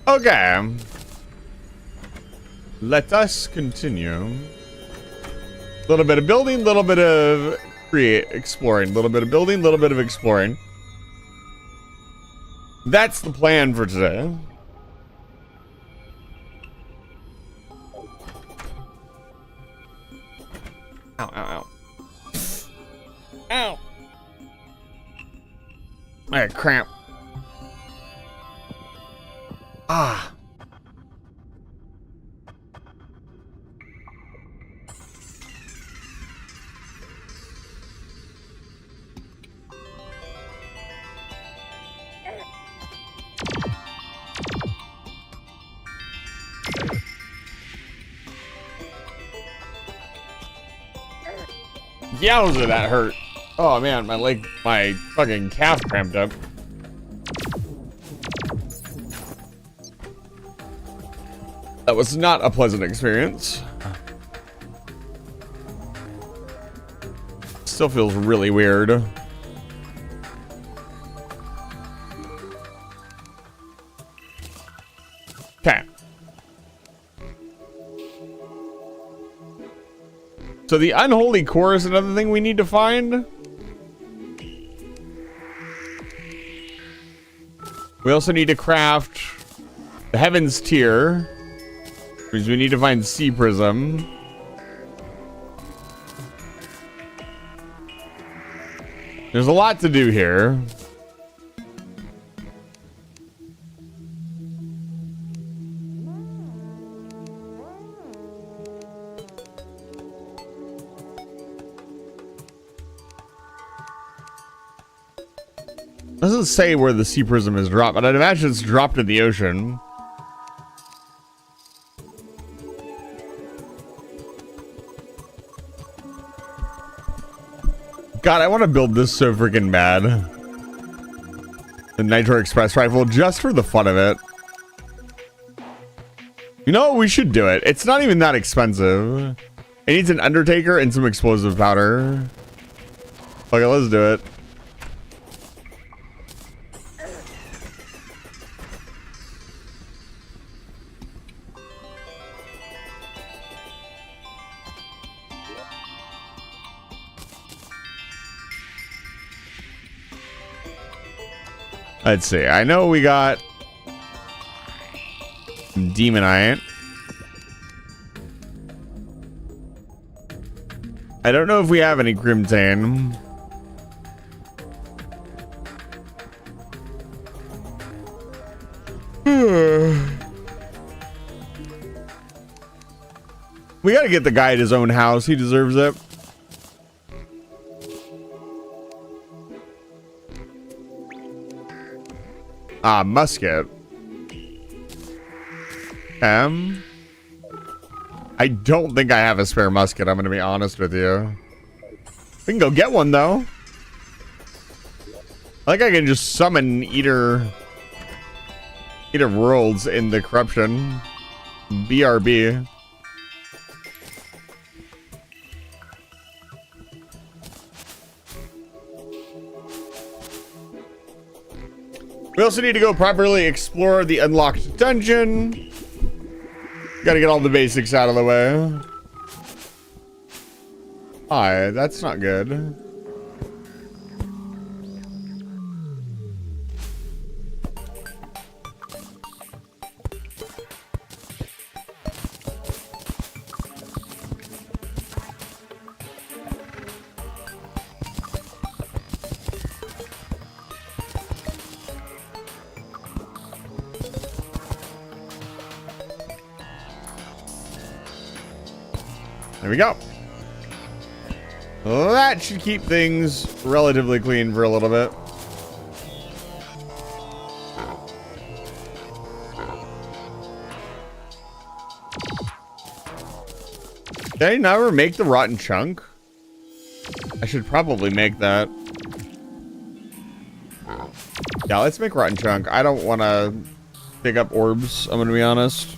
Okay. Let us continue. A little bit of building, a little bit of exploring. A little bit of building, a little bit of exploring. That's the plan for today. Ow, ow, ow. Ow. I got cramp. Ah. Yowza, that hurt. Oh man, my fucking calf cramped up. That was not a pleasant experience. Still feels really weird. Okay. So the unholy core is another thing we need to find. We also need to craft the heavens tier, which means we need to find sea prism. There's a lot to do here. Doesn't say where the sea prism is dropped, but I'd imagine it's dropped in the ocean. God, I want to build this so freaking bad. The Nitro Express rifle, just for the fun of it. You know what? We should do it. It's not even that expensive. It needs an Undertaker and some explosive powder. Okay, let's do it. Let's see. I know we got Demonite. I don't know if we have any Crimtane. We gotta get the guy at his own house. He deserves it. Ah, musket. I don't think I have a spare musket, I'm gonna be honest with you. We can go get one though. I think I can just summon Eater of Worlds in the corruption. BRB. We also need to go properly explore the unlocked dungeon. Gotta get all the basics out of the way. Hi, that's not good. There we go. Well, that should keep things relatively clean for a little bit. Did I never make the rotten chunk? I should probably make that. Yeah, let's make rotten chunk. I don't want to pick up orbs, I'm going to be honest.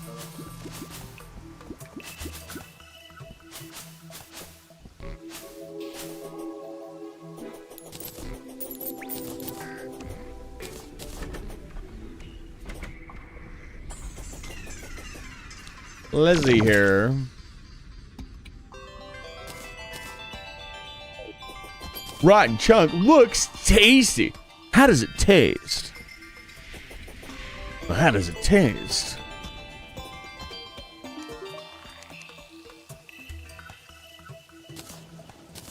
Lizzie here. Rotten chunk looks tasty. How does it taste? Well, how does it taste?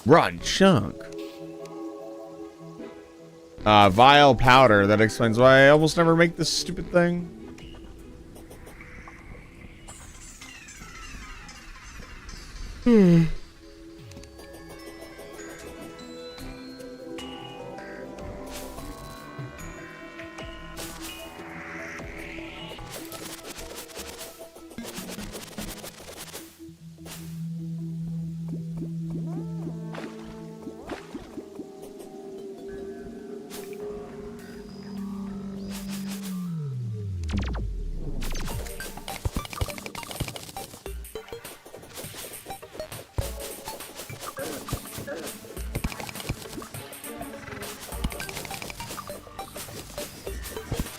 Rotten chunk. Vile powder. That explains why I almost never make this stupid thing.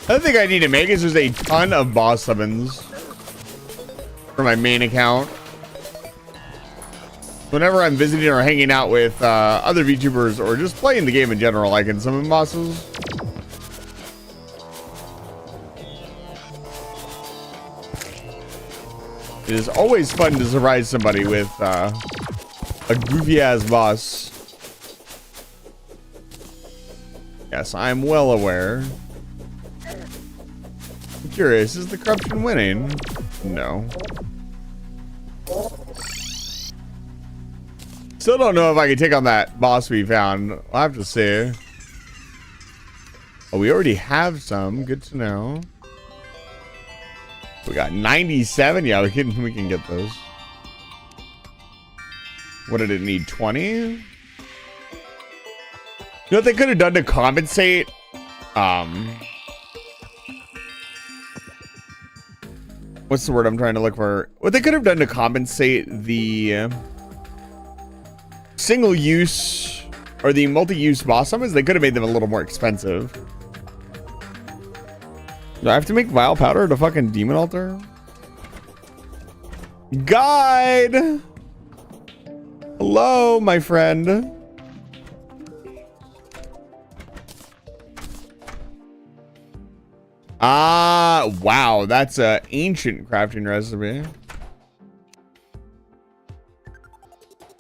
Other thing I need to make is there's a ton of boss summons for my main account. Whenever I'm visiting or hanging out with other VTubers or just playing the game in general, I can summon bosses. It is always fun to surprise somebody with a goofy ass boss. Yes, I'm well aware. I'm curious, is the corruption winning? No. Still don't know if I can take on that boss we found. I'll have to see. Oh, we already have some. Good to know. We got 97. Yeah, we can get those. What did it need? 20? You know what they could have done to compensate? What's the word I'm trying to look for? What they could have done to compensate the single use or the multi-use boss summons, they could have made them a little more expensive. Do I have to make vile powder to fucking demon altar? Guide! Hello, my friend. Ah, wow, that's an ancient crafting recipe.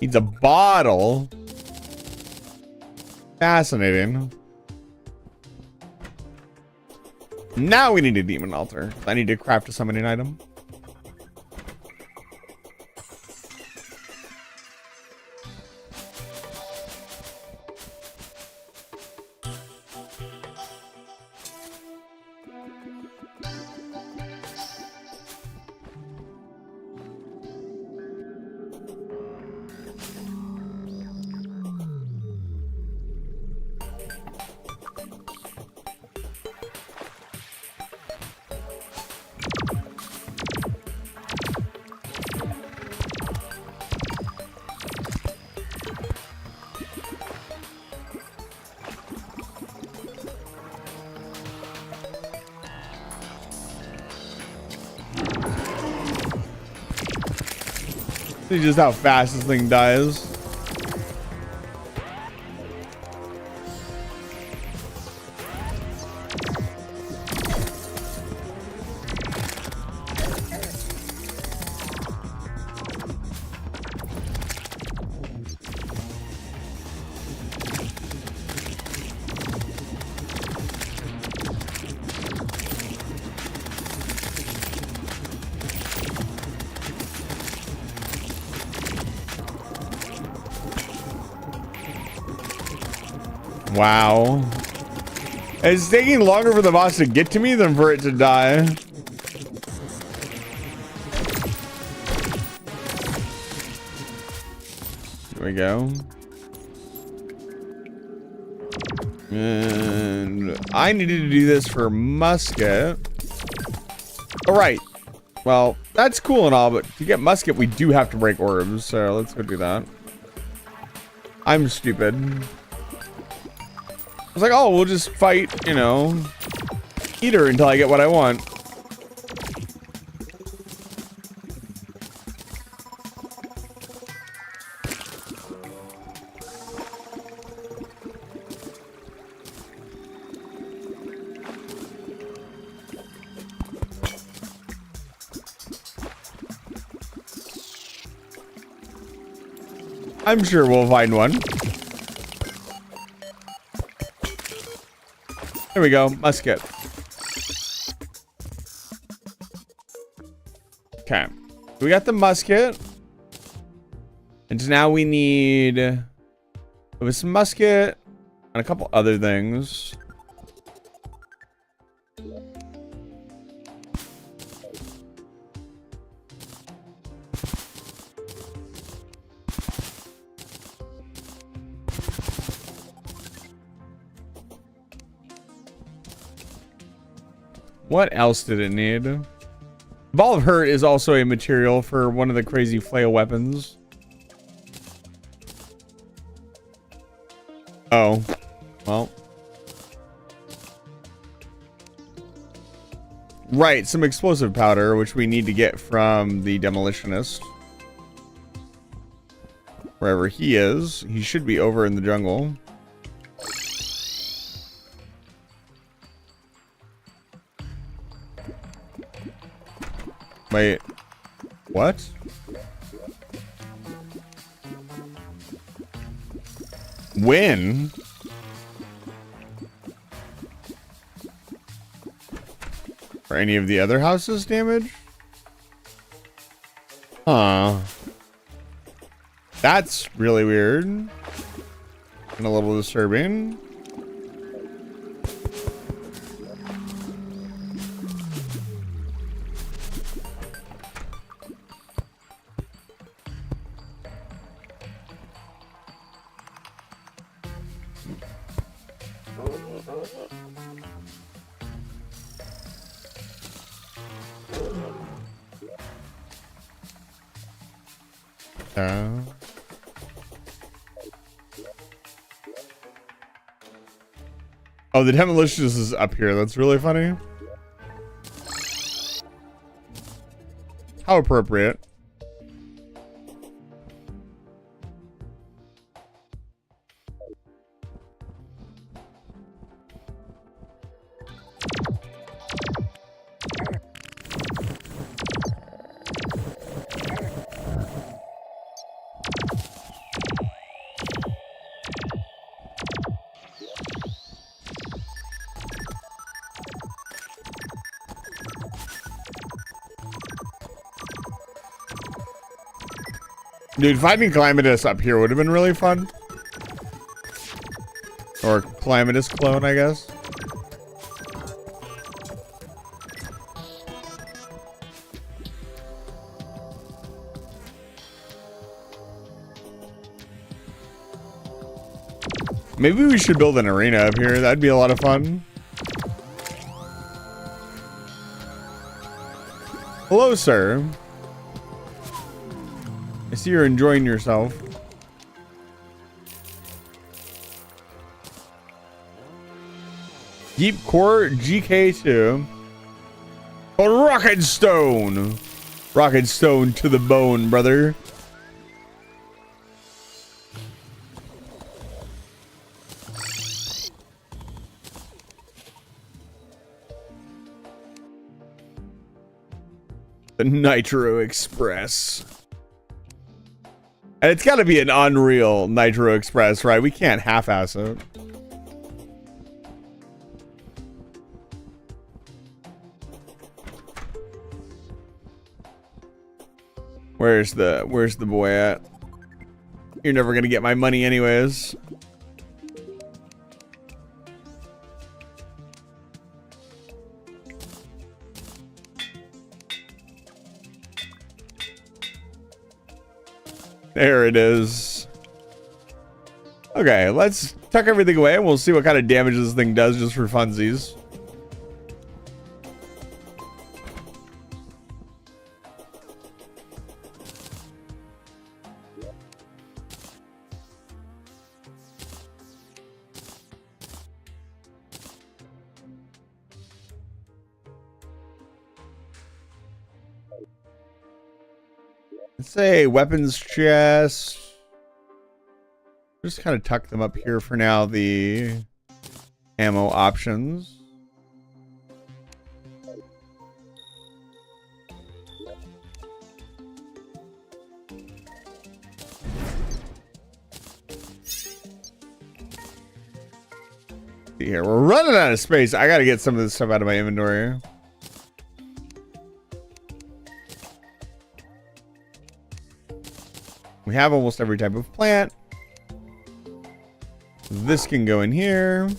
Needs a bottle. Fascinating. Now we need a demon altar. I need to craft a summoning item. See just how fast this thing dies. Wow. It's taking longer for the boss to get to me than for it to die. Here we go. And I needed to do this for musket. All right. Well, that's cool and all, but to get musket, we do have to break orbs. So let's go do that. I'm stupid. I was like, oh, we'll just fight, you know, eater until I get what I want. I'm sure we'll find one. There we go, musket. Okay, we got the musket, and so now we need some musket and a couple other things. What else did it need? Ball of Hurt is also a material for one of the crazy flail weapons. Oh, well. Right, some explosive powder, which we need to get from the demolitionist. Wherever he is, he should be over in the jungle. Wait, what? When? Are any of the other houses damaged? Huh. That's really weird. And a little disturbing. Oh, the demolitionist is up here. That's really funny. How appropriate. Dude, finding Calamitous up here would have been really fun. Or Calamitous clone, I guess. Maybe we should build an arena up here. That'd be a lot of fun. Hello, sir. I see you're enjoying yourself. Deep Core GK2. A Rocket Stone. Rocket Stone to the bone, brother. The Nitro Express. And it's got to be an unreal Nitro Express, right? We can't half-ass it. Where's the boy at? You're never gonna get my money anyways. There it is. Okay, let's tuck everything away and we'll see what kind of damage this thing does just for funsies. Let's say weapons chest. Just kind of tuck them up here for now. The ammo options. See here, we're running out of space. I gotta get some of this stuff out of my inventory. We have almost every type of plant. This can go in here.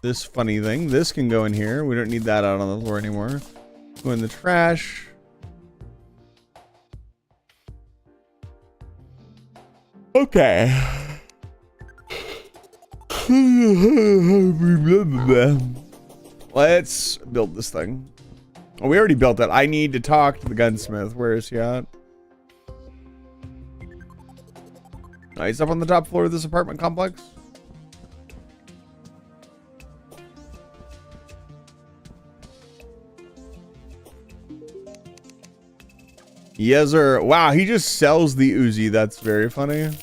This funny thing. This can go in here. We don't need that out on the floor anymore. Go in the trash. Okay. Let's build this thing. Oh, we already built it. I need to talk to the gunsmith. Where is he at? He's up on the top floor of this apartment complex. Yes, sir. Wow, he just sells the Uzi. That's very funny.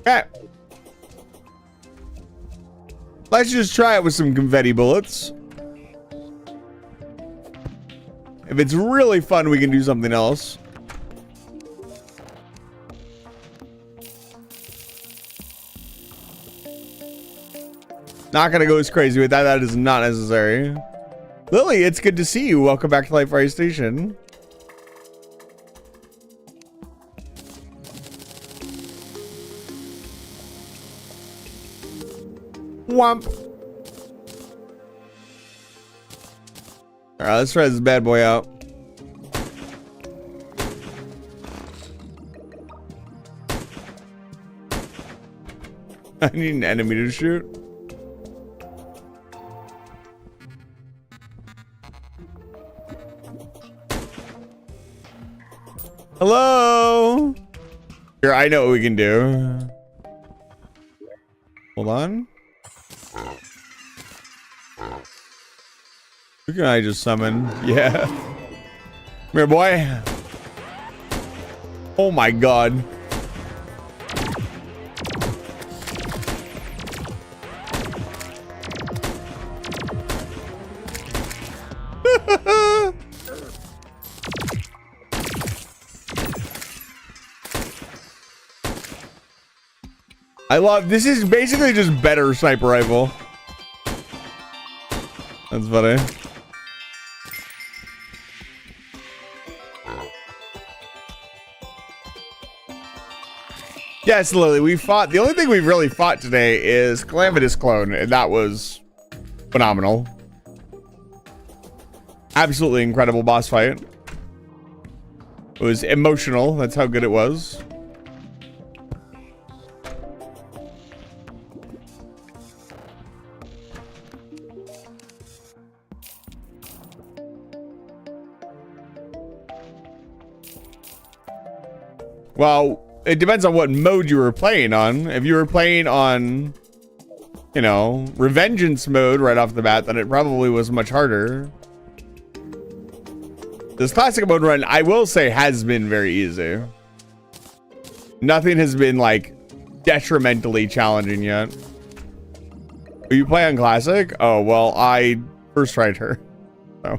Okay. Let's just try it with some confetti bullets. If it's really fun, we can do something else. Not gonna go as crazy with that. That is not necessary. Lily, it's good to see you. Welcome back to Light Fire Station. Womp. All right, let's try this bad boy out. I need an enemy to shoot. Hello. Here, I know what we can do. Hold on. Who can I just summon? Yeah. Come here, boy. Oh my god. I love this. Is basically just better sniper rifle. That's funny. Yes, Lily, we fought. The only thing we've really fought today is Calamitous Clone, and that was phenomenal. Absolutely incredible boss fight. It was emotional. That's how good it was. Well, it depends on what mode you were playing on. If you were playing on, you know, Revengeance mode right off the bat, then it probably was much harder. This classic mode run, I will say, has been very easy. Nothing has been, like, detrimentally challenging yet. Will you play on classic? Oh, well, I first tried her. So,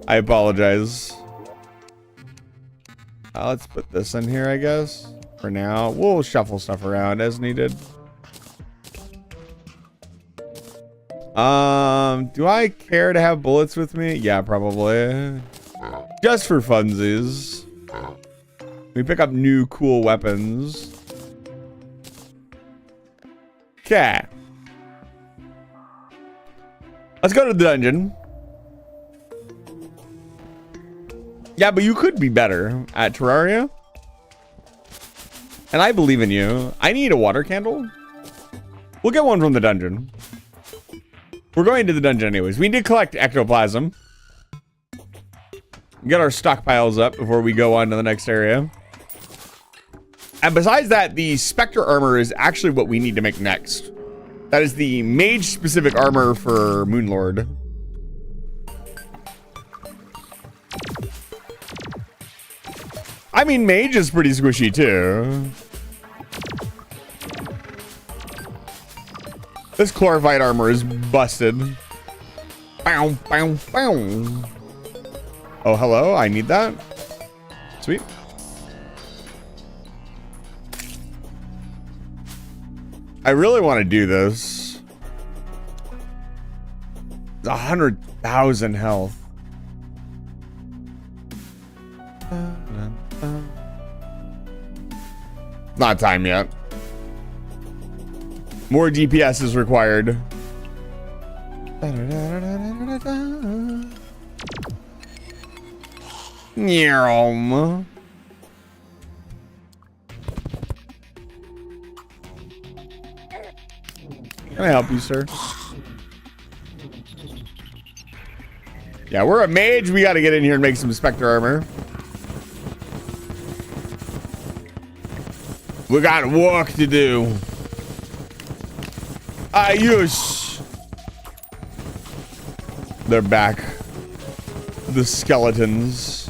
I apologize. Let's put this in here, I guess. For now, we'll shuffle stuff around as needed. Do I care to have bullets with me? Yeah, probably. Just for funsies. We pick up new cool weapons. Okay. Let's go to the dungeon. Yeah, but you could be better at Terraria. And I believe in you. I need a water candle. We'll get one from the dungeon. We're going to the dungeon anyways. We need to collect ectoplasm. Get our stockpiles up before we go on to the next area. And besides that, the Spectre armor is actually what we need to make next. That is the mage-specific armor for Moonlord. I mean, mage is pretty squishy too. This chlorophyte armor is busted. Bow, bow, bow. Oh, hello. I need that. Sweet. I really want to do this. It's 100,000 health. Not time yet. More DPS is required. Nyom. Can I help you, sir? Yeah, we're a mage. We got to get in here and make some Spectre armor. We got work to do. Ayush. They're back. The skeletons.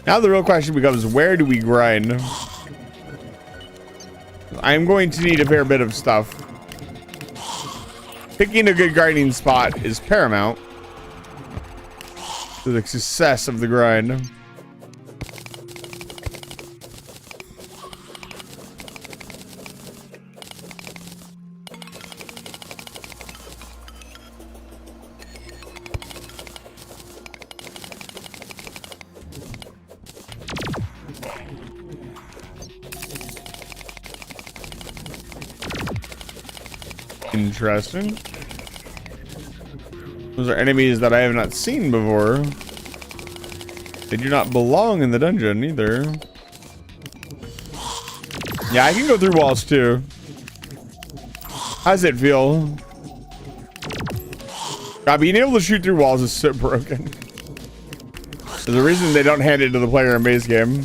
Now the real question becomes, where do we grind? I'm going to need a fair bit of stuff. Picking a good grinding spot is paramount to the success of the grind. Interesting. Those are enemies that I have not seen before. They do not belong in the dungeon either. Yeah, I can go through walls too. How's it feel? God, being able to shoot through walls is so broken. There's a reason they don't hand it to the player in base game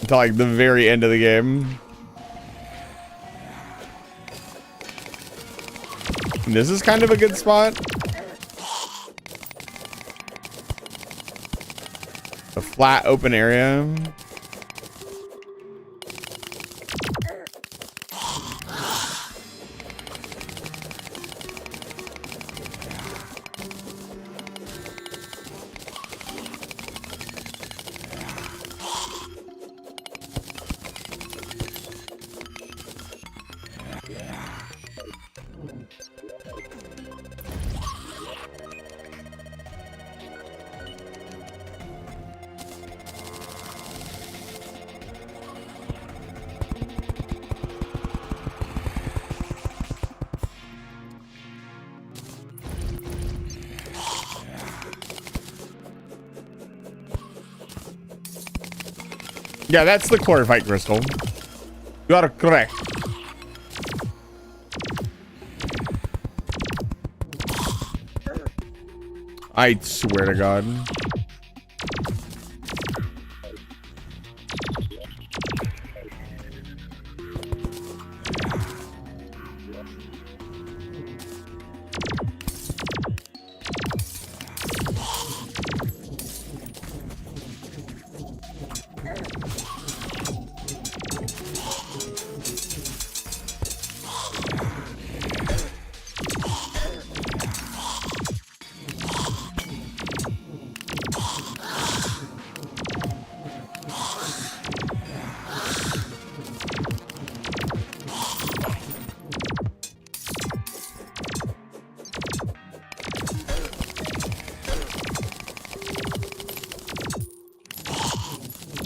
until like the very end of the game. This is kind of a good spot. A flat open area. Yeah, that's the chlorophyte crystal. You are correct. I swear to God.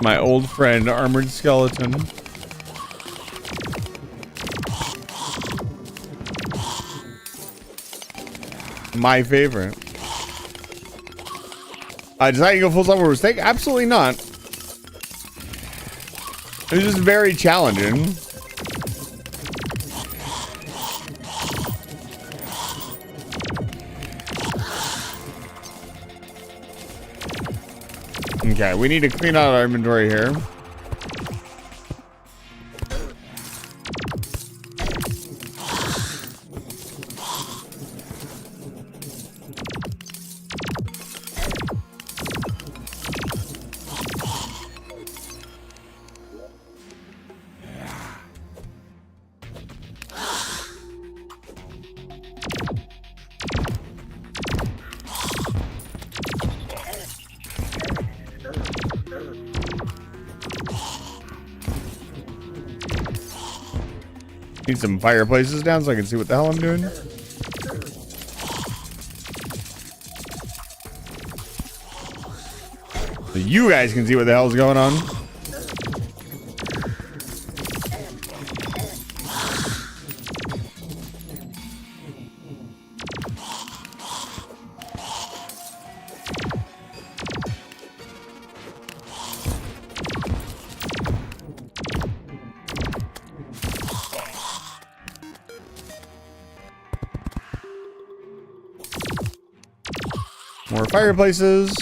My old friend, Armored Skeleton. My favorite. Deciding to go full summer mistake? Absolutely not. It was just very challenging. Okay, we need to clean out our inventory here. Need some fireplaces down so I can see what the hell I'm doing. So you guys can see what the hell's going on. More fireplaces.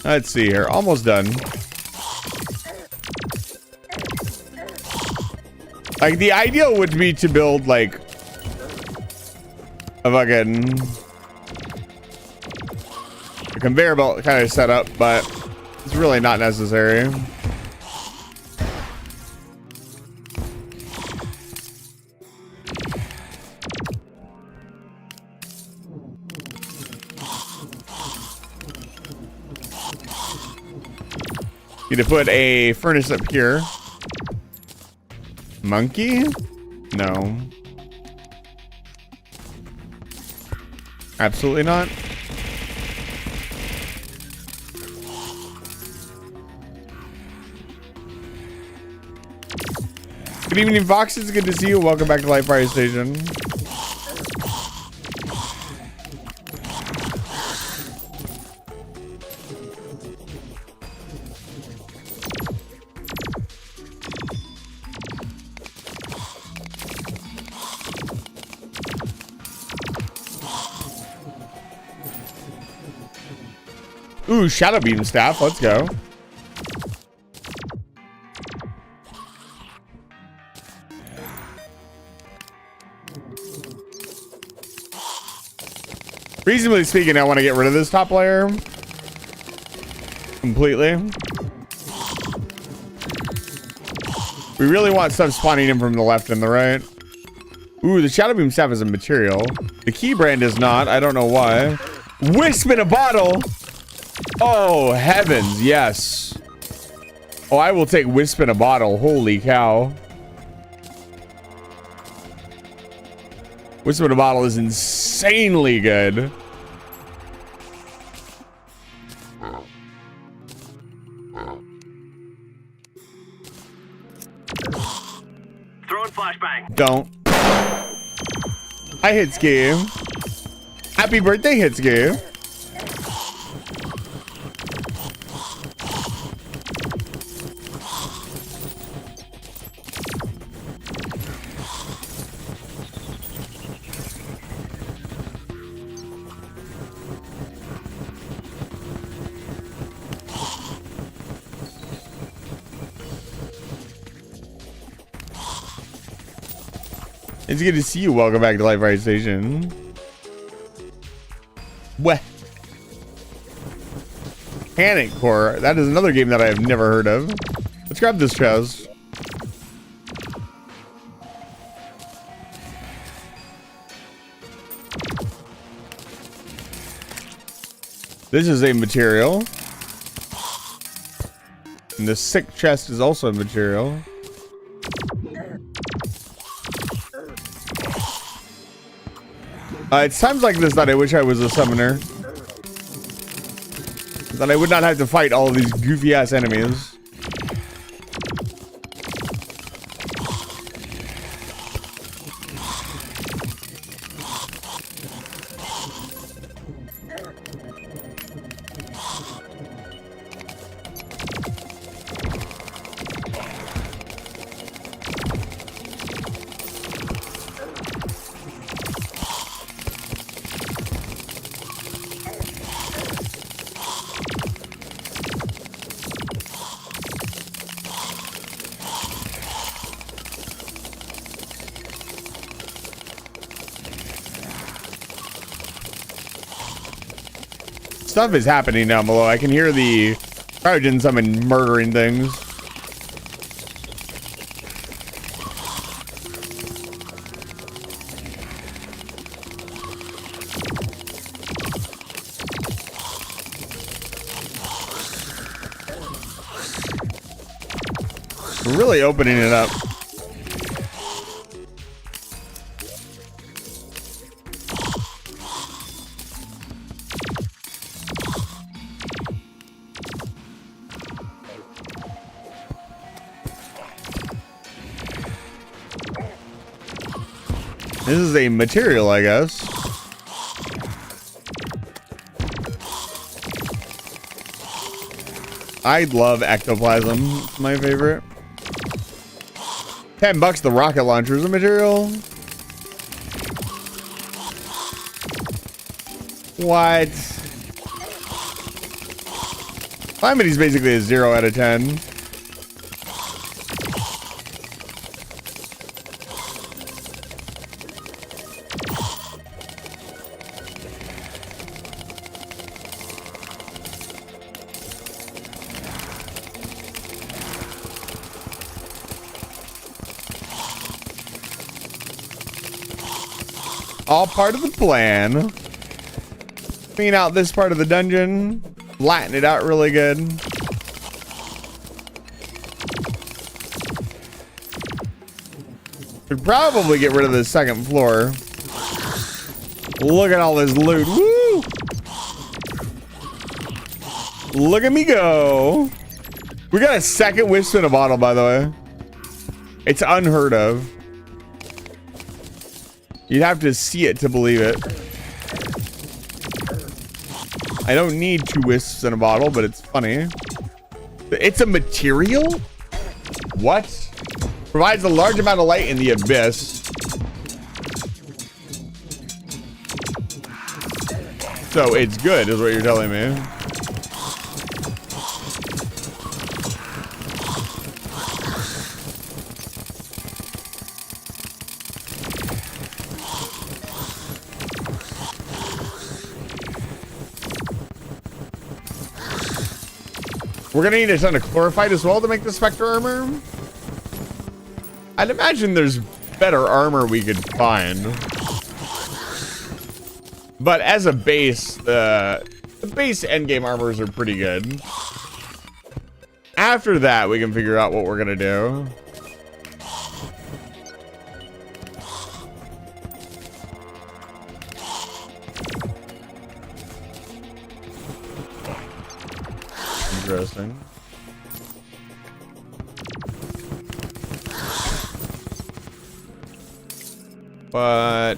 Let's see here. Almost done. Like, the ideal would be to build, like, a fucking conveyor belt kind of setup, but it's really not necessary. Need to put a furnace up here. Monkey? No. Absolutely not. Good evening, Fox. It's good to see you. Welcome back to Life Fire Station. Ooh, Shadow Beam Staff. Let's go. Reasonably speaking, I want to get rid of this top layer completely. We really want stuff spawning in from the left and the right. Ooh, the Shadow Beam Staff is a material. The key brand is not. I don't know why. Wisp in a bottle. Oh, heavens, yes. Oh, I will take Wisp in a bottle. Holy cow. Wisp in a bottle is insanely good. Throwing flashbang. Don't. Hi, Hitsuki. Happy birthday, Hitsuki. It's good to see you. Welcome back to Life Fire Station. What? Panic Core. That is another game that I have never heard of. Let's grab this chest. This is a material. And the sick chest is also a material. It's times like this that I wish I was a summoner. That I would not have to fight all of these goofy ass enemies. Stuff is happening down below. I can hear the cryogen summon murdering things. We're really opening it up. This is a material, I guess. I love ectoplasm. It's my favorite. $10 the rocket launcher is a material. What? Calamity's basically a 0 out of 10. All part of the plan. Clean out this part of the dungeon. Flatten it out really good. Could probably get rid of the second floor. Look at all this loot. Woo! Look at me go. We got a second wisp in a bottle, by the way. It's unheard of. You'd have to see it to believe it. I don't need 2 wisps in a bottle, but it's funny. It's a material? What? Provides a large amount of light in the abyss. So it's good, is what you're telling me. We're gonna need a ton of chlorophyte as well to make the Spectre armor. I'd imagine there's better armor we could find. But as a base, the base endgame armors are pretty good. After that, we can figure out what we're gonna do. Interesting. But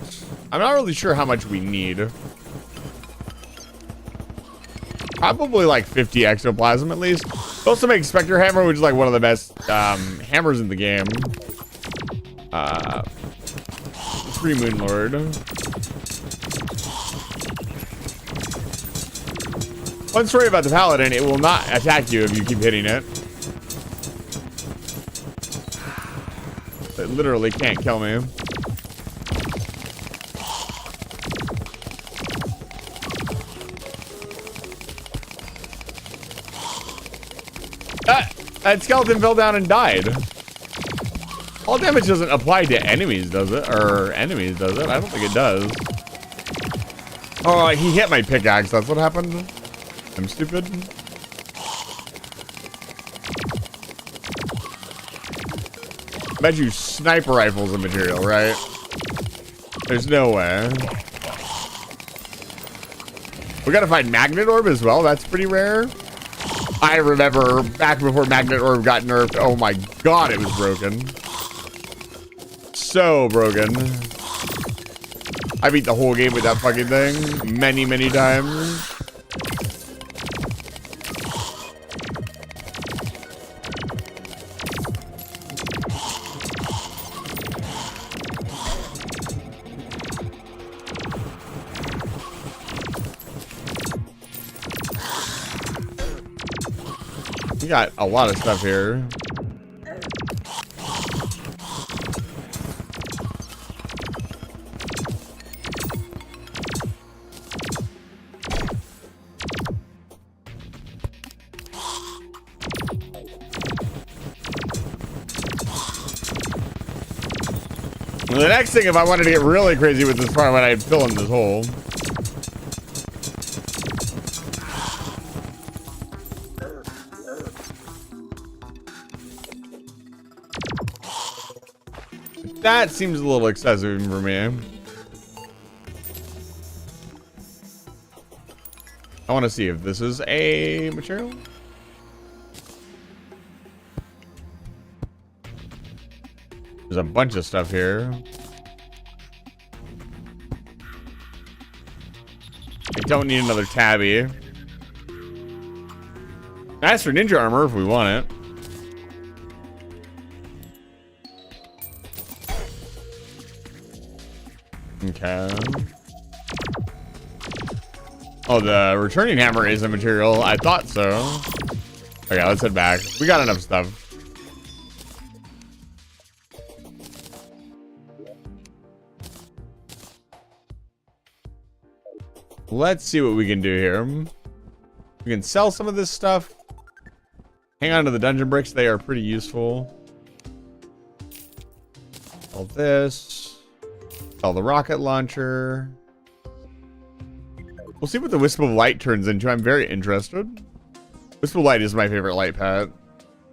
I'm not really sure how much we need. Probably like 50 ectoplasm at least. Also make Spectre Hammer, which is like one of the best hammers in the game. Free Moon Lord. One story about the Paladin, it will not attack you if you keep hitting it. It literally can't kill me. That skeleton fell down and died. All damage doesn't apply to enemies, does it? Or enemies, does it? I don't think it does. Oh, he hit my pickaxe. That's what happened. I'm stupid. Bet you sniper rifles a material, right? There's no way. We gotta find Magnet Orb as well. That's pretty rare. I remember back before Magnet Orb got nerfed. Oh my god, it was broken. So broken. I beat the whole game with that fucking thing many, many times. We got a lot of stuff here. Well, the next thing, if I wanted to get really crazy with this farm, I'd fill in this hole. That seems a little excessive for me. I want to see if this is a material. There's a bunch of stuff here. I don't need another tabby. Ask for ninja armor if we want it. Okay. Oh, the returning hammer is a material. I thought so. Okay, let's head back. We got enough stuff. Let's see what we can do here. We can sell some of this stuff. Hang on to the dungeon bricks. They are pretty useful. All this. Sell the rocket launcher. We'll see what the Wisp of Light turns into. I'm very interested. Wisp of Light is my favorite light pad.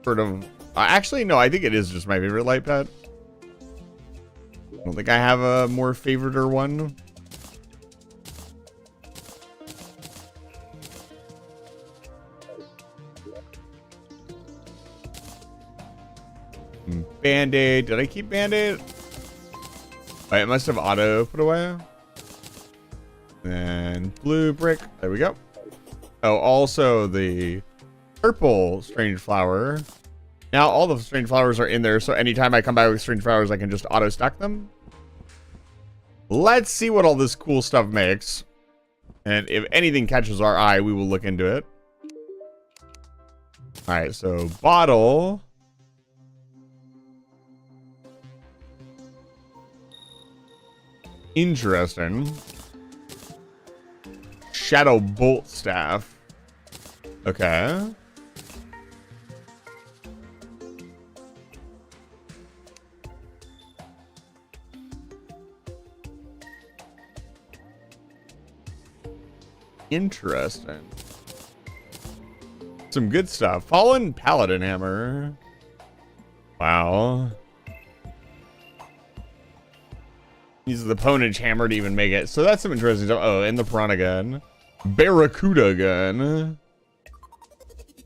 Sort of. Actually, no, I think it is just my favorite light pad. I don't think I have a more favoriter one. Band-Aid. Did I keep Band-Aid? Oh, it must have auto put away. And blue brick. There we go. Oh, also the purple strange flower. Now all the strange flowers are in there, so anytime I come back with strange flowers, I can just auto stack them. Let's see what all this cool stuff makes. And if anything catches our eye, we will look into it. Alright, so bottle. Interesting. Shadow bolt staff. Okay. Interesting. Some good stuff. Fallen Paladin Hammer. Wow. Uses the Ponage Hammer to even make it. So that's some interesting stuff. Oh, and the Piranha Gun. Barracuda Gun.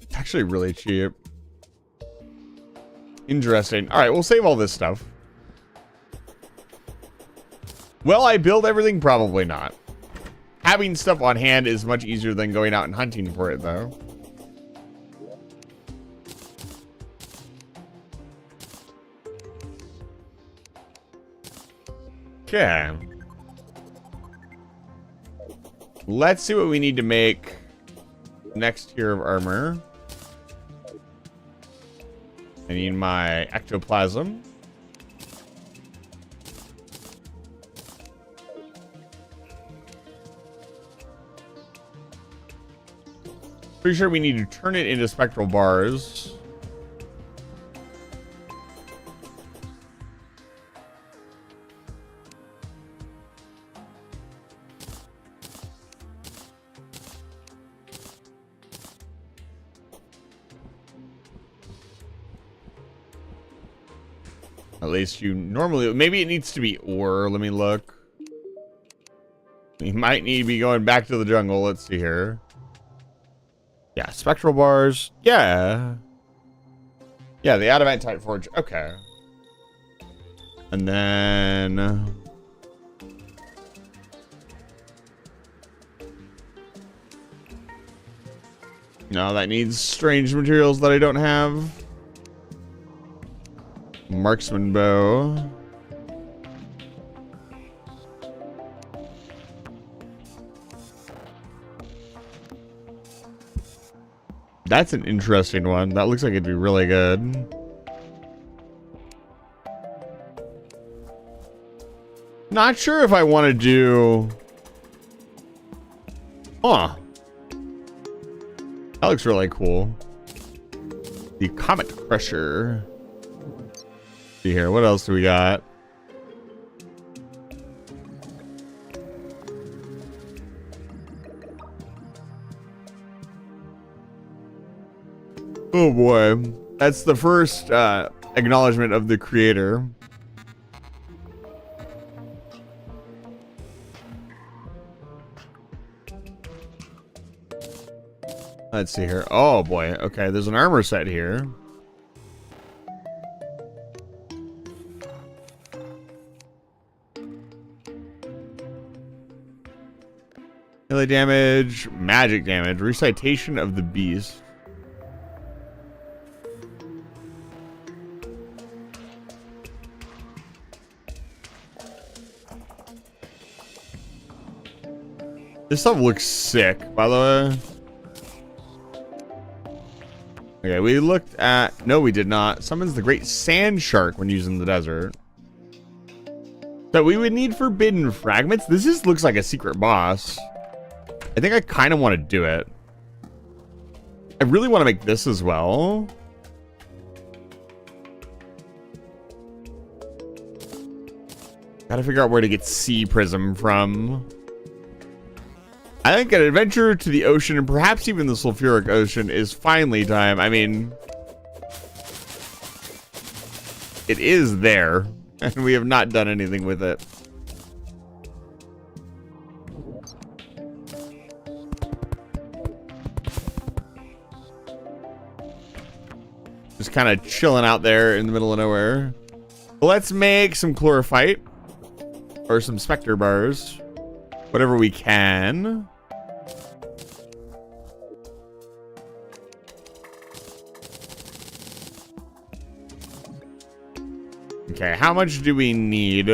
It's actually really cheap. Interesting. Alright, we'll save all this stuff. Will I build everything? Probably not. Having stuff on hand is much easier than going out and hunting for it, though. Okay. Let's see what we need to make next tier of armor. I need my ectoplasm. Pretty sure we need to turn it into spectral bars. At least you normally, maybe it needs to be ore. Let me look. We might need to be going back to the jungle. Let's see here. Yeah, spectral bars. Yeah. Yeah, the adamantite forge. Okay. And then no, that needs strange materials that I don't have. Marksman bow. That's an interesting one. That looks like it'd be really good. Not sure if I want to do... Huh. That looks really cool. The Comet Crusher. See here, what else do we got? Oh boy, that's the first acknowledgement of the creator. Let's see here. Oh boy. Okay, there's an armor set here. Melee damage, magic damage, recitation of the beast. This stuff looks sick, by the way. Okay, we looked at... No, we did not. Summons the great sand shark when using the desert. So we would need forbidden fragments. This just looks like a secret boss. I think I kind of want to do it. I really want to make this as well. Gotta figure out where to get sea prism from. I think an adventure to the ocean and perhaps even the sulfuric ocean is finally time. I mean, it is there and we have not done anything with it. Just kind of chilling out there in the middle of nowhere. Let's make some chlorophyte or some specter bars, whatever we can. Okay, how much do we need?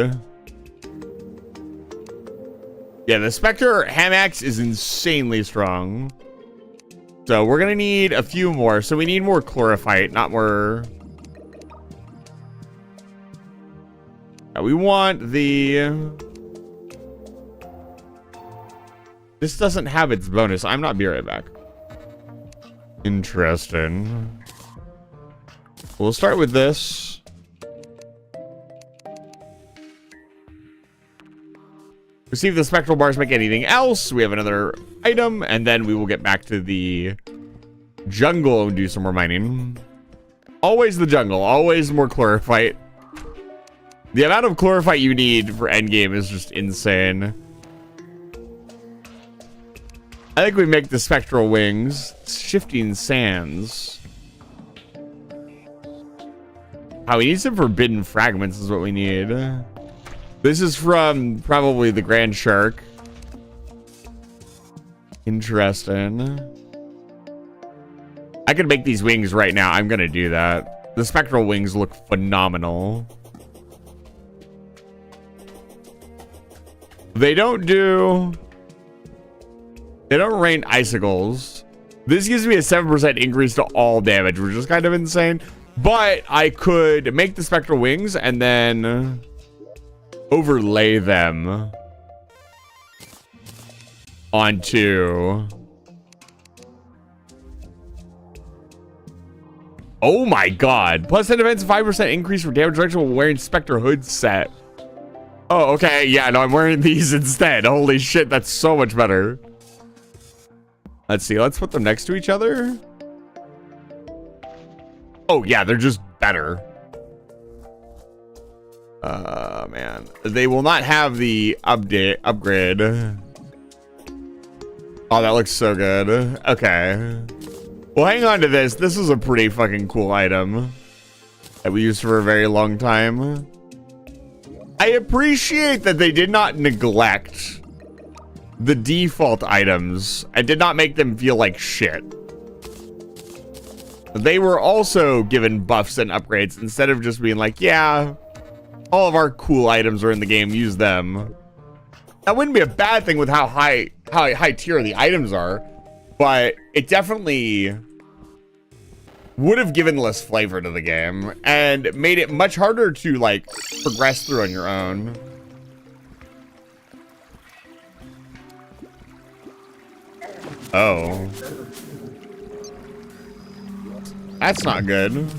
Yeah, the Spectre Hamax is insanely strong. So we're gonna need a few more. So we need more chlorophyte, not more. We want the... This doesn't have its bonus. I'm not be right back. Interesting. We'll start with this. See if the spectral bars make anything else. We have another item, and then we will get back to the jungle and do some more mining. Always the jungle, always more chlorophyte. The amount of chlorophyte you need for endgame is just insane. I think we make the spectral wings. Shifting sands. Oh, we need some forbidden fragments is what we need. This is from probably the Grand Shark. Interesting. I could make these wings right now. I'm gonna do that. The spectral wings look phenomenal. They don't rain icicles. This gives me a 7% increase to all damage, which is kind of insane. But I could make the spectral wings and then overlay them onto... Oh my god. Plus 10 events, 5% increase for damage reduction while wearing Spectre Hood set. Oh, okay. Yeah, no, I'm wearing these instead. Holy shit, that's so much better. Let's see. Let's put them next to each other. Oh, yeah, they're just better. Man. They will not have the upgrade. Oh, that looks so good. Okay. Well, hang on to this. This is a pretty fucking cool item that we used for a very long time. I appreciate that they did not neglect the default items and did not make them feel like shit. They were also given buffs and upgrades instead of just being like, yeah, all of our cool items are in the game, use them. That wouldn't be a bad thing with how high tier the items are, but it definitely would have given less flavor to the game and made it much harder to like progress through on your own. Oh. That's not good.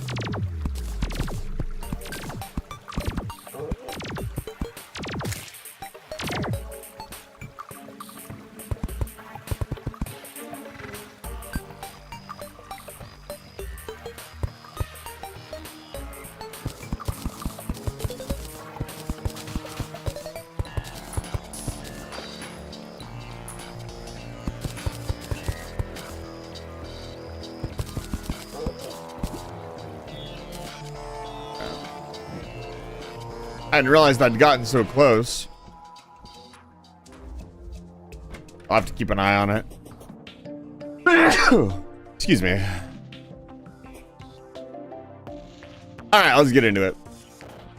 I didn't realize I'd gotten so close. I'll have to keep an eye on it. Excuse me. Alright, let's get into it.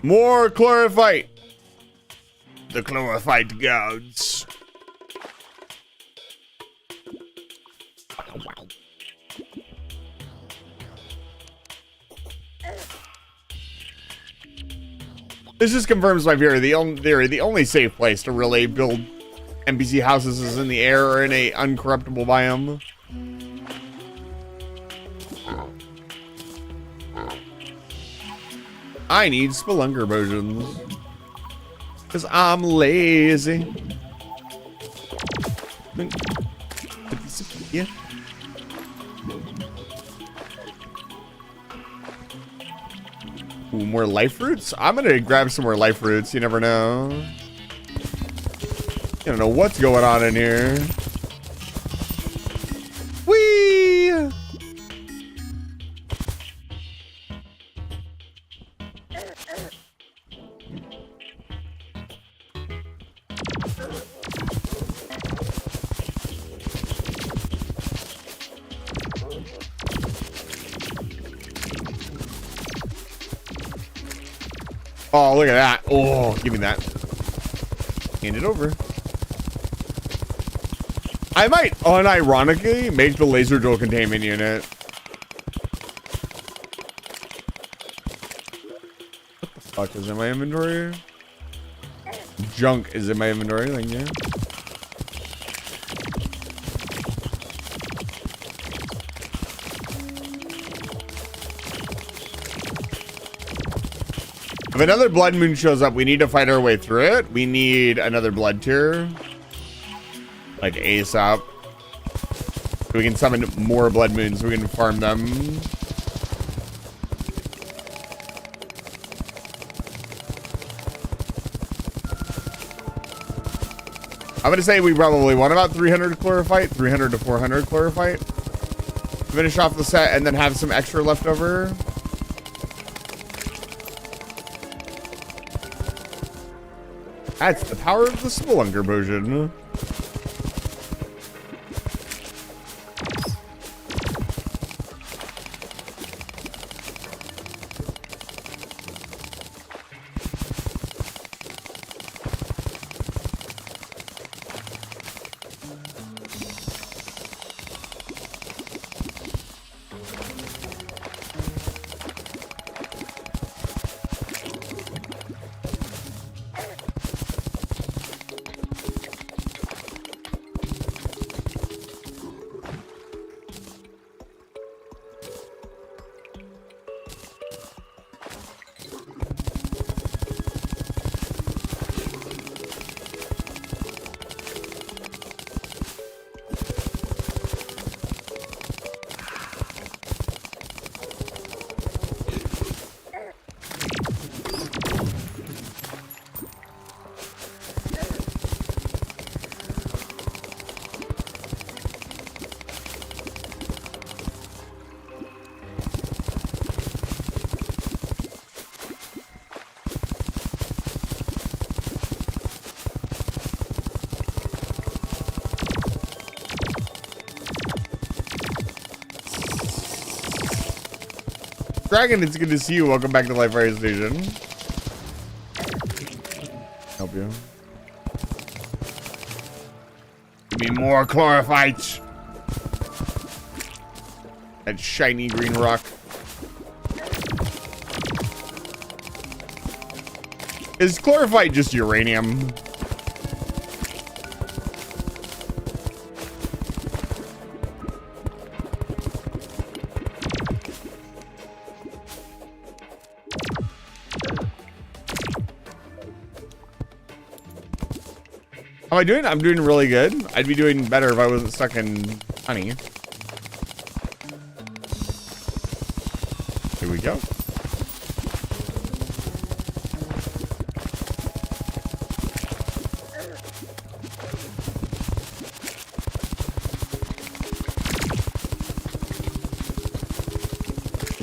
More chlorophyte. The chlorophyte gods. Wow. This just confirms my theory. The only safe place to really build NPC houses is in the air or in a uncorruptible biome. I need spelunker potions. Because I'm lazy. Yeah. Ooh, more life roots? I'm gonna grab some more life roots. You never know. You don't know what's going on in here. Whee! Oh, look at that. Oh, give me that. Hand it over. I might unironically make the laser drill containment unit. What the fuck is in my inventory? Junk is in my inventory, thank you. If another blood moon shows up, we need to fight our way through it. We need another blood tier. Like ASAP. So we can summon more blood moons so we can farm them. I'm gonna say we probably want about 300 chlorophyte, 300 to 400 chlorophyte. Finish off the set and then have some extra left over. That's the power of the spelunker potion. Dragon, it's good to see you. Welcome back to Life Fire Station. Help you. Give me more chlorophyte. That shiny green rock. Is chlorophyte just uranium? How am I doing? I'm doing really good. I'd be doing better if I wasn't stuck in honey. Here we go.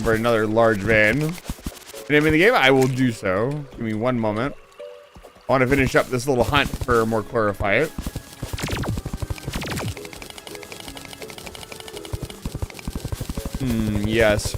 For another large van. name of the game, I will do so. Give me one moment. I want to finish up this little hunt for more Chlorophyte. Yes.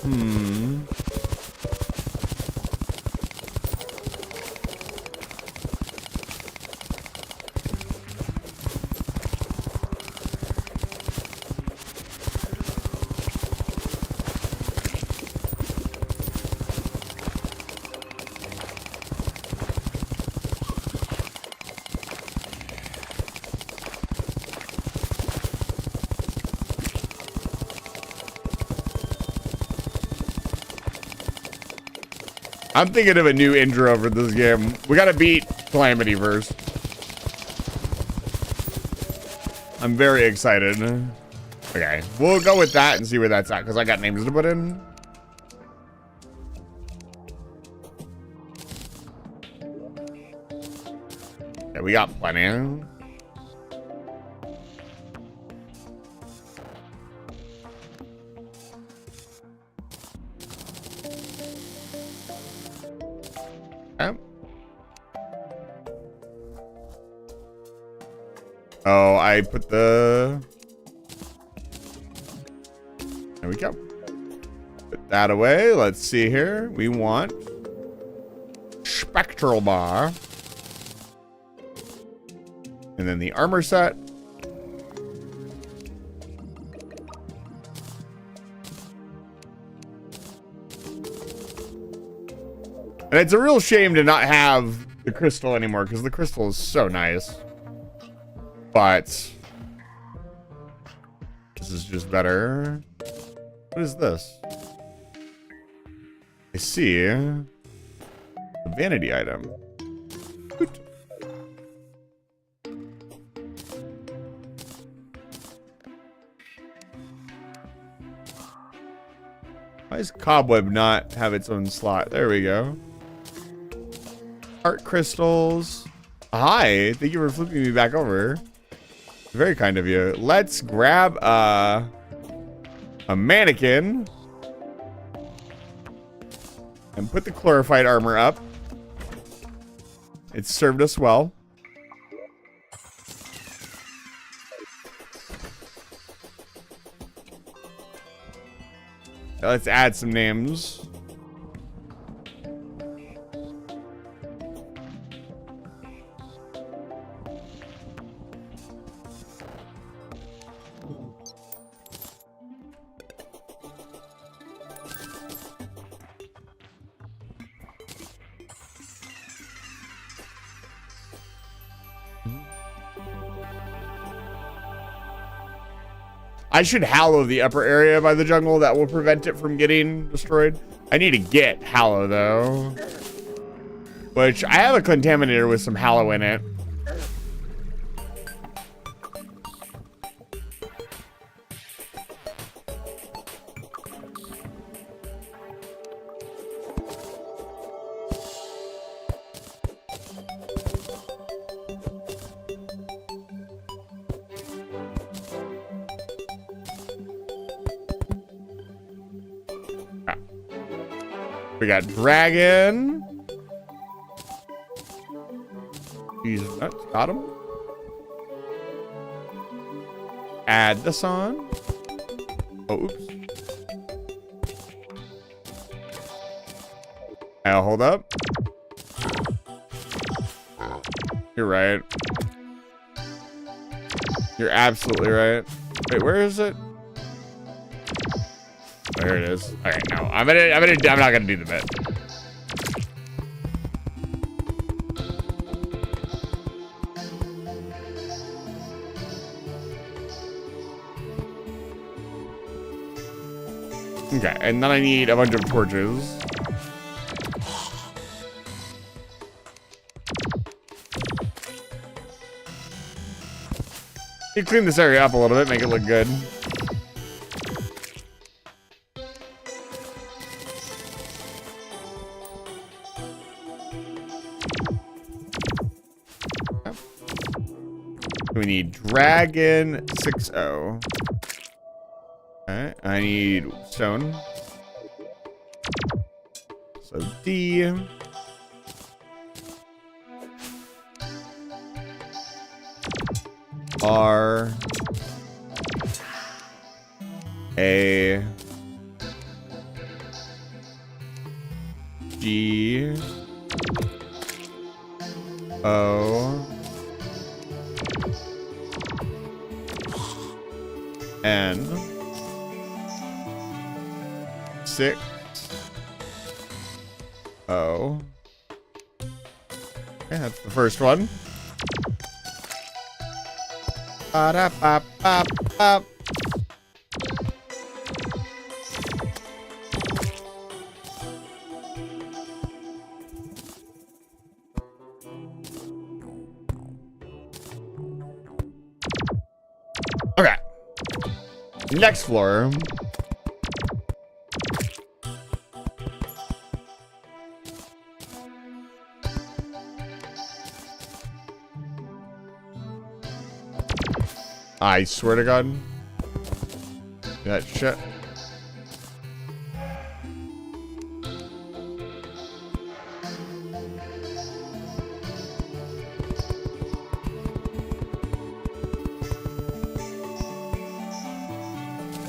I'm thinking of a new intro for this game. We gotta beat Calamity first. I'm very excited. Okay, we'll go with that and see where that's at, because I got names to put in. Yeah, we got plenty. Oh, I put the... There we go. Put that away. Let's see here. We want Spectral Bar. And then the armor set. And it's a real shame to not have the crystal anymore, because the crystal is so nice. But this is just better. What is this? I see a vanity item. Why does Cobweb not have its own slot? There we go. Art crystals. Hi, thank you for flipping me back over. Very kind of you. Let's grab a mannequin and put the Chlorophyte armor up. It's served us well. Let's add some names. I should hallow the upper area by the jungle. That will prevent it from getting destroyed. I need to get hallow though, which I have a contaminator with some hallow in it. We got dragon. Jesus nuts. Got him. Add this on. Oh, oops. I'll hold up. You're right. You're absolutely right. Wait, where is it? Oh, here it is. Okay, no. I'm not gonna do the bit. Okay, and then I need a bunch of torches. You clean this area up a little bit, make it look good. We need dragon 6-0. Okay, I need stone. So D. R. A. G. O. N. 6. O. Okay, that's the first one. Ba-da-ba-ba-ba. Okay. Next floor. I swear to God. That shit.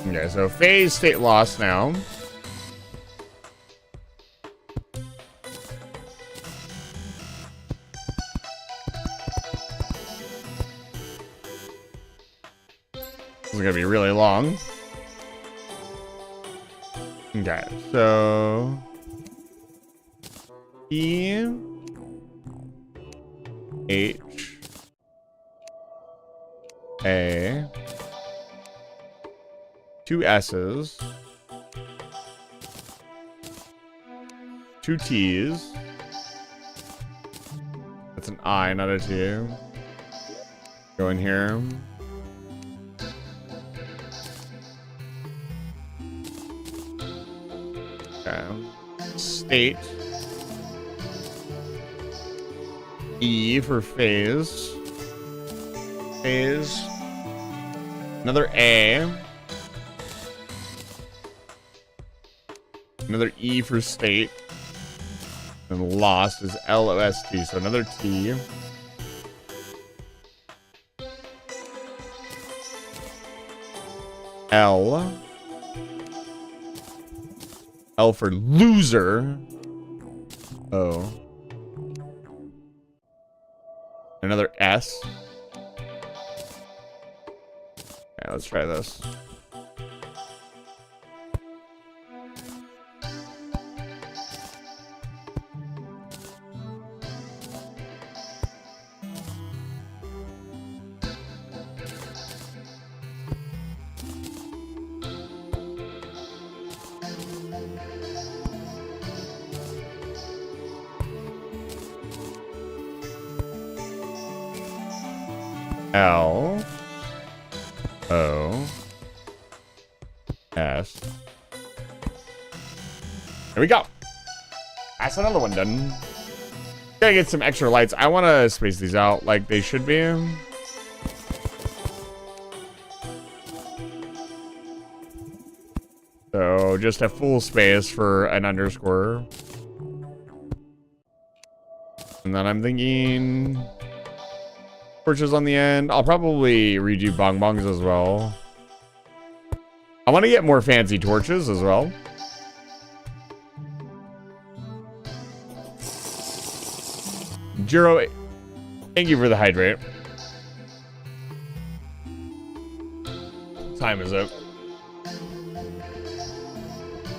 Okay, so phase state lost now. This is gonna be really long. Okay, so E H A 2 S's 2 T's. That's an I, not a T. Go in here. Okay. State. E for phase. Phase. Another A. Another E for state. And lost is LOST. So another T. L. L for loser. O. Another S. Okay, let's try this. L O S. There we go. That's another one done. Gotta get some extra lights. I want to space these out like they should be. So just a full space for an underscore. And then I'm thinking torches on the end. I'll probably redo bong bongs as well. I want to get more fancy torches as well. Jiro, thank you for the hydrate. What time is it?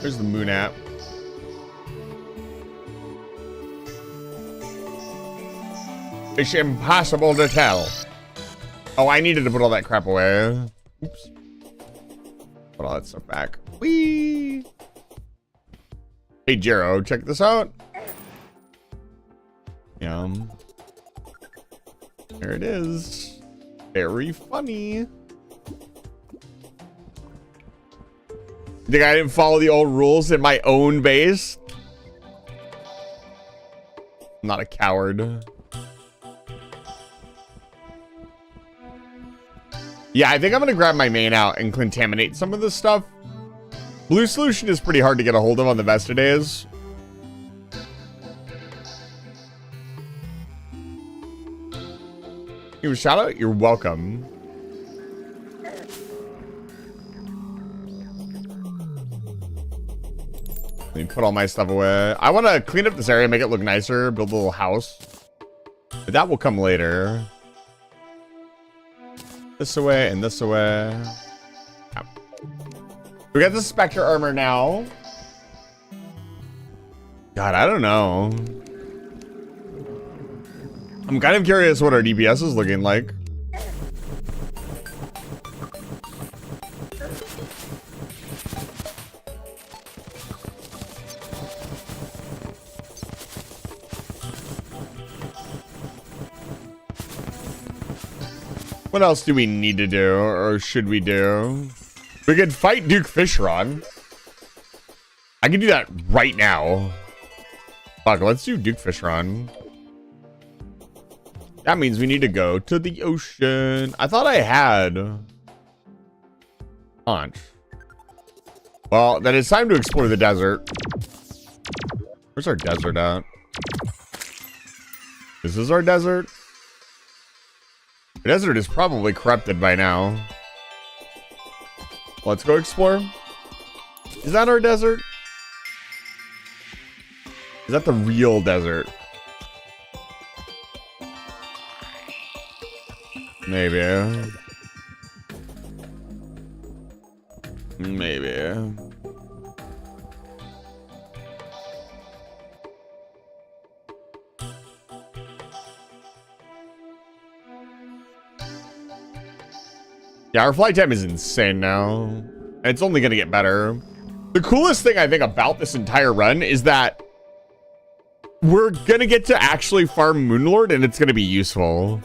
There's the moon app. It's impossible to tell. Oh, I needed to put all that crap away. Oops. Put all that stuff back. Whee! Hey, Jiro, check this out. Yum. There it is. Very funny. Think I didn't follow the old rules in my own base? I'm not a coward. Yeah, I think I'm gonna grab my main out and contaminate some of this stuff. Blue solution is pretty hard to get a hold of on the Vesta days. Give a shout out. You're welcome. Let me put all my stuff away. I want to clean up this area, make it look nicer, build a little house. But that will come later. This away and this away. Yep. We got the Spectre armor now. God, I don't know. I'm kind of curious what our DPS is looking like. What else do we need to do, or should we do? We could fight Duke Fishron. I can do that right now. Fuck, let's do Duke Fishron. That means we need to go to the ocean. I thought I had launch. Well, then it's time to explore the desert. Where's our desert at? This is our desert. The desert is probably corrupted by now. Let's go explore. Is that our desert? Is that the real desert? Maybe. Maybe. Yeah, our flight time is insane now. And it's only going to get better. The coolest thing I think about this entire run is that we're going to get to actually farm Moonlord, and it's going to be useful.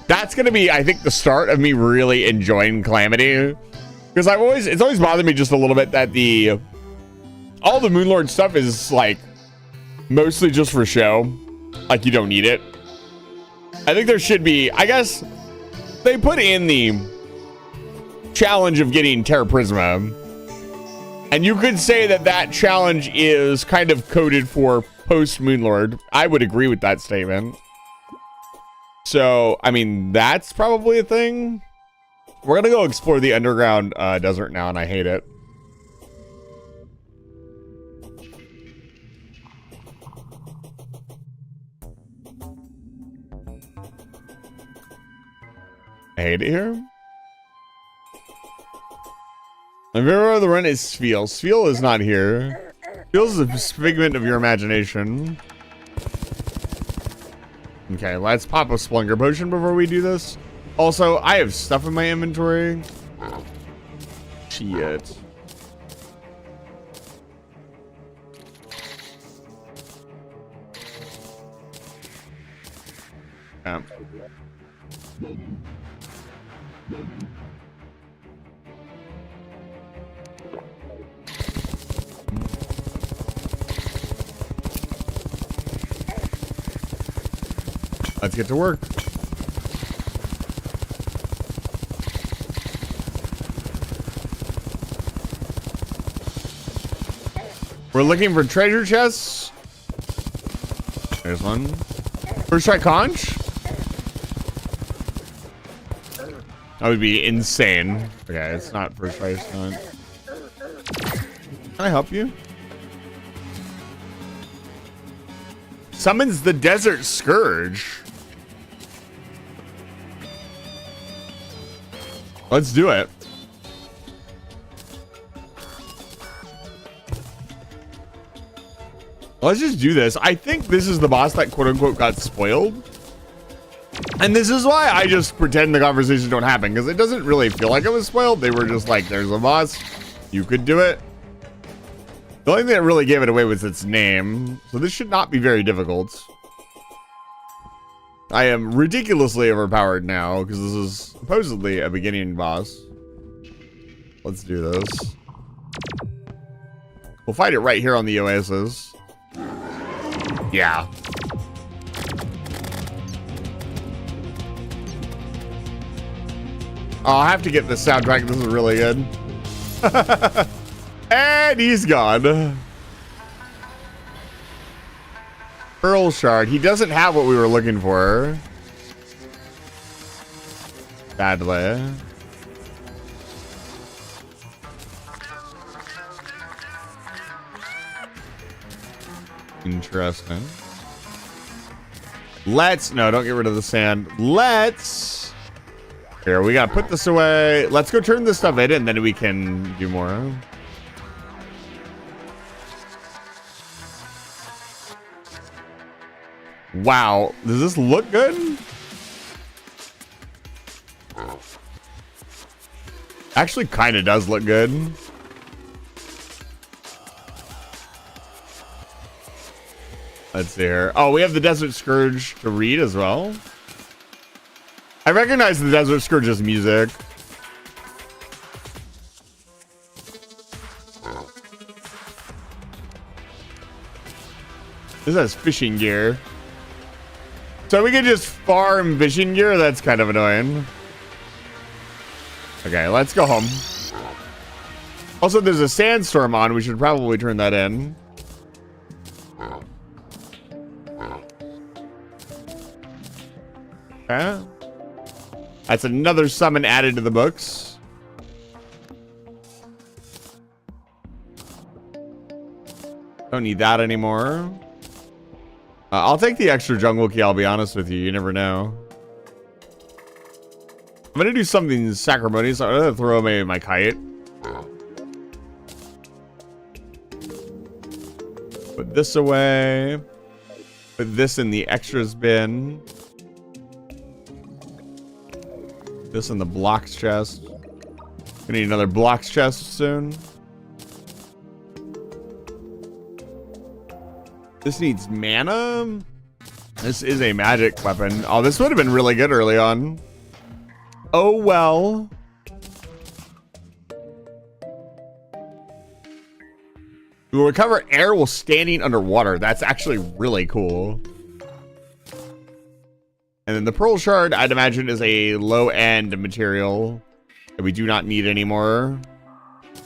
That's going to be, I think, the start of me really enjoying Calamity. Because it's always bothered me just a little bit that all the Moonlord stuff is like mostly just for show. Like, you don't need it. I think there should be, I guess they put in the challenge of getting Terra Prisma, and you could say that that challenge is kind of coded for post Moonlord. I would agree with that statement. So, I mean, that's probably a thing. We're gonna go explore the underground desert now, and I hate it. I hate it here. My favorite of the run is Sfeel. Sfeel is not here. Sfeel is a figment of your imagination. Okay, let's pop a Splunker potion before we do this. Also, I have stuff in my inventory. Shit. Yeah. Let's get to work. We're looking for treasure chests. There's one. First try conch? That would be insane. Okay, it's not first try stunt. Can I help you? Summons the Desert Scourge. Let's do it. Let's just do this. I think this is the boss that quote unquote got spoiled. And this is why I just pretend the conversations don't happen, because it doesn't really feel like it was spoiled. They were just like, there's a boss. You could do it. The only thing that really gave it away was its name. So this should not be very difficult. I am ridiculously overpowered now because this is supposedly a beginning boss. Let's do this. We'll fight it right here on the Oasis. Yeah. I'll have to get this soundtrack. This is really good. And he's gone. Pearl Shard. He doesn't have what we were looking for. Sadly. Interesting. No, don't get rid of the sand. Here, we gotta put this away. Let's go turn this stuff in and then we can do more. Wow, does this look good? Actually, kind of does look good. Let's see here. Oh, we have the Desert Scourge to read as well. I recognize the Desert Scourge's music. This has fishing gear. So we can just farm fishing gear? That's kind of annoying. Okay, let's go home. Also, there's a sandstorm on. We should probably turn that in. Okay. That's another summon added to the books. Don't need that anymore. I'll take the extra jungle key, I'll be honest with you. You never know. I'm gonna do something sacrimonious. I'm gonna throw away my kite. Put this away. Put this in the extras bin. This in the blocks chest. Gonna need another blocks chest soon. This needs mana. This is a magic weapon. Oh, this would have been really good early on. Oh, well. You will recover air while standing underwater. That's actually really cool. And then the pearl shard, I'd imagine, is a low-end material that we do not need anymore.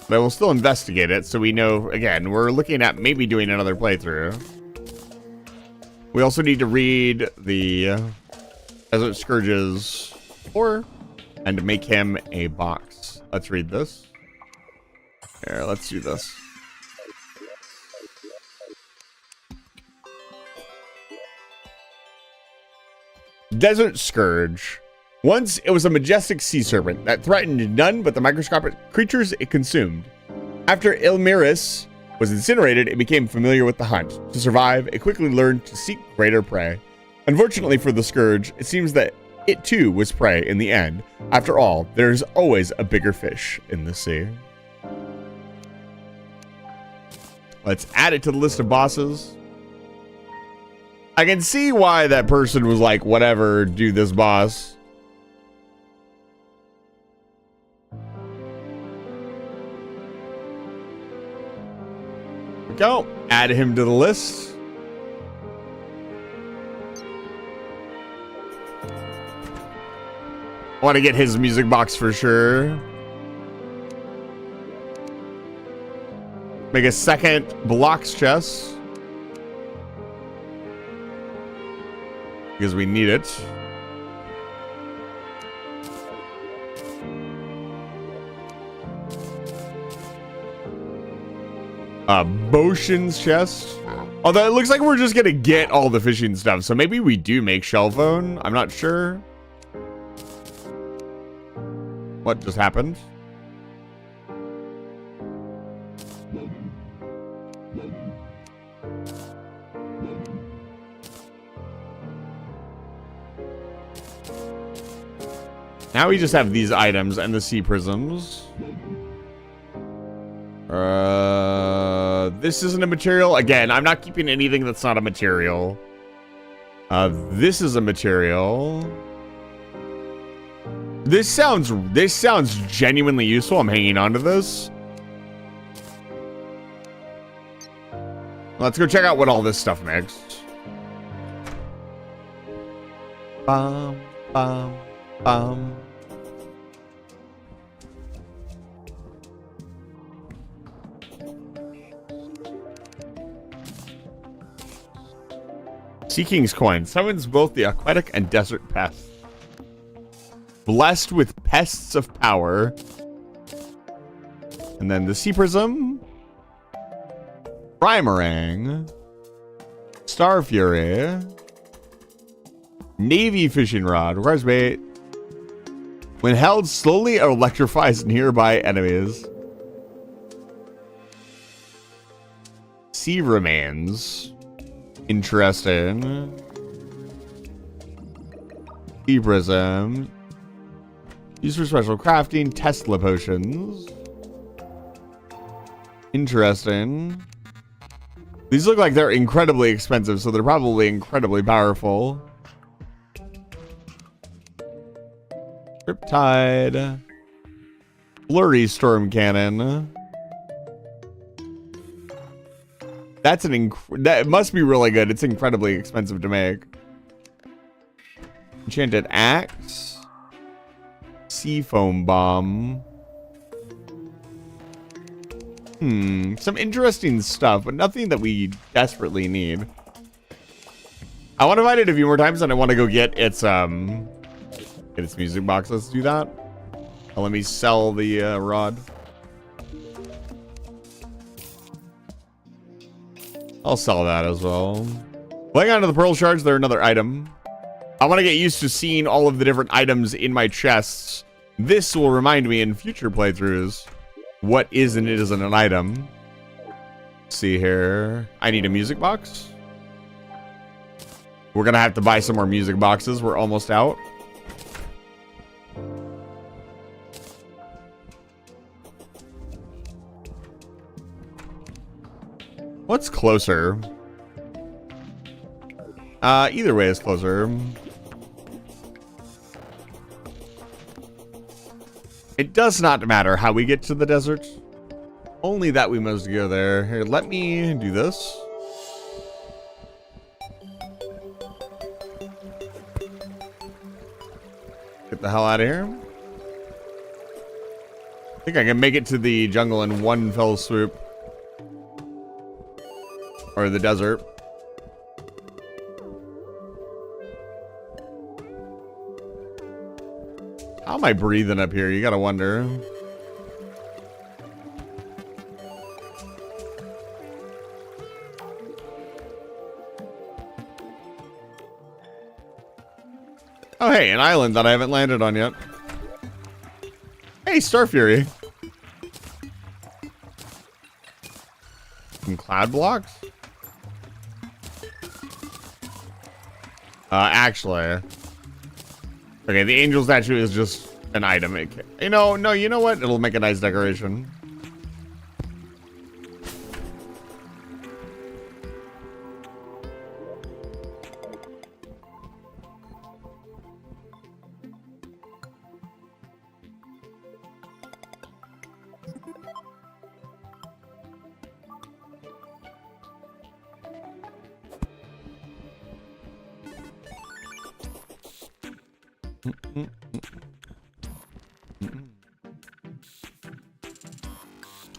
But we'll still investigate it, so we know, again, we're looking at maybe doing another playthrough. We also need to read the Desert Scourge's lore and make him a box. Let's read this. Here, let's do this. Desert Scourge. Once it was a majestic sea serpent that threatened none but the microscopic creatures it consumed. After Ilmiris was incinerated, it became familiar with the hunt. To survive, it quickly learned to seek greater prey. Unfortunately for the Scourge, it seems that it too was prey in the end. After all, there's always a bigger fish in the sea. Let's add it to the list of bosses. I can see why that person was like, whatever, do this boss. Go. Add him to the list. I want to get his music box for sure. Make a second blocks chest. Because we need it. Botion's chest. Although it looks like we're just gonna get all the fishing stuff. So maybe we do make shell phone. I'm not sure. What just happened? Now we just have these items and the sea prisms. This isn't a material. Again, I'm not keeping anything that's not a material. This is a material. This sounds genuinely useful. I'm hanging on to this. Let's go check out what all this stuff makes. Bum, bum, bum. Sea King's coin summons both the aquatic and desert pests. Blessed with pests of power. And then the Sea Prism. Primarang. Star Fury. Navy Fishing Rod. Requires bait. When held, slowly electrifies nearby enemies. Sea Remains. Interesting. Sea Prism. Used for special crafting. Tesla potions. Interesting. These look like they're incredibly expensive, so they're probably incredibly powerful. Riptide. Flurry Storm Cannon. That's that must be really good. It's incredibly expensive to make. Enchanted Axe. Sea Foam Bomb. Some interesting stuff, but nothing that we desperately need. I want to find it a few more times, and I want to go get its music box. Let's do that. Let me sell the rod. I'll sell that as well. Playing onto the pearl shards, they're another item. I want to get used to seeing all of the different items in my chests. This will remind me in future playthroughs what is and isn't an item. Let's see here. I need a music box. We're gonna have to buy some more music boxes. We're almost out. What's closer? Either way is closer. It does not matter how we get to the desert. Only that we must go there. Here, let me do this. Get the hell out of here. I think I can make it to the jungle in one fell swoop. Or the desert. How am I breathing up here? You gotta wonder. Oh, hey, an island that I haven't landed on yet. Hey, Star Fury. Some cloud blocks? Actually. Okay, the angel statue is just an item. You know, no, you know what? It'll make a nice decoration.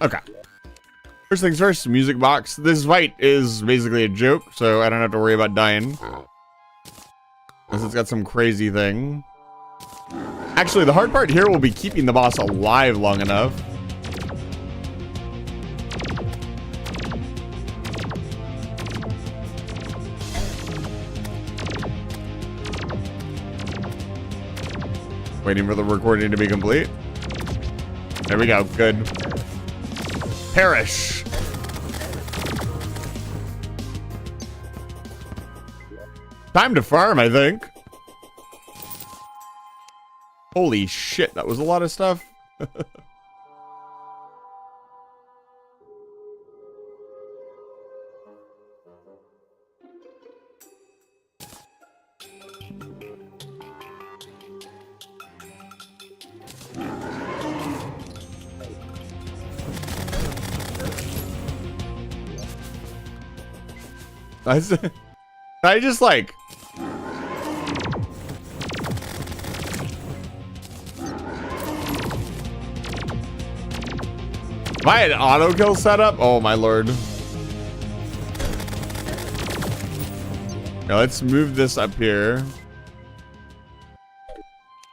Okay. First things first, music box. This fight is basically a joke, so I don't have to worry about dying. Unless it's got some crazy thing. Actually, the hard part here will be keeping the boss alive long enough. Waiting for the recording to be complete. There we go. Good. Perish. Time to farm, I think. Holy shit, that was a lot of stuff. I just like... If I had auto kill set up, oh my lord. Now let's move this up here.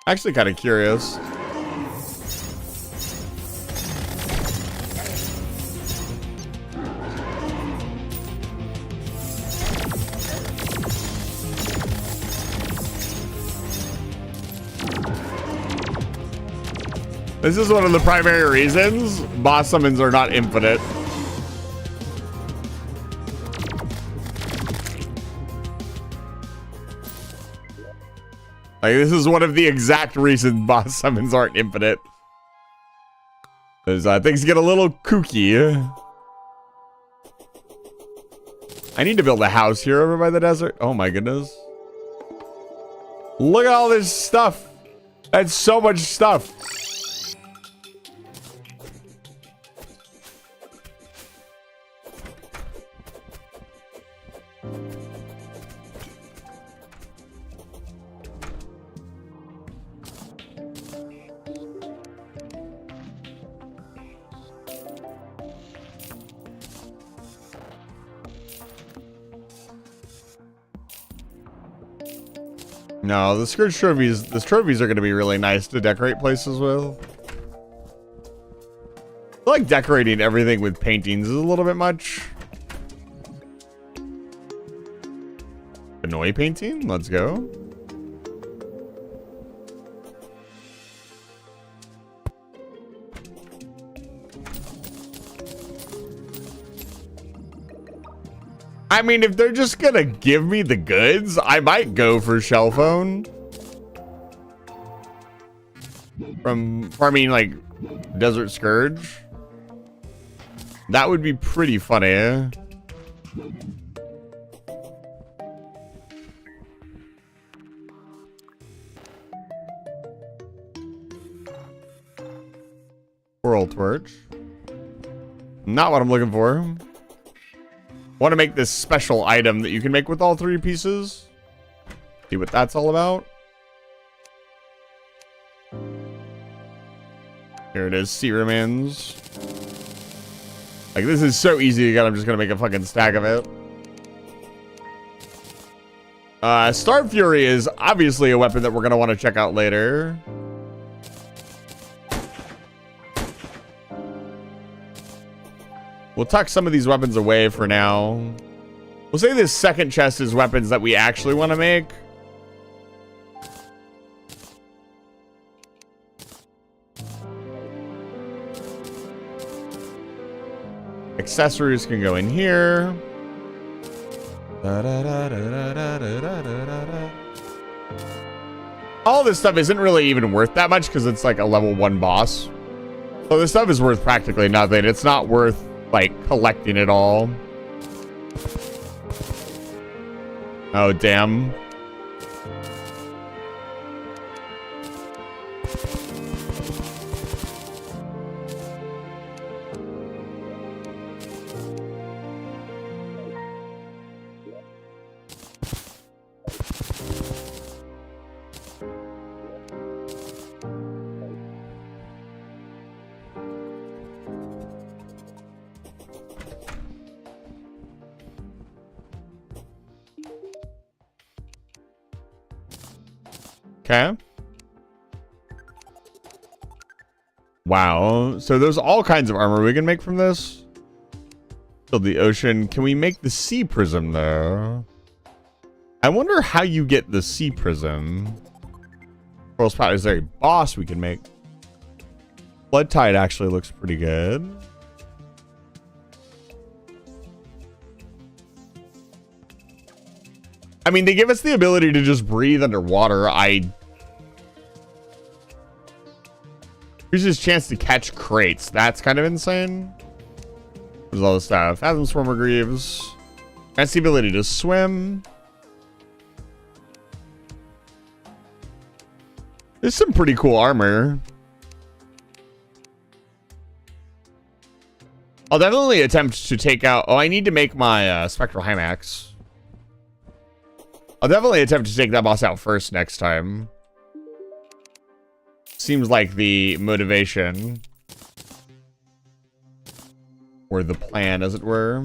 Actually kind of curious. This is one of the primary reasons boss summons are not infinite. Like, this is one of the exact reasons boss summons aren't infinite. Because things get a little kooky. I need to build a house here over by the desert. Oh my goodness. Look at all this stuff. That's so much stuff. No, the Scourge trophies, the trophies are going to be really nice to decorate places with. I feel like decorating everything with paintings is a little bit much. Annoy painting, let's go. I mean, if they're just gonna give me the goods, I might go for Shell Phone. From farming, like, Desert Scourge. That would be pretty funny. Coral Torch. Not what I'm looking for. Want to make this special item that you can make with all 3 pieces. See what that's all about. Here it is, sea remains. Like, this is so easy to get. I'm just gonna make a fucking stack of it. Star Fury is obviously a weapon that we're gonna want to check out later. We'll tuck some of these weapons away for now. We'll say this second chest is weapons that we actually want to make. Accessories can go in here. All this stuff isn't really even worth that much because it's like a level 1 boss. So this stuff is worth practically nothing. It's not worth like collecting it all. Oh, damn. Okay. Wow. So there's all kinds of armor we can make from this. Build the ocean. Can we make the sea prism though? I wonder how you get the sea prism. Pearl Spot, is there a boss we can make? Blood Tide actually looks pretty good. I mean, they give us the ability to just breathe underwater. Here's his chance to catch crates. That's kind of insane. There's all this stuff. Fathom Swarmer Greaves. That's the ability to swim. There's some pretty cool armor. I'll definitely attempt to take out... Oh, I need to make my Spectral Hymax. I'll definitely attempt to take that boss out first next time. Seems like the motivation. Or the plan, as it were.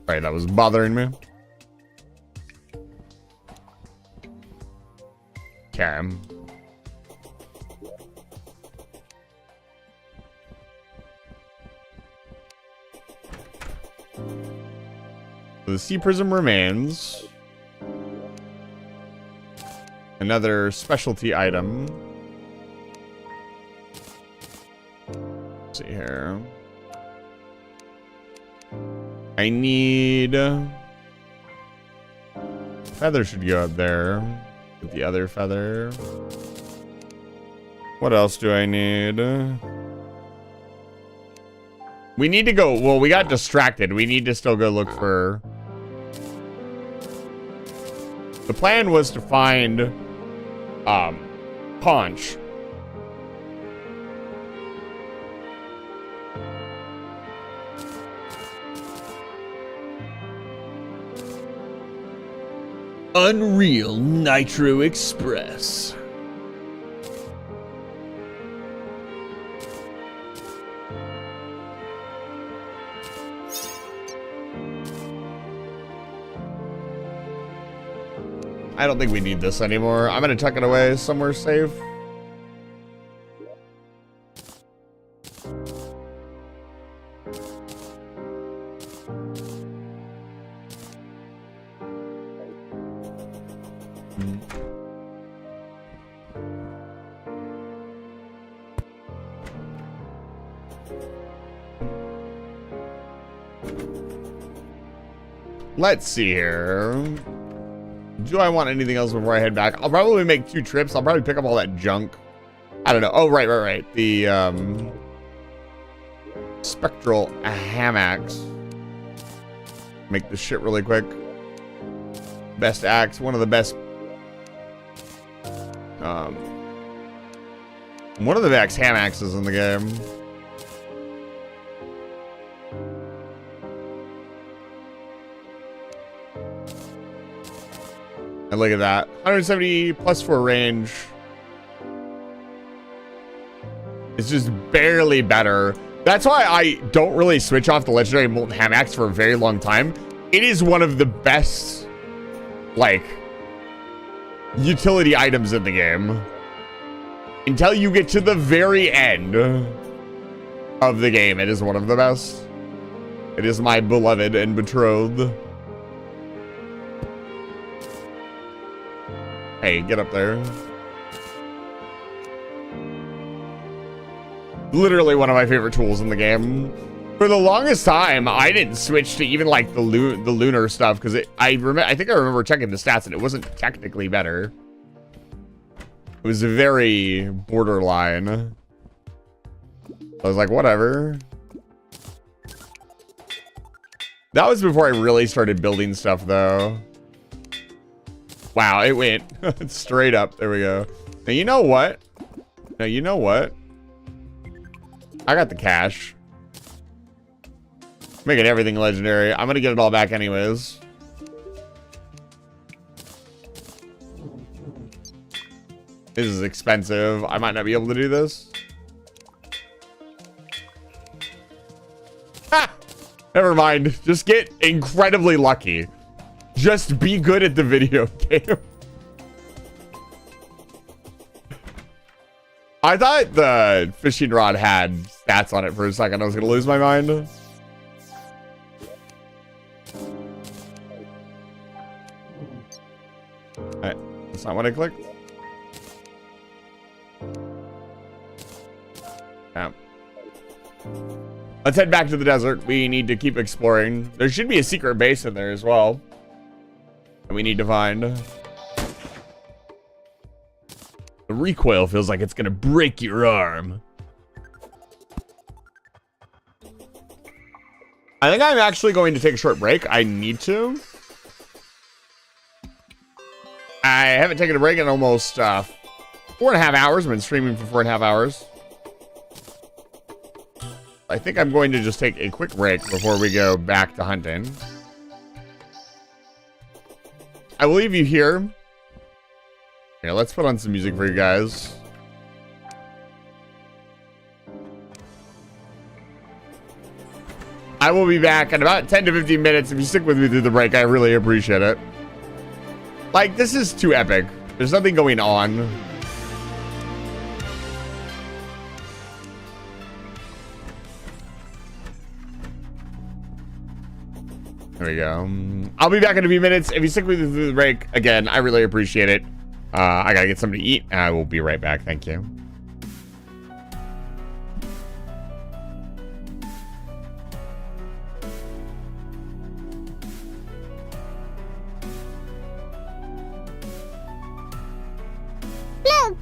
Sorry, that was bothering me. Okay. The sea prism remains. Another specialty item. Let's see here. I need... Feather should go up there. With the other feather. What else do I need? We need to go... Well, we got distracted. We need to still go look for... The plan was to find... Conch. Unreal Nitro Express. I don't think we need this anymore. I'm gonna tuck it away somewhere safe. Let's see here. Do I want anything else before I head back? I'll probably make 2 trips. I'll probably pick up all that junk. I don't know. Oh, right. The spectral hammocks. Make this shit really quick. Best axe. One of the best. One of the best hammocks in the game. And look at that. 170 plus 4 range. It's just barely better. That's why I don't really switch off the legendary molten hammocks for a very long time. It is one of the best, like, utility items in the game. Until you get to the very end of the game, it is one of the best. It is my beloved and betrothed. Hey, get up there. Literally one of my favorite tools in the game. For the longest time, I didn't switch to even like the lunar stuff because I think I remember checking the stats and it wasn't technically better. It was very borderline. I was like, whatever. That was before I really started building stuff, though. Wow, it went straight up. There we go. Now, you know what? I got the cash. Making everything legendary. I'm gonna get it all back anyways. This is expensive. I might not be able to do this. Ha! Never mind. Just get incredibly lucky. Just be good at the video game. I thought the fishing rod had stats on it for a second. I was going to lose my mind. Alright, that's not what I clicked. Yeah. Let's head back to the desert. We need to keep exploring. There should be a secret base in there as well. And we need to find. The recoil feels like it's gonna break your arm. I think I'm actually going to take a short break. I need to. I haven't taken a break in almost 4.5 hours. I've been streaming for 4.5 hours. I think I'm going to just take a quick break before we go back to hunting. I will leave you here. Here, let's put on some music for you guys. I I will be back in about 10 to 15 minutes. If you stick with me through the break, I really appreciate it. Like, this is too epic. There's nothing going on. There we go. I'll be back in a few minutes. If you stick with me through the break, again, I really appreciate it. I gotta get something to eat, and I will be right back. Thank you. Look!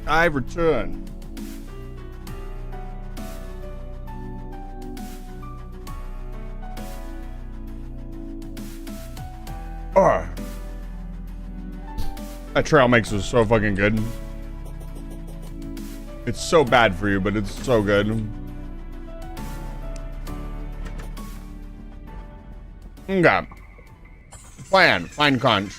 I return. Oh. That trail mix is so fucking good. It's so bad for you, but it's so good. Okay. Plan. Find conch.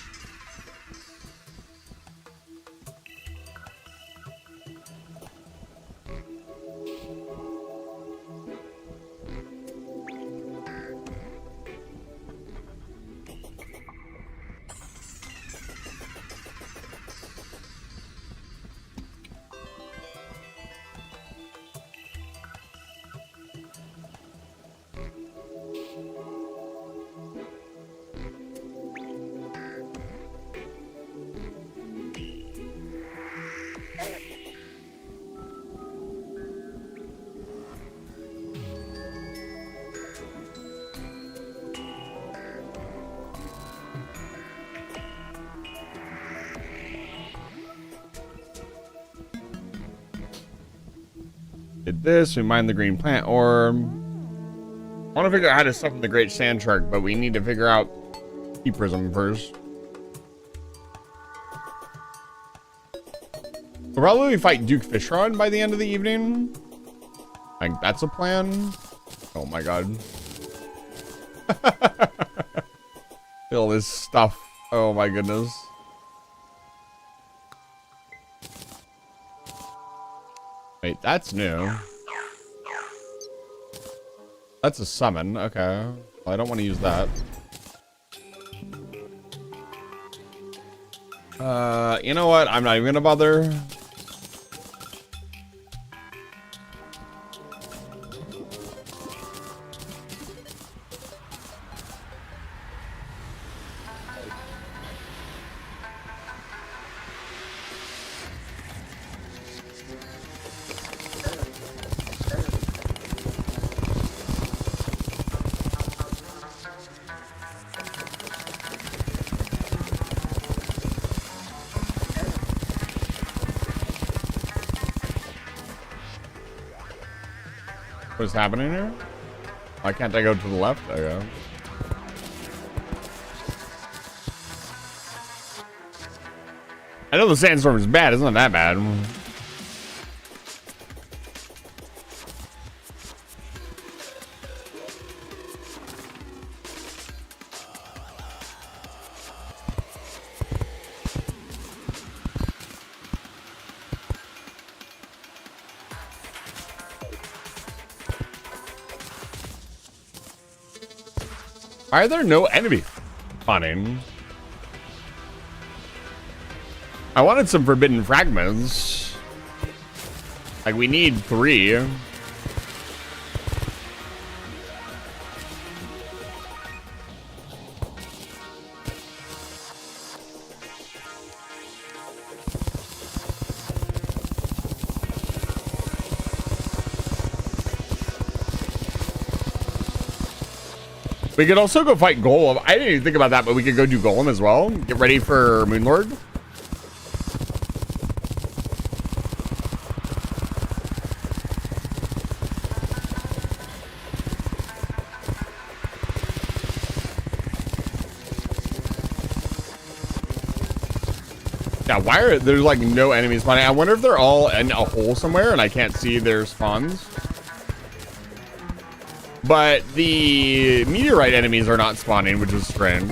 Did this, we mined the green plant orb. I want to figure out how to summon the great sand shark, but we need to figure out key prism first. We'll probably fight Duke Fishron by the end of the evening. I think that's a plan. Oh my god. All this stuff. Oh my goodness. Wait, that's new. That's a summon. Okay. Well, I don't want to use that. You know what? I'm not even gonna bother. What's happening here? Why can't I go to the left? Okay. I know the sandstorm is bad. It's not that bad. Why are there no enemies spawning? I wanted some forbidden fragments. Like, we need 3. We could also go fight Golem. I didn't even think about that, but we could go do Golem as well. Get ready for Moonlord. Yeah, why are there like no enemies spawning? I wonder if they're all in a hole somewhere and I can't see their spawns. But the meteorite enemies are not spawning, which is strange.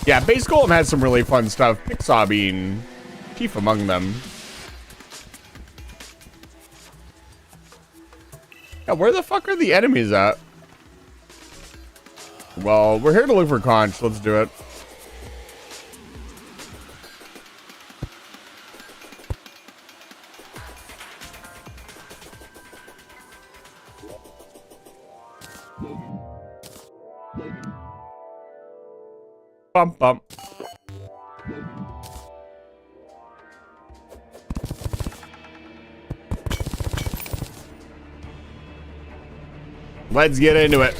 Yeah, Base Golem has some really fun stuff. Pixaw being chief among them. Yeah, where the fuck are the enemies at? Well, we're here to look for conch. Let's do it. Bump, bump. Let's get into it.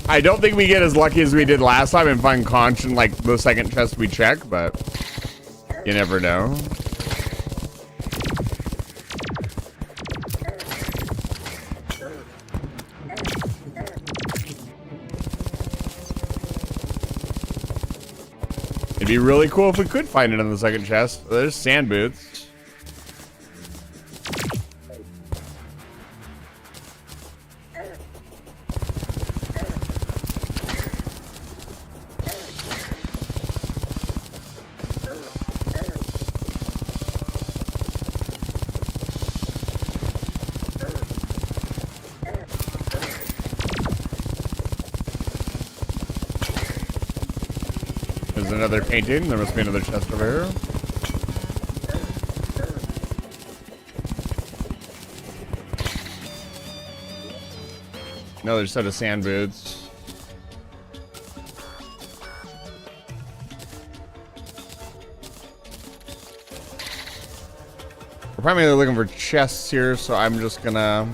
I don't think we get as lucky as we did last time and find conch in like the second chest we check, but you never know. It'd be really cool if we could find it in the second chest. There's sand boots. There's another painting. There must be another chest over here. Another set of sand boots. We're primarily looking for chests here, so I'm just gonna...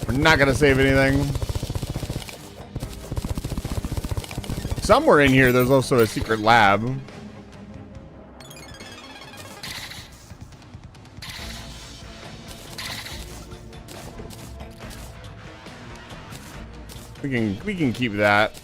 We're not gonna save anything. Somewhere in here, there's also a secret lab. We can keep that.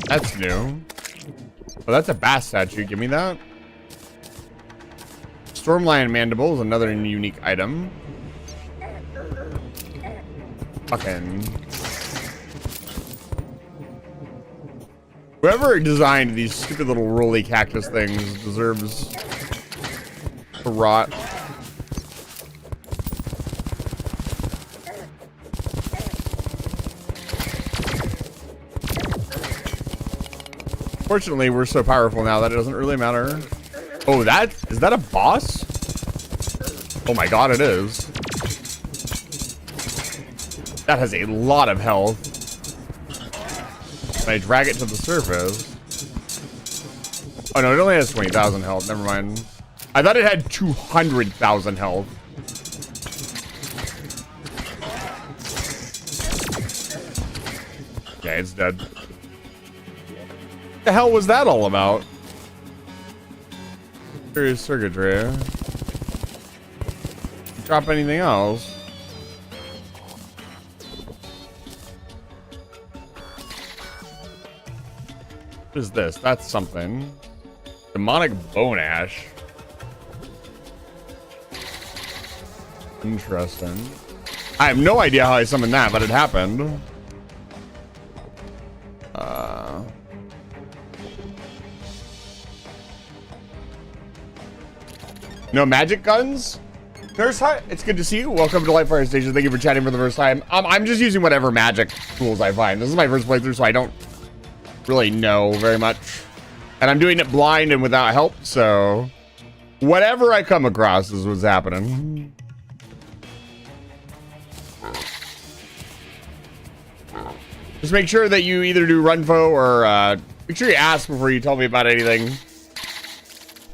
That's new. Oh, that's a bass statue. Give me that. Stormlion mandible is another unique item. Fucking. Whoever designed these stupid little rolly cactus things deserves to rot. Fortunately, we're so powerful now that it doesn't really matter. Oh, is that a boss? Oh my god, it is. That has a lot of health. I drag it to the surface. Oh no, it only has 20,000 health. Never mind. I thought it had 200,000 health. Okay, it's dead. What the hell was that all about? Curious circuitry. Drop anything else? What is this? That's something. Demonic bone ash. Interesting. I have no idea how I summoned that, but it happened. No magic guns? Nurse Hut, it's good to see you. Welcome to Lightfire Station. Thank you for chatting for the first time. I'm just using whatever magic tools I find. This is my first playthrough, so I don't really know very much. And I'm doing it blind and without help, so whatever I come across is what's happening. Just make sure that you either do runfo or make sure you ask before you tell me about anything.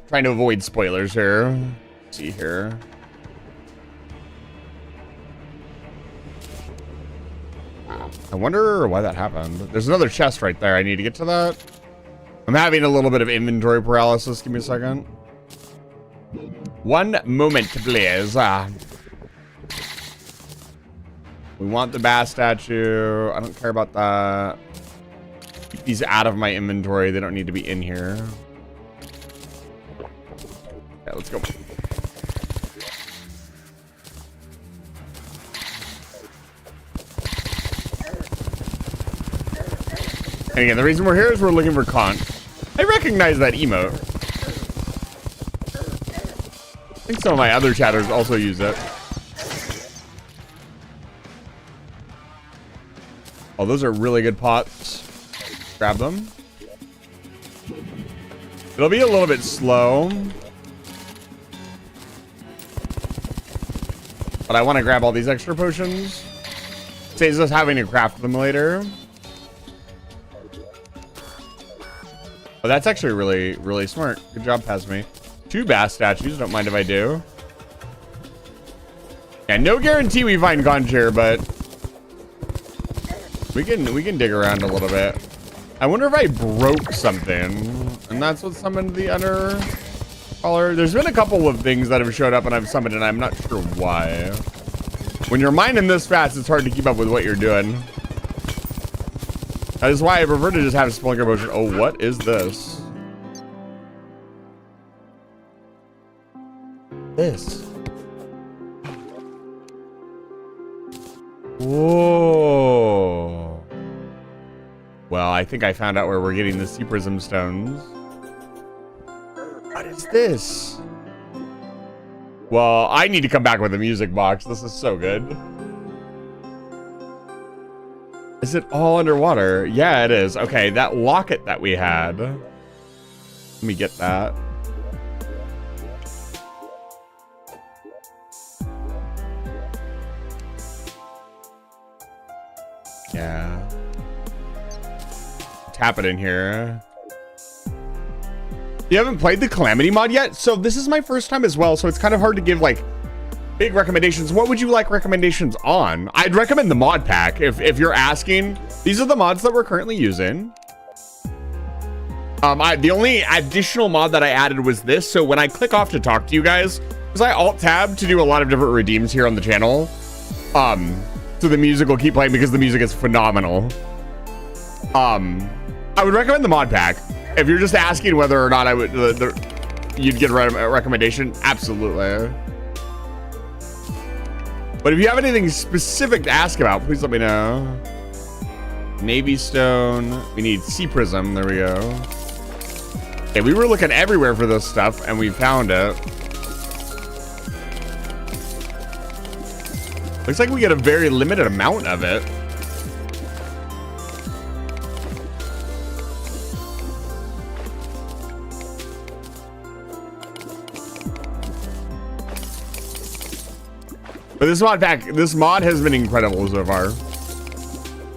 Trying to avoid spoilers here. Let's see here. I wonder why that happened. There's another chest right there. I need to get to that. I'm having a little bit of inventory paralysis. Give me a second. One moment, please. We want the bass statue. I don't care about that. Keep these out of my inventory. They don't need to be in here. Yeah, let's go. And again, the reason we're here is we're looking for conch. I recognize that emote. I think some of my other chatters also use it. Oh, those are really good pots. Grab them. It'll be a little bit slow. but I want to grab all these extra potions. Saves us having to craft them later. Oh, that's actually really, really smart. Good job, Pasme. 2 bass statues. Don't mind if I do. Yeah, no guarantee we find conch here, but we can dig around a little bit. I wonder if I broke something, and that's what summoned the under color. There's been a couple of things that have showed up and I've summoned, and I'm not sure why. When you're mining this fast, it's hard to keep up with what you're doing. That is why I prefer to just have Spelunker Potion. Oh, what is this? This. Whoa. Well, I think I found out where we're getting the Sea Prism Stones. What is this? Well, I need to come back with a music box. This is so good. Is it all underwater? Yeah, it is. Okay, that locket that we had. Let me get that. Yeah. Tap it in here. You haven't played the Calamity mod yet? So this is my first time as well, so it's kind of hard to give like big recommendations. What would you like recommendations on? I'd recommend the mod pack if you're asking. These are the mods that we're currently using. The only additional mod that I added was this. So when I click off to talk to you guys, because I alt tab to do a lot of different redeems here on the channel. So the music will keep playing because the music is phenomenal. I would recommend the mod pack. If you're just asking whether or not I would, you'd get a recommendation, absolutely. But if you have anything specific to ask about, please let me know. Navy Stone. We need Sea Prism. There we go. Okay, we were looking everywhere for this stuff, and we found it. Looks like we get a very limited amount of it. But this mod has been incredible so far.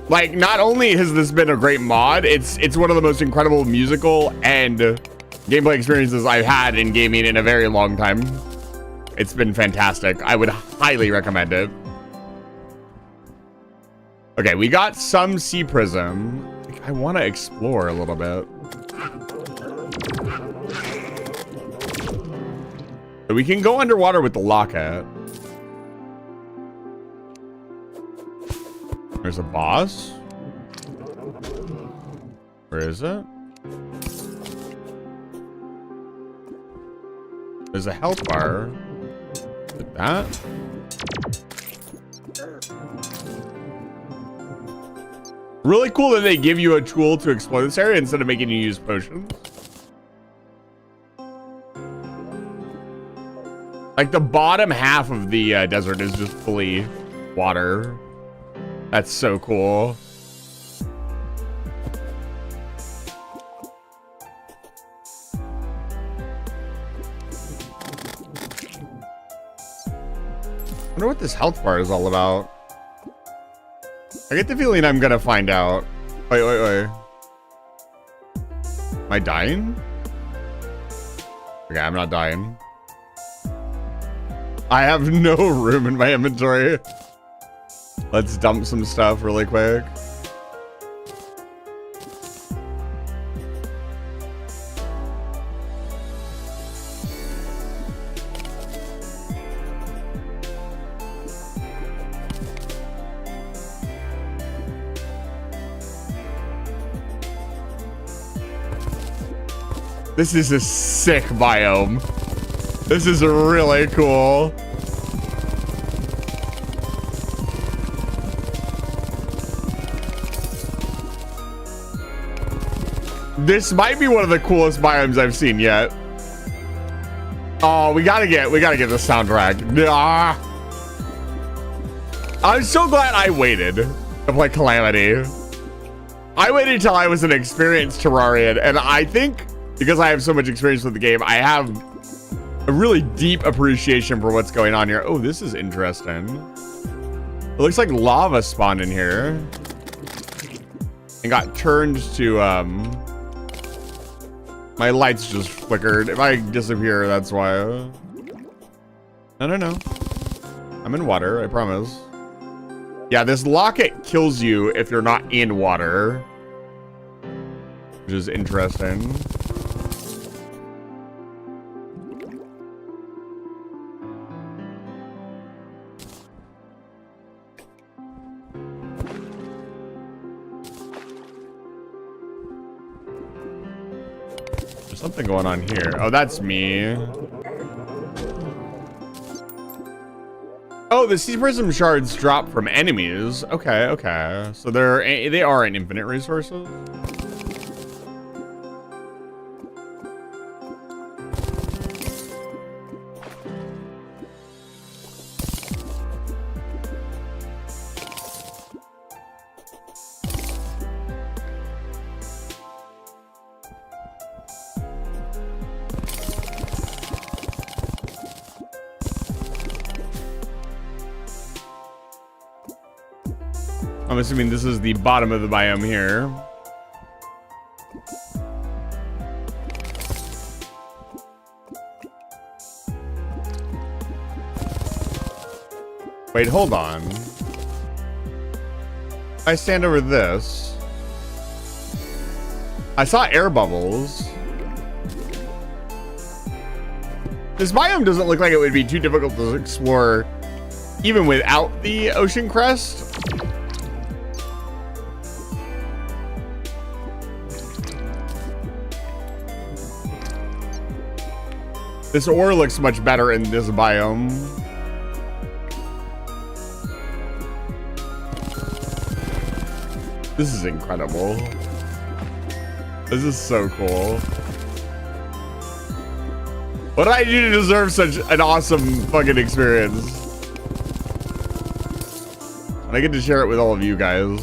Like, not only has this been a great mod, it's one of the most incredible musical and gameplay experiences I've had in gaming in a very long time. It's been fantastic. I would highly recommend it. Okay, we got some Sea Prism. I want to explore a little bit. So we can go underwater with the locket. There's a boss. Where is it? There's a health bar. Is it that? Really cool that they give you a tool to explore this area instead of making you use potions. Like the bottom half of the desert is just fully water. That's so cool. I wonder what this health bar is all about. I get the feeling I'm gonna find out. Wait. Am I dying? Okay, I'm not dying. I have no room in my inventory. Let's dump some stuff really quick. This is a sick biome. This is really cool. This might be one of the coolest biomes I've seen yet. Oh, we gotta get the soundtrack. Ah. I'm so glad I waited to play Calamity. I waited until I was an experienced Terrarian, and I think because I have so much experience with the game, I have a really deep appreciation for what's going on here. Oh, this is interesting. It looks like lava spawned in here and got turned to, my lights just flickered. If I disappear, that's why. No. I'm in water, I promise. Yeah, this locket kills you if you're not in water, which is interesting. There's something going on here. Oh, that's me. Oh, the sea prism shards drop from enemies. Okay. So they are in infinite resources. I'm assuming this is the bottom of the biome here. Wait, hold on. If I stand over this, I saw air bubbles. This biome doesn't look like it would be too difficult to explore even without the ocean crest. This ore looks much better in this biome. This is incredible. This is so cool. What did I do to deserve such an awesome fucking experience? And I get to share it with all of you guys.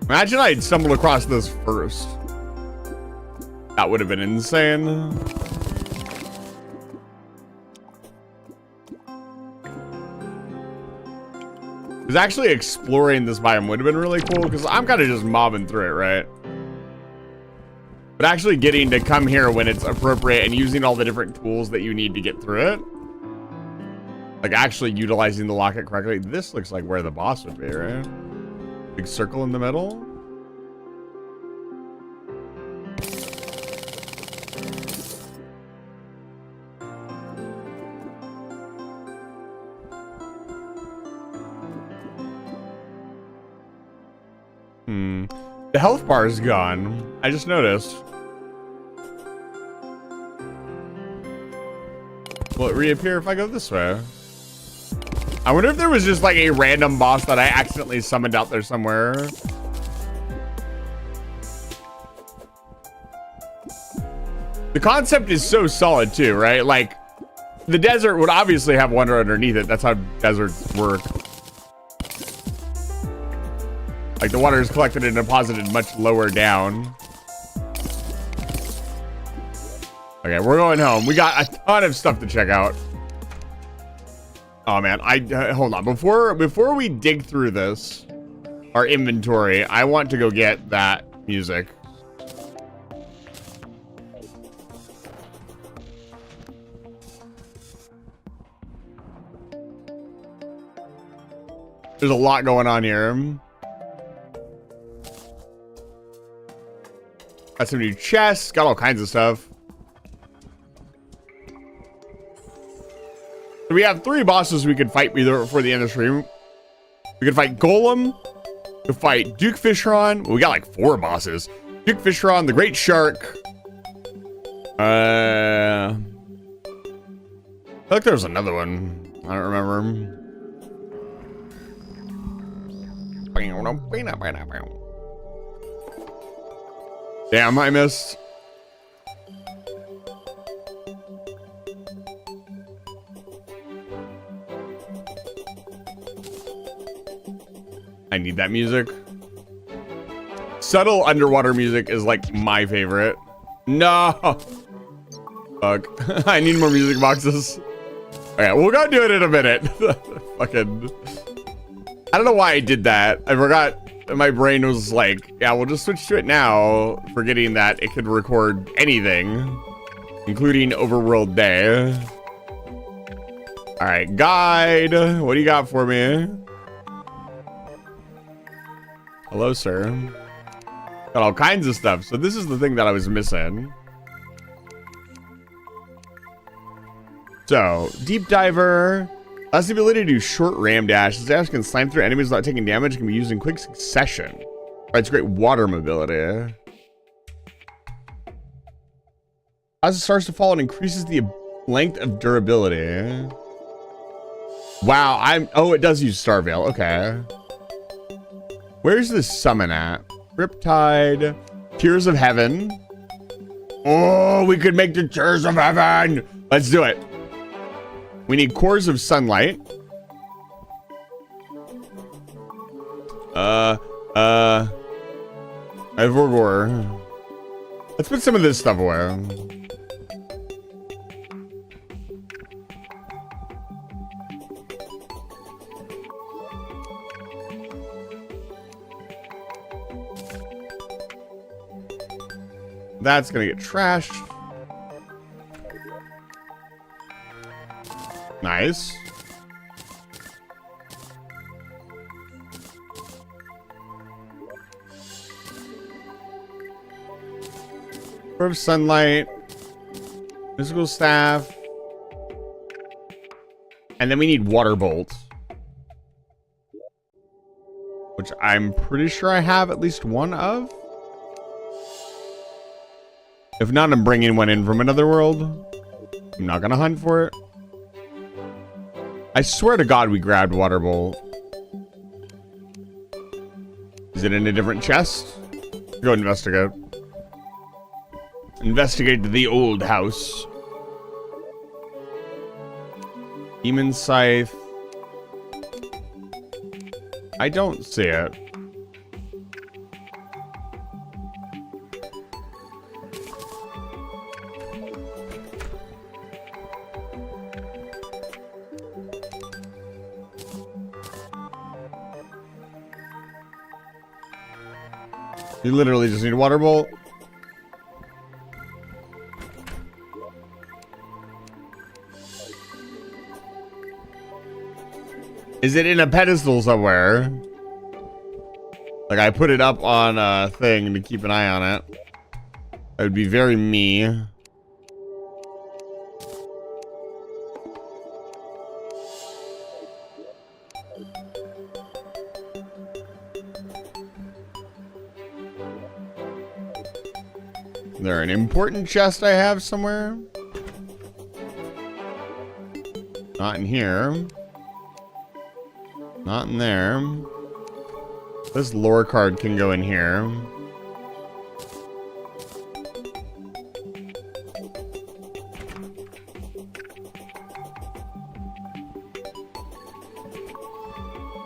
Imagine I'd stumbled across this first. That would have been insane. Because actually exploring this biome would have been really cool, because I'm kind of just mobbing through it, right? But actually getting to come here when it's appropriate and using all the different tools that you need to get through it. Like actually utilizing the locket correctly. This looks like where the boss would be, right? Big circle in the middle. The health bar is gone. I just noticed. Will it reappear if I go this way? I wonder if there was just like a random boss that I accidentally summoned out there somewhere. The concept is so solid too, right? Like the desert would obviously have water underneath it. That's how deserts work. Like the water is collected and deposited much lower down. Okay, we're going home. We got a ton of stuff to check out. Oh man, hold on. Before we dig through this, our inventory, I want to go get that music. There's a lot going on here. Got some new chests, got all kinds of stuff. So we have 3 bosses we could fight before the end of the stream. We could fight Golem. We could fight Duke Fishron. We got like 4 bosses. Duke Fishron, the Great Shark. I feel like there was another one. I don't remember. Damn, I missed. I need that music. Subtle underwater music is like my favorite. No. Fuck. I need more music boxes. Okay, we'll go do it in a minute. Fucking. I don't know why I did that. I forgot. My brain was like, yeah, we'll just switch to it now, forgetting that it could record anything, including Overworld Day. All right, guide. What do you got for me? Hello, sir. Got all kinds of stuff. So this is the thing that I was missing. So, deep diver. Has the ability to do short ram dash. This dash can slam through enemies without taking damage. It can be used in quick succession. Provides great water mobility. As it starts to fall, it increases the length of durability. Wow, oh, it does use Starveil. Okay. Where's the summon at? Riptide. Tears of Heaven. Oh, we could make the Tears of Heaven. Let's do it. We need Cores of Sunlight. Ivorgor. Let's put some of this stuff away. That's gonna get trashed. Nice. Core of Sunlight. Physical Staff. And then we need Water Bolt. Which I'm pretty sure I have at least one of. If not, I'm bringing one in from another world. I'm not gonna hunt for it. I swear to God we grabbed Water Bolt. Is it in a different chest? Go investigate. Investigate the old house. Demon Scythe. I don't see it. You literally just need a Water Bolt. Is it in a pedestal somewhere? Like I put it up on a thing to keep an eye on it. That would be very me. Is there an important chest I have somewhere? Not in here. Not in there. This lore card can go in here.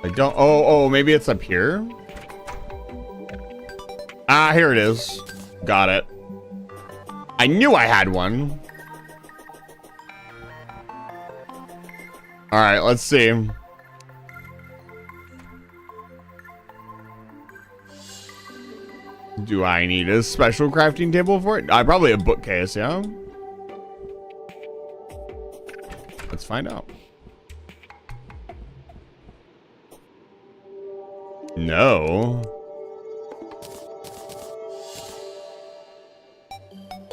I don't. Oh, maybe it's up here. Ah, here it is. Got it. I knew I had one. All right, let's see. Do I need a special crafting table for it? Probably a bookcase, yeah? Let's find out. No.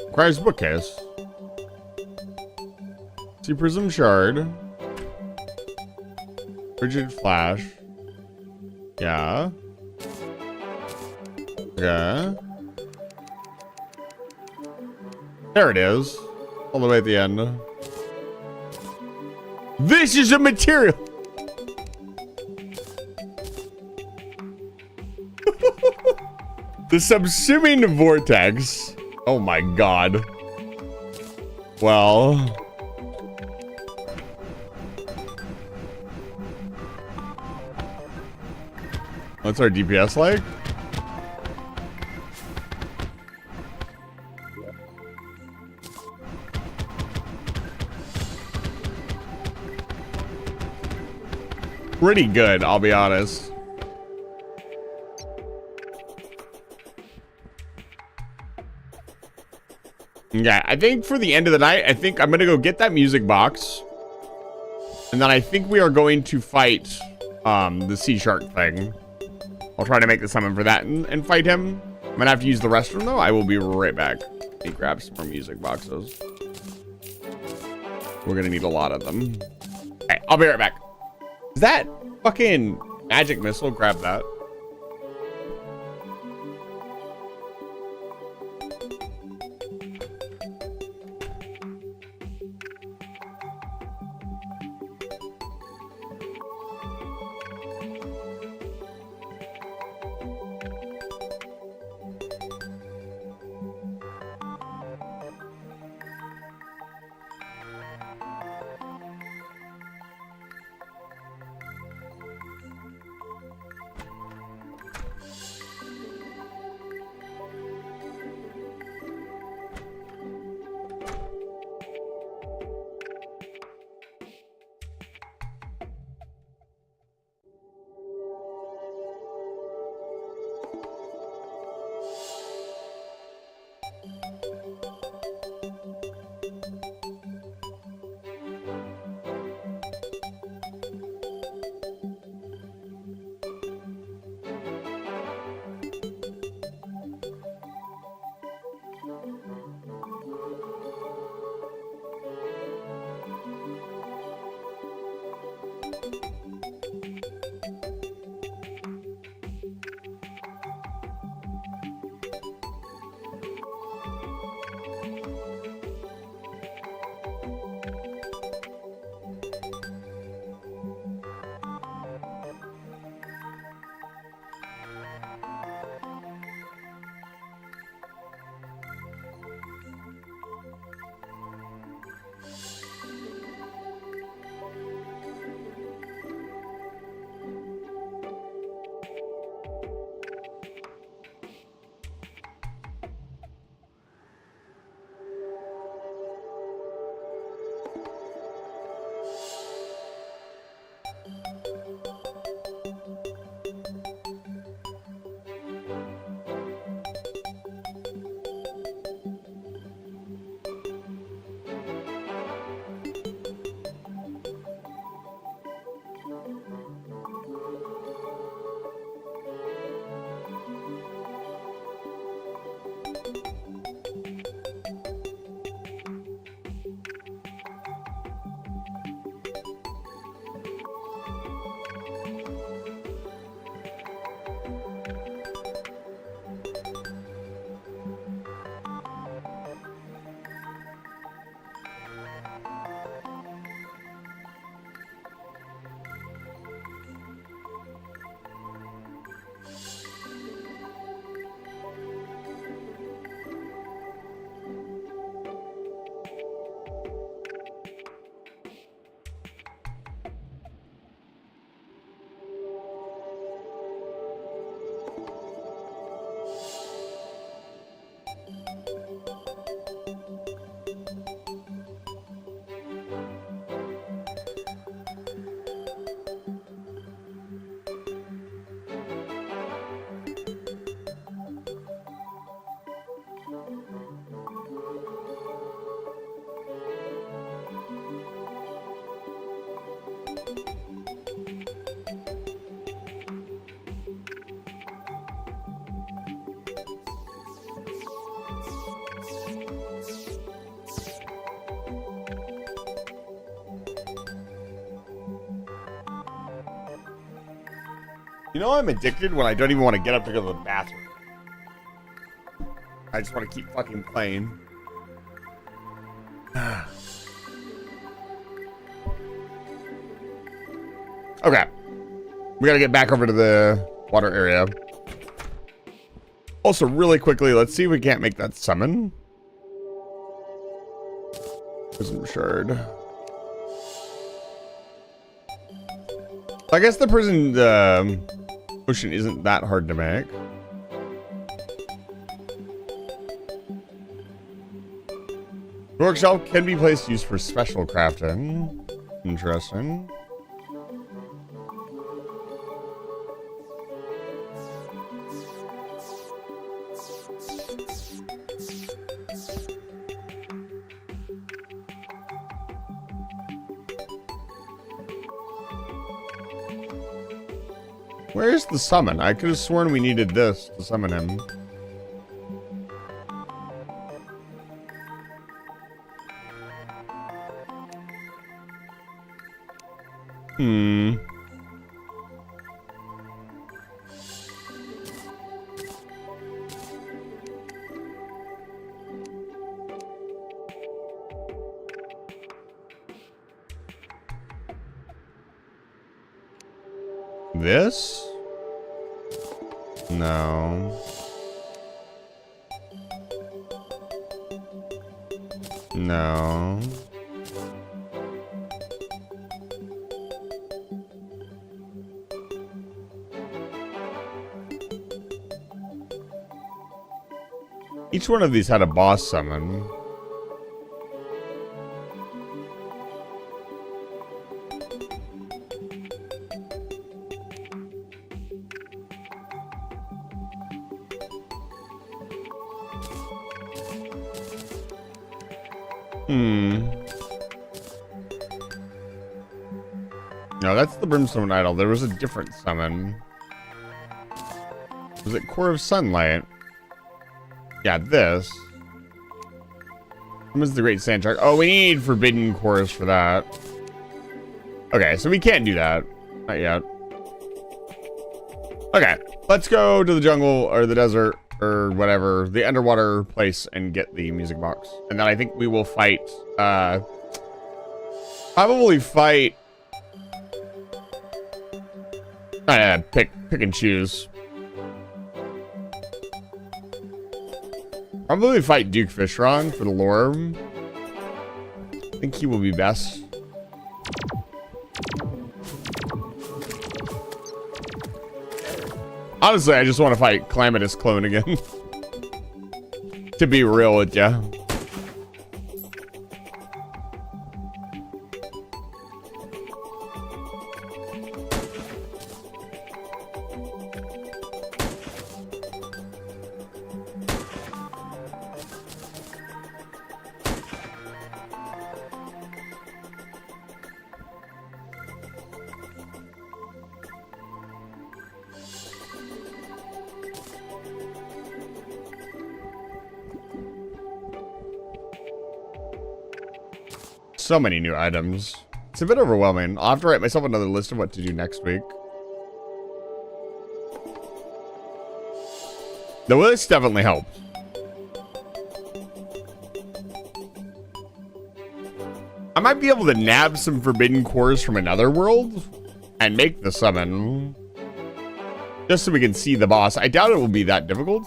Requires bookcase. See Prism Shard. Rigid Flash. Yeah. Yeah. There it is. All the way at the end. This is a material. The subsuming vortex. Oh my God. Well. What's our DPS like? Pretty good, I'll be honest. Yeah, I think for the end of the night, I think I'm gonna go get that music box. And then I think we are going to fight the sea shark thing. I'll try to make the summon for that and fight him. I'm gonna have to use the restroom though. I will be right back. Let me grab some more music boxes. We're gonna need a lot of them. Okay, I'll be right back. Is that fucking magic missile? Grab that. You know I'm addicted when I don't even want to get up to go to the bathroom. I just want to keep fucking playing. Okay. We gotta get back over to the water area. Also, really quickly, let's see if we can't make that summon. Prison shard. I guess the prison Potion isn't that hard to make. Bookshelf can be placed used for special crafting. Interesting. Where's the summon? I could have sworn we needed this to summon him. This? No. No. Each one of these had a boss summon. No, that's the Brimstone Idol. There was a different summon. Was it Core of Sunlight? Yeah, this. What is the Great Sand Shark? Oh, we need Forbidden Chorus for that. Okay, so we can't do that. Not yet. Okay, let's go to the jungle or the desert or whatever, the underwater place, and get the music box. And then I think we will fight, probably fight, pick and choose. Probably fight Duke Fishron for the lore. I think he will be best. Honestly, I just want to fight Calamitous Clone again. To be real with ya. So many new items. It's a bit overwhelming. I'll have to write myself another list of what to do next week. The list definitely helped. I might be able to nab some forbidden cores from another world and make the summon. Just so we can see the boss. I doubt it will be that difficult.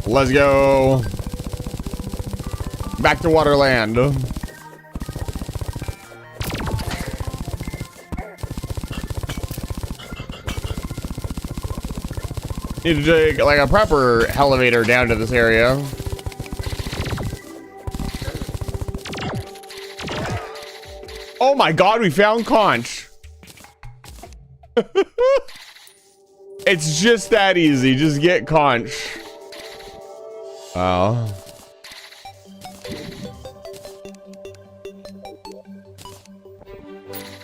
Let's go back to Waterland. Need to take like a proper elevator down to this area. Oh my god, we found Conch. It's just that easy. Just get Conch. Oh.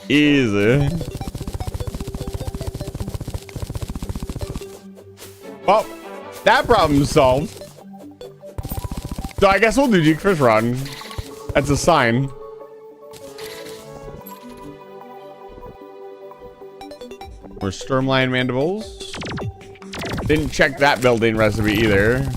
Easy. Well, that problem's solved. So I guess we'll do Duke Fish Run. That's a sign. More Stormlion Mandibles. Didn't check that building recipe either.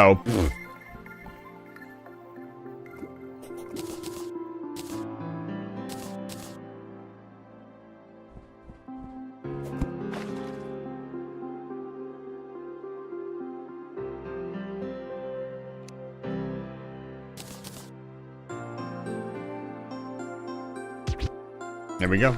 Oh. There we go.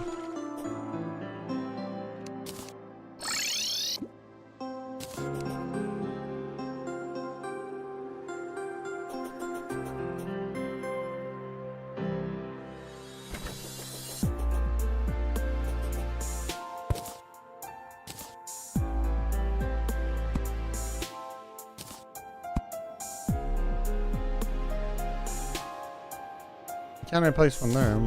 Can I place one there?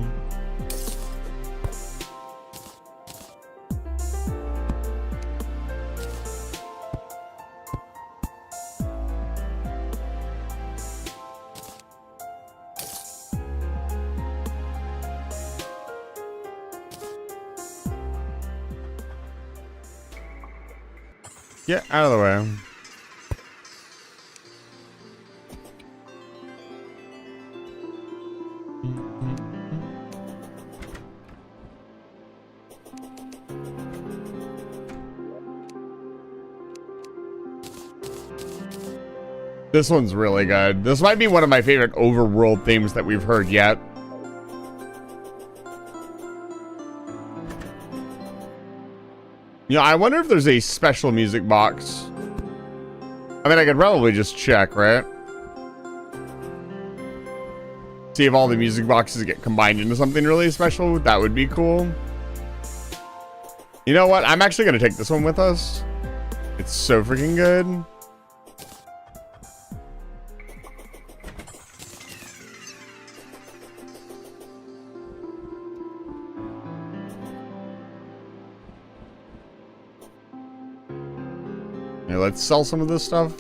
Get out of the way. This one's really good. This might be one of my favorite overworld themes that we've heard yet. You know, I wonder if there's a special music box. I mean, I could probably just check, right? See if all the music boxes get combined into something really special. That would be cool. You know what? I'm actually going to take this one with us. It's so freaking good. Here, let's sell some of this stuff.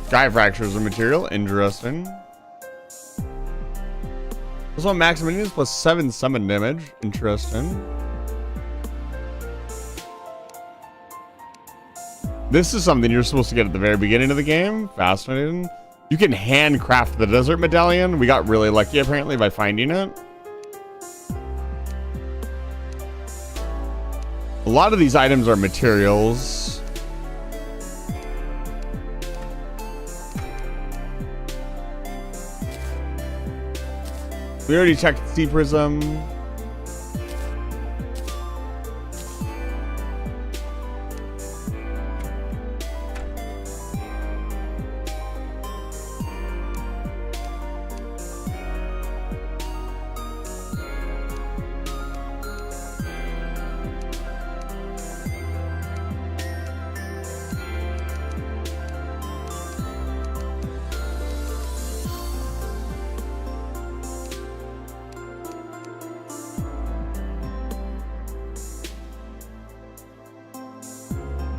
Sky fractures of material, interesting. This one max minions plus 7 summon damage, interesting. This is something you're supposed to get at the very beginning of the game, fascinating. You can handcraft the desert medallion. We got really lucky apparently by finding it. A lot of these items are materials. We already checked Sea Prism.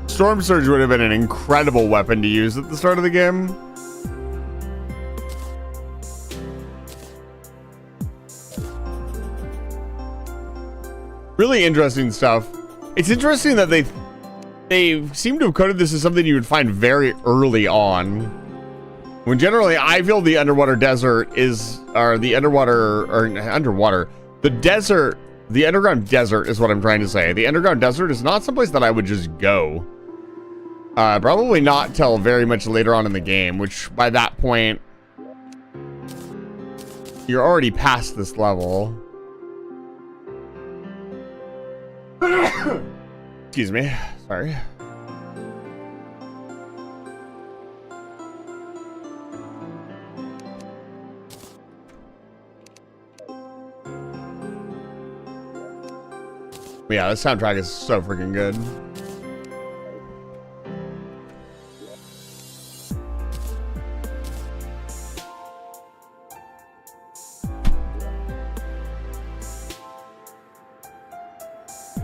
Storm Surge would have been an incredible weapon to use at the start of the game. Really interesting stuff. It's interesting that they seem to have coded this as something you would find very early on. When generally I feel the underwater desert is, or the underwater, the desert, the underground desert is what I'm trying to say. The underground desert is not someplace that I would just go. Probably not till very much later on in the game, which by that point, you're already past this level. Excuse me. Sorry. Yeah, this soundtrack is so freaking good.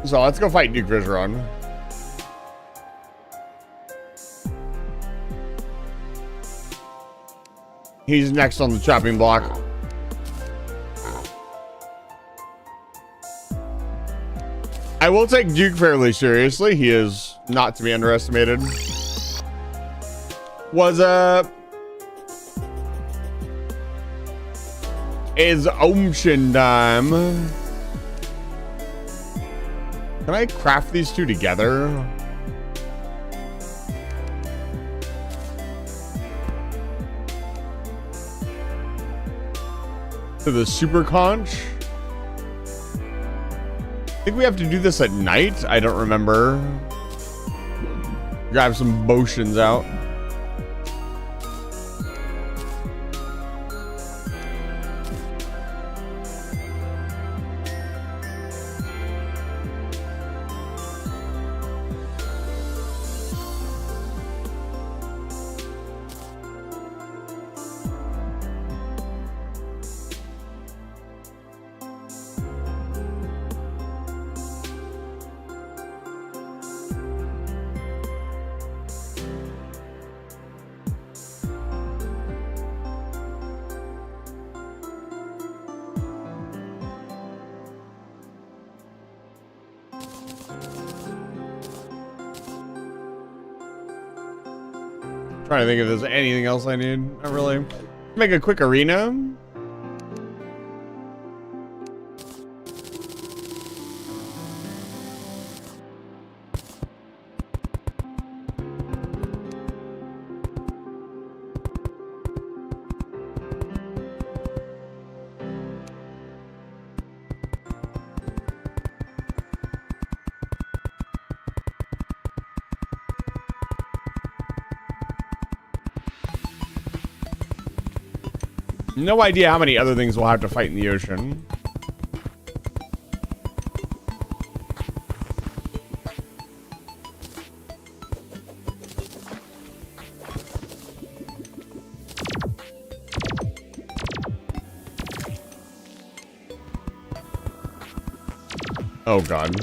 So let's go fight Duke Viseron. He's next on the chopping block. I will take Duke fairly seriously. He is not to be underestimated. What's up? It's ocean time. Can I craft these two together? To the super conch? I think we have to do this at night. I don't remember. Grab some potions out. Trying to think if there's anything else I need. Not really. Make a quick arena. No idea how many other things we'll have to fight in the ocean. Oh God.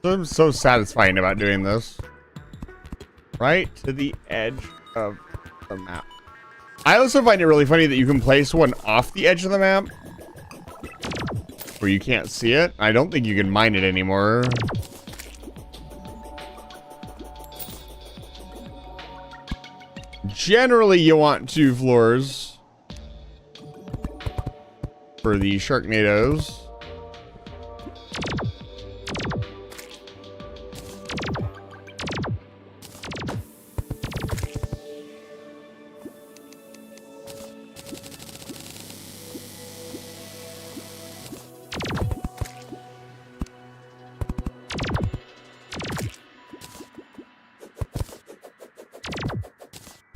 I'm so satisfying about doing this. Right to the edge of the map. I also find it really funny that you can place one off the edge of the map where you can't see it. I don't think you can mine it anymore. Generally, you want 2 floors for the Sharknadoes.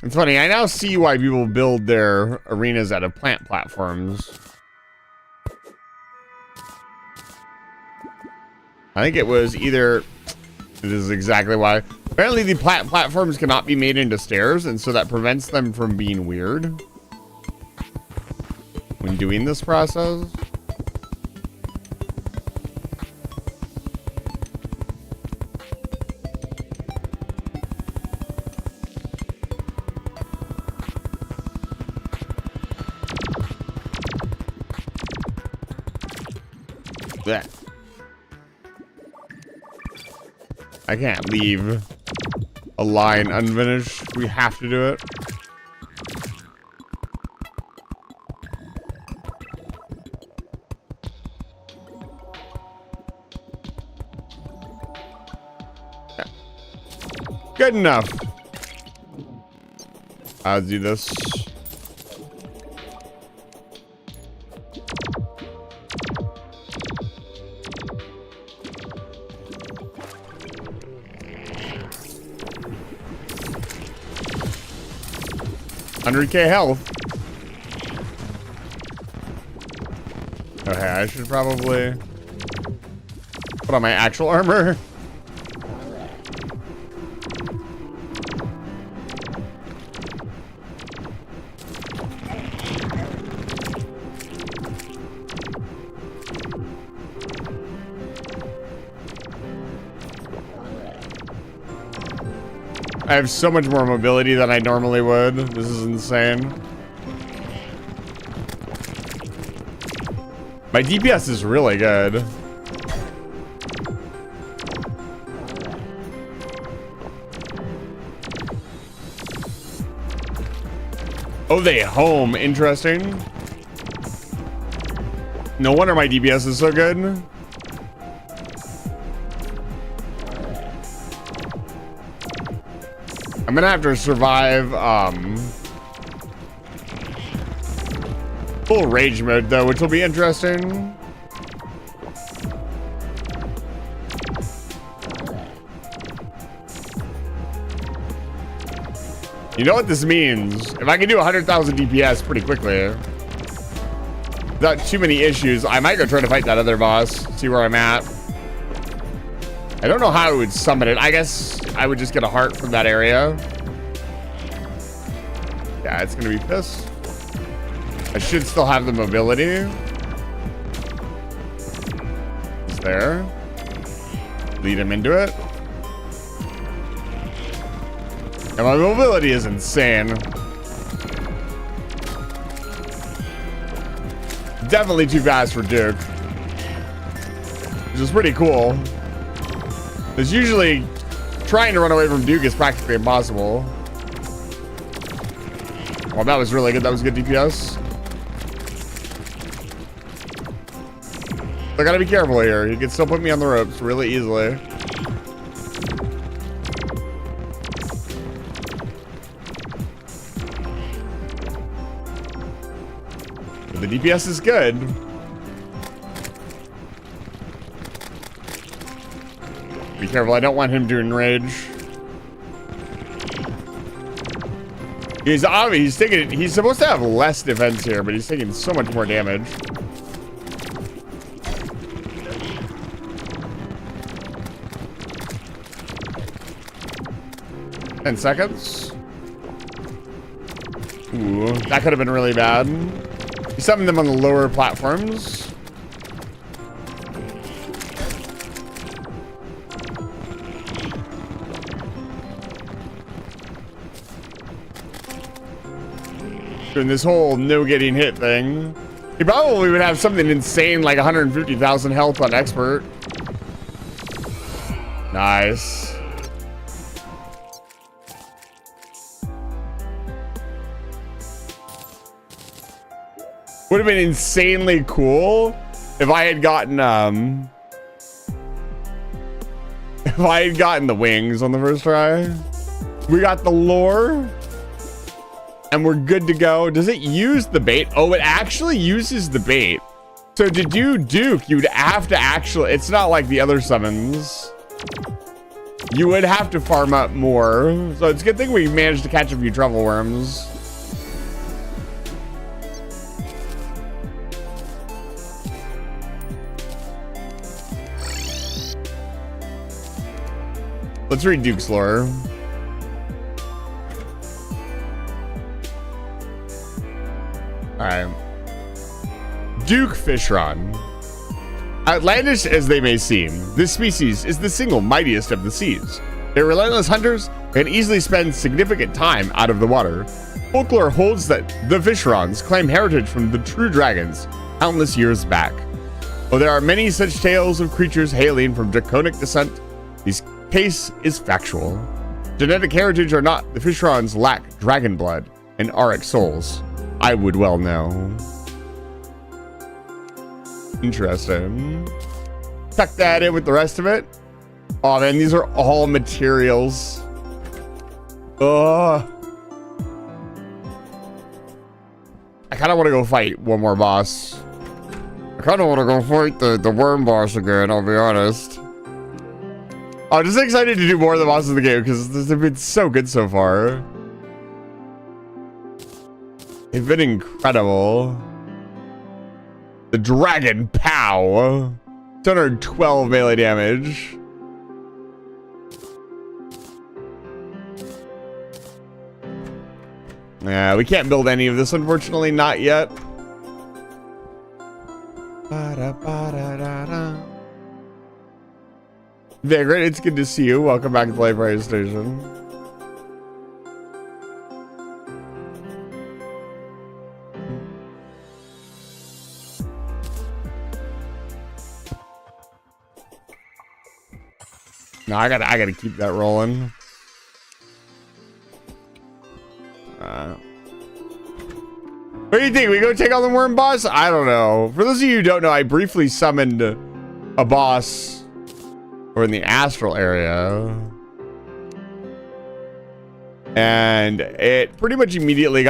It's funny, I now see why people build their arenas out of plant platforms. I think it was either... This is exactly why. Apparently the plant platforms cannot be made into stairs, and so that prevents them from being weird when doing this process. That I can't leave a line unfinished. We have to do it. Yeah. Good enough. I'll do this. $100K health. Okay, I should probably put on my actual armor. I have so much more mobility than I normally would. This is insane. My DPS is really good. Oh, they home. Interesting. No wonder my DPS is so good. I'm gonna have to survive full rage mode though, which will be interesting. You know what this means? If I can do 100,000 DPS pretty quickly, without too many issues, I might go try to fight that other boss, see where I'm at. I don't know how I would summon it. I guess I would just get a heart from that area. Yeah, it's gonna be pissed. I should still have the mobility. It's there. Lead him into it. And my mobility is insane. Definitely too fast for Duke. Which is pretty cool. Because usually trying to run away from Duke is practically impossible. Well, that was really good. That was good DPS. I gotta be careful here. He can still put me on the ropes really easily. But the DPS is good. Be careful. I don't want him to enrage. He's supposed to have less defense here, but he's taking so much more damage. Ten seconds. Ooh, that could have been really bad. You summon them on the lower platforms. Doing this whole no getting hit thing. He probably would have something insane like 150,000 health on expert. Nice. Would have been insanely cool if I had gotten the wings on the first try. We got the lore. And we're good to go. Does it use the bait? Oh, it actually uses the bait. So to do Duke, you'd have to actually... It's not like the other summons. You would have to farm up more. So it's a good thing we managed to catch a few truffle worms. Let's read Duke's lore. Alright. Duke Fishron. Outlandish as they may seem, this species is the single mightiest of the seas. They're relentless hunters and easily spend significant time out of the water. Folklore holds that the Fishrons claim heritage from the true dragons countless years back. Though there are many such tales of creatures hailing from draconic descent, this case is factual. Genetic heritage or not, the Fishrons lack dragon blood and auric souls. I would well know. Interesting. Tuck that in with the rest of it. Oh man, these are all materials. I kind of want to go fight one more boss. I kind of want to go fight the worm boss again, I'll be honest. I'm just excited to do more of the bosses of the game because they've been so good so far. They've been incredible. The Dragon Pow. 212 melee damage. Yeah, we can't build any of this, unfortunately, not yet. Vagrant, it's good to see you. Welcome back to the Library Station. No, I gotta keep that rolling. What do you think? We go take on the worm boss? I don't know. For those of you who don't know, I briefly summoned a boss or in the astral area. And it pretty much immediately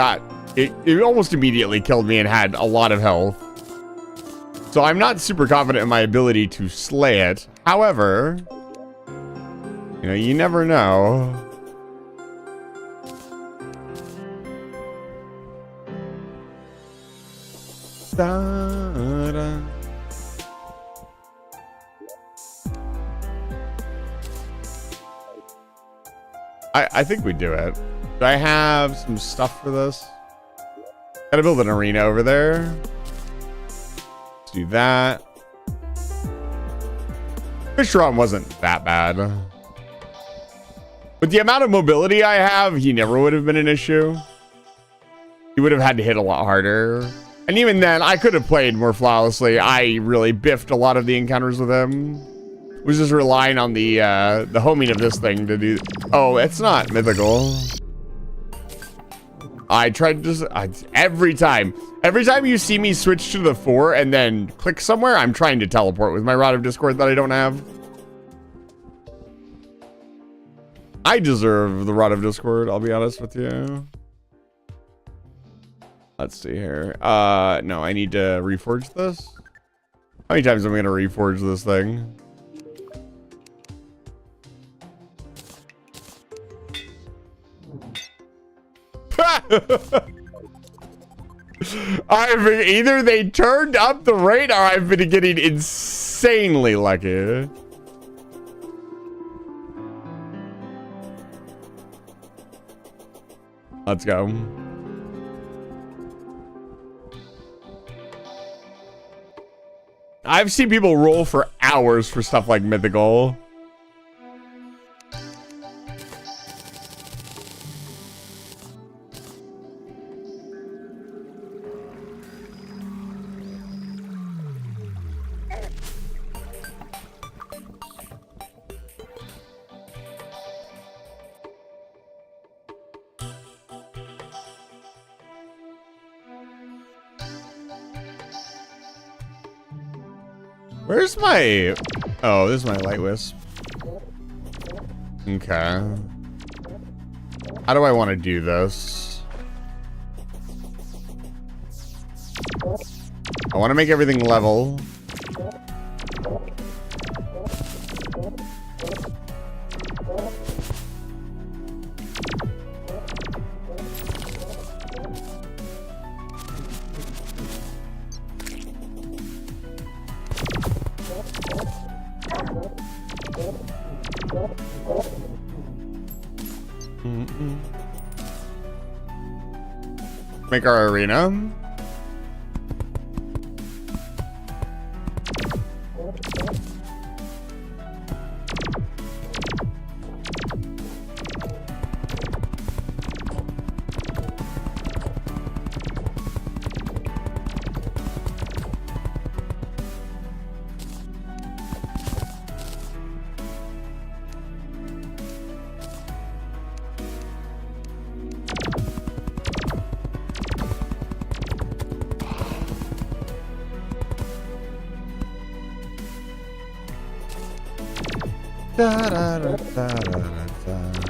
it almost immediately killed me and had a lot of health. So I'm not super confident in my ability to slay it. However, you know, you never know. Da-da. I think we do it. Do I have some stuff for this? Gotta build an arena over there. Let's do that. Fish run wasn't that bad. With the amount of mobility I have, he never would have been an issue. He would have had to hit a lot harder. And even then, I could have played more flawlessly. I really biffed a lot of the encounters with him. Was just relying on the homing of this thing to do. Oh, it's not mythical. I tried to every time you see me switch to the 4 and then click somewhere, I'm trying to teleport with my Rod of Discord that I don't have. I deserve the Rod of Discord, I'll be honest with you. Let's see here. No, I need to reforge this. How many times am I gonna reforge this thing? Either they turned up the rate or I've been getting insanely lucky. Let's go. I've seen people roll for hours for stuff like mythical. Where's my... Oh, this is my light wisp. Okay. How do I want to do this? I want to make everything level. Make our arena. Da, da, da, da, da, da.